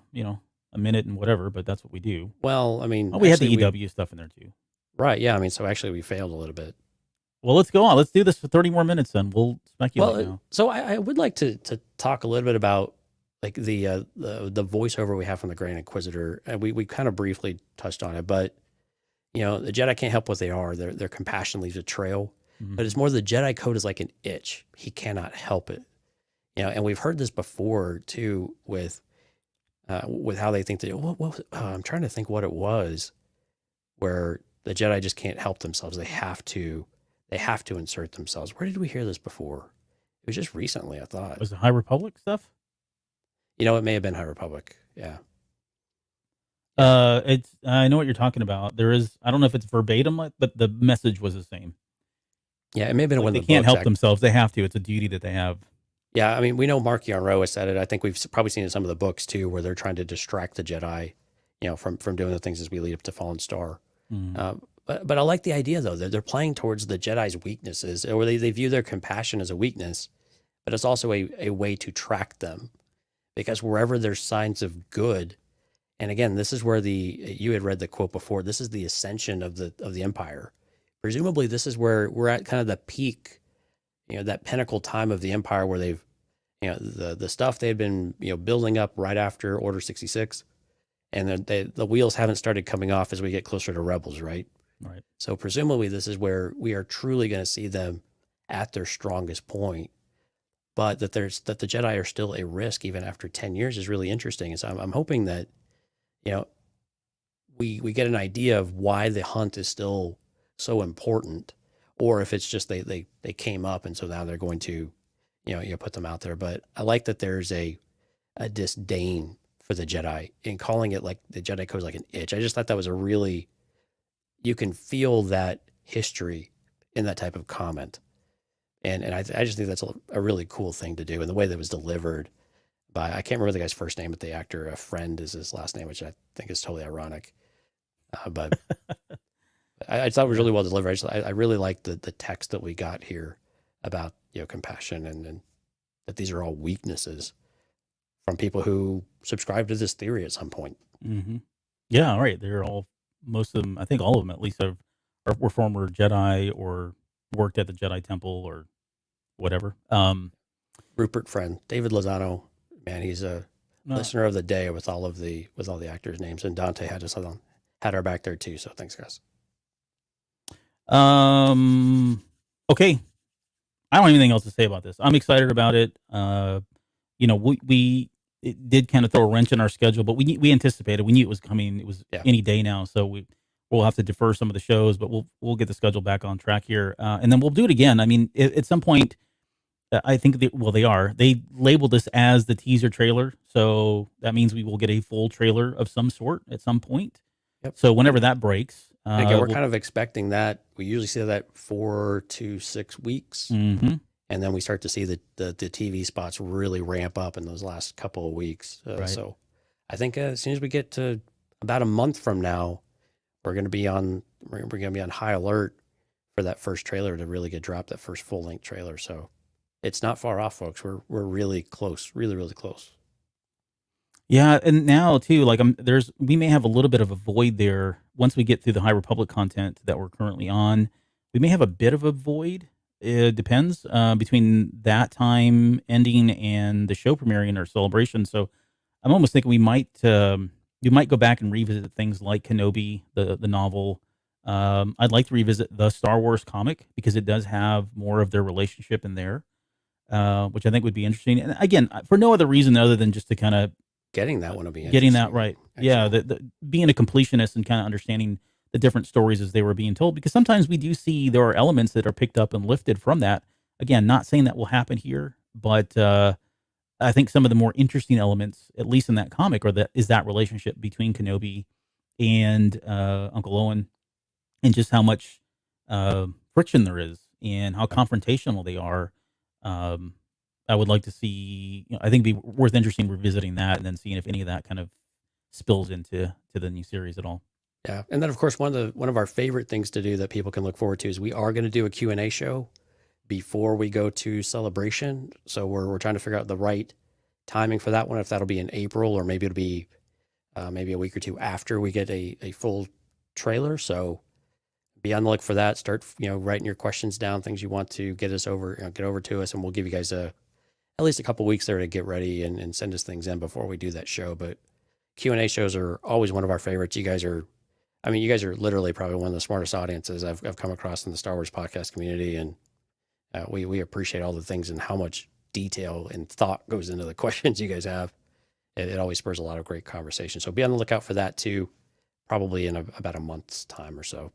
minute and whatever, but that's what we do. well, I mean, Oh, we had the actually, EW stuff in there too. right? Yeah, I mean, so actually we failed a little bit. Well, let's go on. Let's do this for 30 more minutes, then we'll speculate now. So I would like to talk a little bit about like the voiceover we have from the Grand Inquisitor, and we kind of briefly touched on it, but the Jedi can't help what they are. Their compassion leaves a trail, but it's more the Jedi code is like an itch. He cannot help it, and we've heard this before too with how they think that. I'm trying to think what it was, where the Jedi just can't help themselves. They have to insert themselves. Where did we hear this before? It was just recently, I thought. Was it High Republic stuff? It may have been High Republic. Yeah. I know what you're talking about. There is, I don't know if it's verbatim, but the message was the same. Yeah, it may have been Like one they of the can't books, help themselves. They have to. It's a duty that they have. Yeah, I mean, we know Mark Yarnroa has said it. I think we've probably seen it in some of the books too, where they're trying to distract the Jedi, from doing the things as we lead up to Fallen Star. But I like the idea though that they're playing towards the Jedi's weaknesses, or they view their compassion as a weakness, but it's also a way to track them, because wherever there's signs of good, and again, this is where you had read the quote before. This is the ascension of the Empire. Presumably, this is where we're at, kind of the peak, that pinnacle time of the Empire, where they've, the stuff they had been, building up right after Order 66, and then the wheels haven't started coming off as we get closer to Rebels, right? Right. So presumably this is where we are truly going to see them at their strongest point. But that the Jedi are still a risk even after 10 years is really interesting. And so I'm hoping that, you know, we get an idea of why the hunt is still so important, or if it's just they came up and so now they're going to, put them out there. But I like that there's a disdain for the Jedi and calling it like the Jedi Code is like an itch. I just thought that was you can feel that history in that type of comment. And I just think that's a really cool thing to do. And the way that it was delivered by, I can't remember the guy's first name, but the actor, a friend is his last name, which I think is totally ironic. But I thought it was really well delivered. I really liked the text that we got here about, compassion and that these are all weaknesses from people who subscribe to this theory at some point. Mm-hmm. Yeah, right. They're most of them, I think all of them at least, were former Jedi or worked at the Jedi Temple or whatever. Rupert Friend, David Lozano, man, he's a listener of the day with all the actors' names, and Dante had our back there too. So thanks, guys. Okay. I don't have anything else to say about this. I'm excited about it. It did kind of throw a wrench in our schedule, but we anticipated. We knew it was coming. It was any day now, so we'll have to defer some of the shows, but we'll get the schedule back on track here, and then we'll do it again. I mean, at some point, I think they labeled this as the teaser trailer, so that means we will get a full trailer of some sort at some point. Yep. So whenever that breaks, again, we're kind of expecting that. We usually see that 4 to 6 weeks. Mm-hmm. And then we start to see the TV spots really ramp up in those last couple of weeks. Right. So I think as soon as we get to about a month from now, we're going to be on high alert for that first trailer to really get dropped, that first full length trailer. So it's not far off, folks. We're really close, really, really close. Yeah, and now too, like we may have a little bit of a void there once we get through the High Republic content that we're currently on. We may have a bit of a void. It depends between that time ending and the show premiering or celebration. So I'm almost thinking we might go back and revisit things like Kenobi, the novel. I'd like to revisit the Star Wars comic because it does have more of their relationship in there, which I think would be interesting. And again, for no other reason other than just to kind of getting that one will be getting that right. Actually. Yeah, the being a completionist and kind of understanding the different stories as they were being told, because sometimes we do see there are elements that are picked up and lifted from that. Again, not saying that will happen here, but I think some of the more interesting elements, at least in that comic, is that relationship between Kenobi and Uncle Owen, and just how much friction there is and how confrontational they are. I would like to see. I think it'd be worth interesting revisiting that and then seeing if any of that kind of spills into the new series at all. Yeah, and then of course one of our favorite things to do that people can look forward to is we are going to do a Q&A show before we go to Celebration. So we're trying to figure out the right timing for that one, if that'll be in April or maybe it'll be maybe a week or two after we get a full trailer. So be on the look for that. Start writing your questions down, things you want to get over to us, and we'll give you guys at least a couple weeks there to get ready and send us things in before we do that show. But Q&A shows are always one of our favorites. You guys are literally probably one of the smartest audiences I've come across in the Star Wars podcast community. And we appreciate all the things and how much detail and thought goes into the questions you guys have. It always spurs a lot of great conversation. So be on the lookout for that too, probably in about a month's time or so.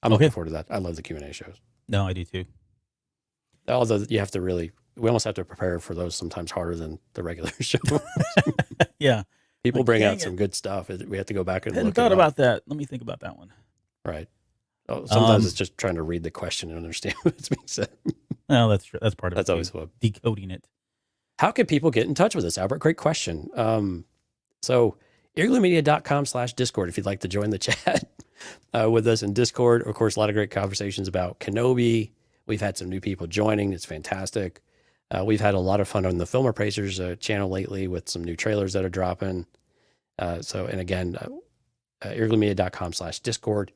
I'm looking forward to that. I love the Q&A shows. No, I do too. Although we almost have to prepare for those sometimes harder than the regular show. Yeah. People bring out some good stuff. We have to go back and look. Thought about that. Let me think about that one. Right. Sometimes it's just trying to read the question and understand what's being said. Well, that's true. That's part of it. That's always fun. Decoding it. How can people get in touch with us, Albert? Great question. So igloomedia.com/Discord if you'd like to join the chat with us in Discord. Of course, a lot of great conversations about Kenobi. We've had some new people joining. It's fantastic. We've had a lot of fun on the Film Appraisers channel lately with some new trailers that are dropping. earglumedia.com/Discord.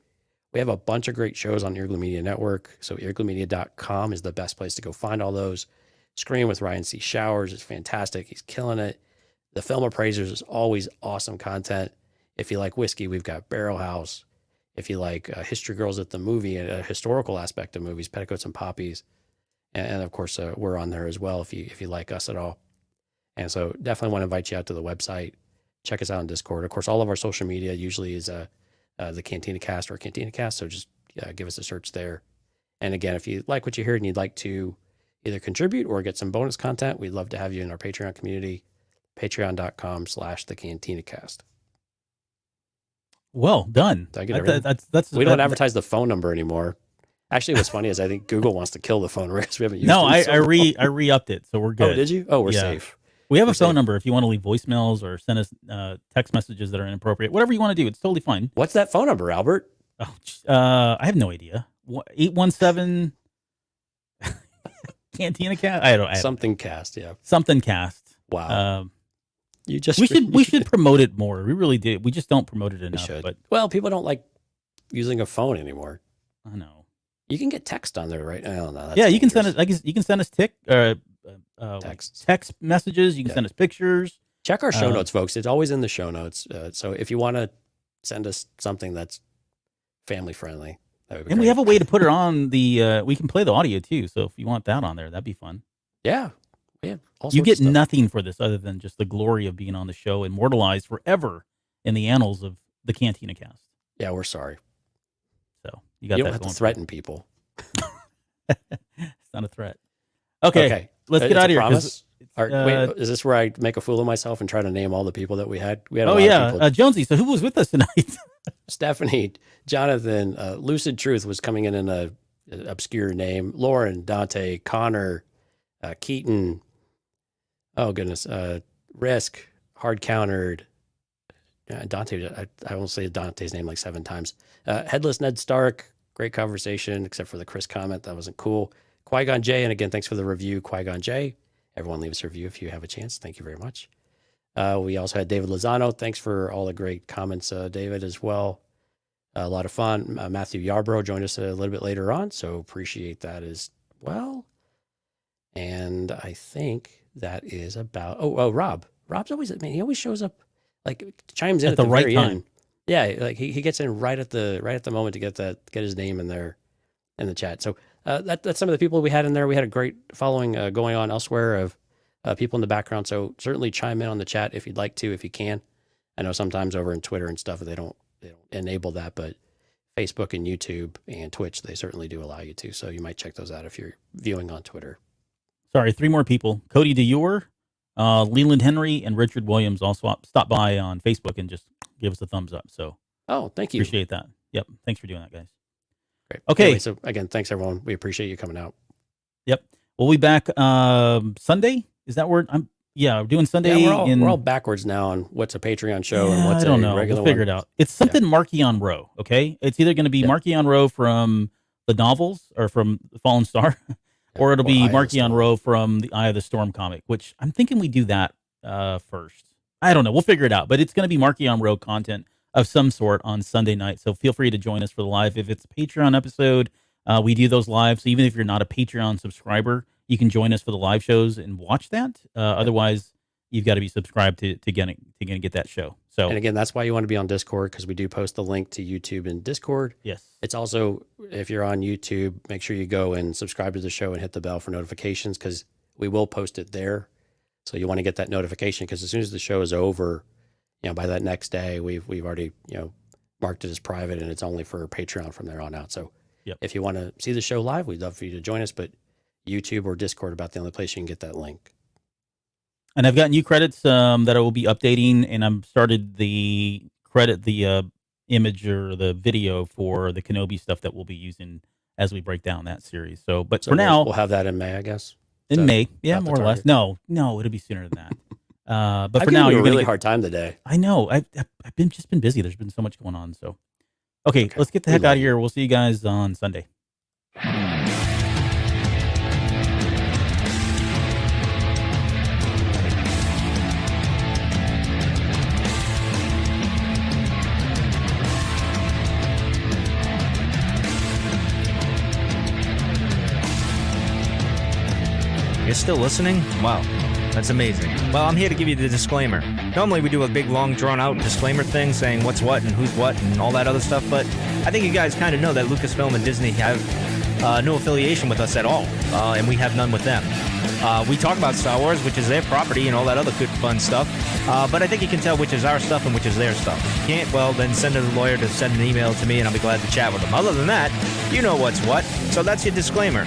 We have a bunch of great shows on Earglue Media Network. So earglumedia.com is the best place to go find all those. Screen with Ryan C. Showers is fantastic. He's killing it. The Film Appraisers is always awesome content. If you like whiskey, we've got Barrel House. If you like History Girls at the movie, a historical aspect of movies, Petticoats and Poppies, and of course we're on there as well if you like us at all. And so definitely want to invite you out to the website. Check us out on Discord. Of course, all of our social media usually is the Cantina Cast or Cantina Cast. So just give us a search there. And again, if you like what you heard and you'd like to either contribute or get some bonus content, we'd love to have you in our Patreon community, patreon.com/thecantinacast. Well done. Did I get everything? We don't advertise the phone number anymore. Actually, what's funny is I think Google wants to kill the phone because we haven't used it. I re-upped it, so we're good. Oh, did you? Oh, we're safe. We have a phone number if you want to leave voicemails or send us text messages that are inappropriate. Whatever you want to do, it's totally fine. What's that phone number, Albert? Oh, I have no idea. 817 Cantina Cast. I don't. Something Cast. Yeah. Something Cast. Wow. We should promote it more. We really did. We just don't promote it enough. But well, people don't like using a phone anymore. I know. You can get text on there, right? I don't know. Yeah, you can send us. I guess you can send us text messages. You can send us pictures. Check our show notes, folks. It's always in the show notes. So if you want to send us something that's family friendly, that would be great. We have a way to put it on the. We can play the audio too. So if you want that on there, that'd be fun. Yeah. You get nothing for this other than just the glory of being on the show, immortalized forever in the annals of the Cantina Cast. Yeah, we're sorry. So you don't have to threaten people. It's not a threat. Okay. Let's get out of here. Wait, is this where I make a fool of myself and try to name all the people that we had? We had a lot of people. Jonesy. So who was with us tonight? Stephanie, Jonathan, Lucid Truth was coming in an obscure name. Lauren, Dante, Connor, Keaton. Oh goodness, Risk, Hard Countered. Dante, I won't say Dante's name like 7 times. Headless Ned Stark, great conversation, except for the Chris comment. That wasn't cool. Qui-Gon J, and again, thanks for the review, Qui-Gon J. Everyone leave us a review if you have a chance. Thank you very much. We also had David Lozano. Thanks for all the great comments, David, as well. A lot of fun. Matthew Yarbrough joined us a little bit later on, so appreciate that as well. And I think that is about... Oh, Rob. Rob's always... he always shows up, chimes in at the right very time. End. Yeah, he gets in right at the moment to get his name in there in the chat. So that's some of the people we had in there. We had a great following going on elsewhere of people in the background. So certainly chime in on the chat if you'd like to, if you can. I know sometimes over in Twitter and stuff they don't enable that, but Facebook and YouTube and Twitch they certainly do allow you to. So you might check those out if you're viewing on Twitter. Sorry, 3 more people: Cody DeYour, Leland Henry, and Richard Williams all stop by on Facebook and just give us a thumbs up. So, thank you. Appreciate that. Yep. Thanks for doing that, guys. Great. Okay. Anyway, so again, thanks everyone. We appreciate you coming out. Yep. We'll be back Sunday. Is that where we're doing Sunday. Yeah, we're all backwards now on what's a Patreon show and what's a regular We'll figure it out. It's something Markion Row. Okay. It's either going to be Markion Row from the novels or from the Fallen Star, or it'll be Markion Row from the Eye of the Storm comic, which I'm thinking we do that first. I don't know. We'll figure it out, but it's going to be Markion Row content of some sort on Sunday night. So feel free to join us for the live. If it's a Patreon episode, we do those live. So even if you're not a Patreon subscriber, you can join us for the live shows and watch that. Otherwise, you've got to be subscribed to get that show. So, and again, that's why you want to be on Discord, because we do post the link to YouTube and Discord. Yes. It's also, if you're on YouTube, make sure you go and subscribe to the show and hit the bell for notifications, because we will post it there. So you want to get that notification, because as soon as the show is over, by that next day, we've already, marked it as private, and it's only for Patreon from there on out. So if you want to see the show live, we'd love for you to join us, but YouTube or Discord about the only place you can get that link. And I've got new credits that I will be updating, and I'm started the image or the video for the Kenobi stuff that we'll be using as we break down that series. So for now, we'll have that in May, I guess. In May, yeah, more or less. No, it'll be sooner than that. But for now, you're really hard time today. I know. I've been busy. There's been so much going on. So, okay, let's get the heck out of here. We'll see you guys on Sunday. You're still listening? Wow, that's amazing. Well, I'm here to give you the disclaimer. Normally we do a big, long, drawn-out disclaimer thing saying what's what and who's what and all that other stuff, but I think you guys kind of know that Lucasfilm and Disney have no affiliation with us at all, and we have none with them. We talk about Star Wars, which is their property, and all that other good fun stuff, but I think you can tell which is our stuff and which is their stuff. If you can't, well, then send a lawyer to send an email to me, and I'll be glad to chat with them. Other than that, you know what's what, so that's your disclaimer.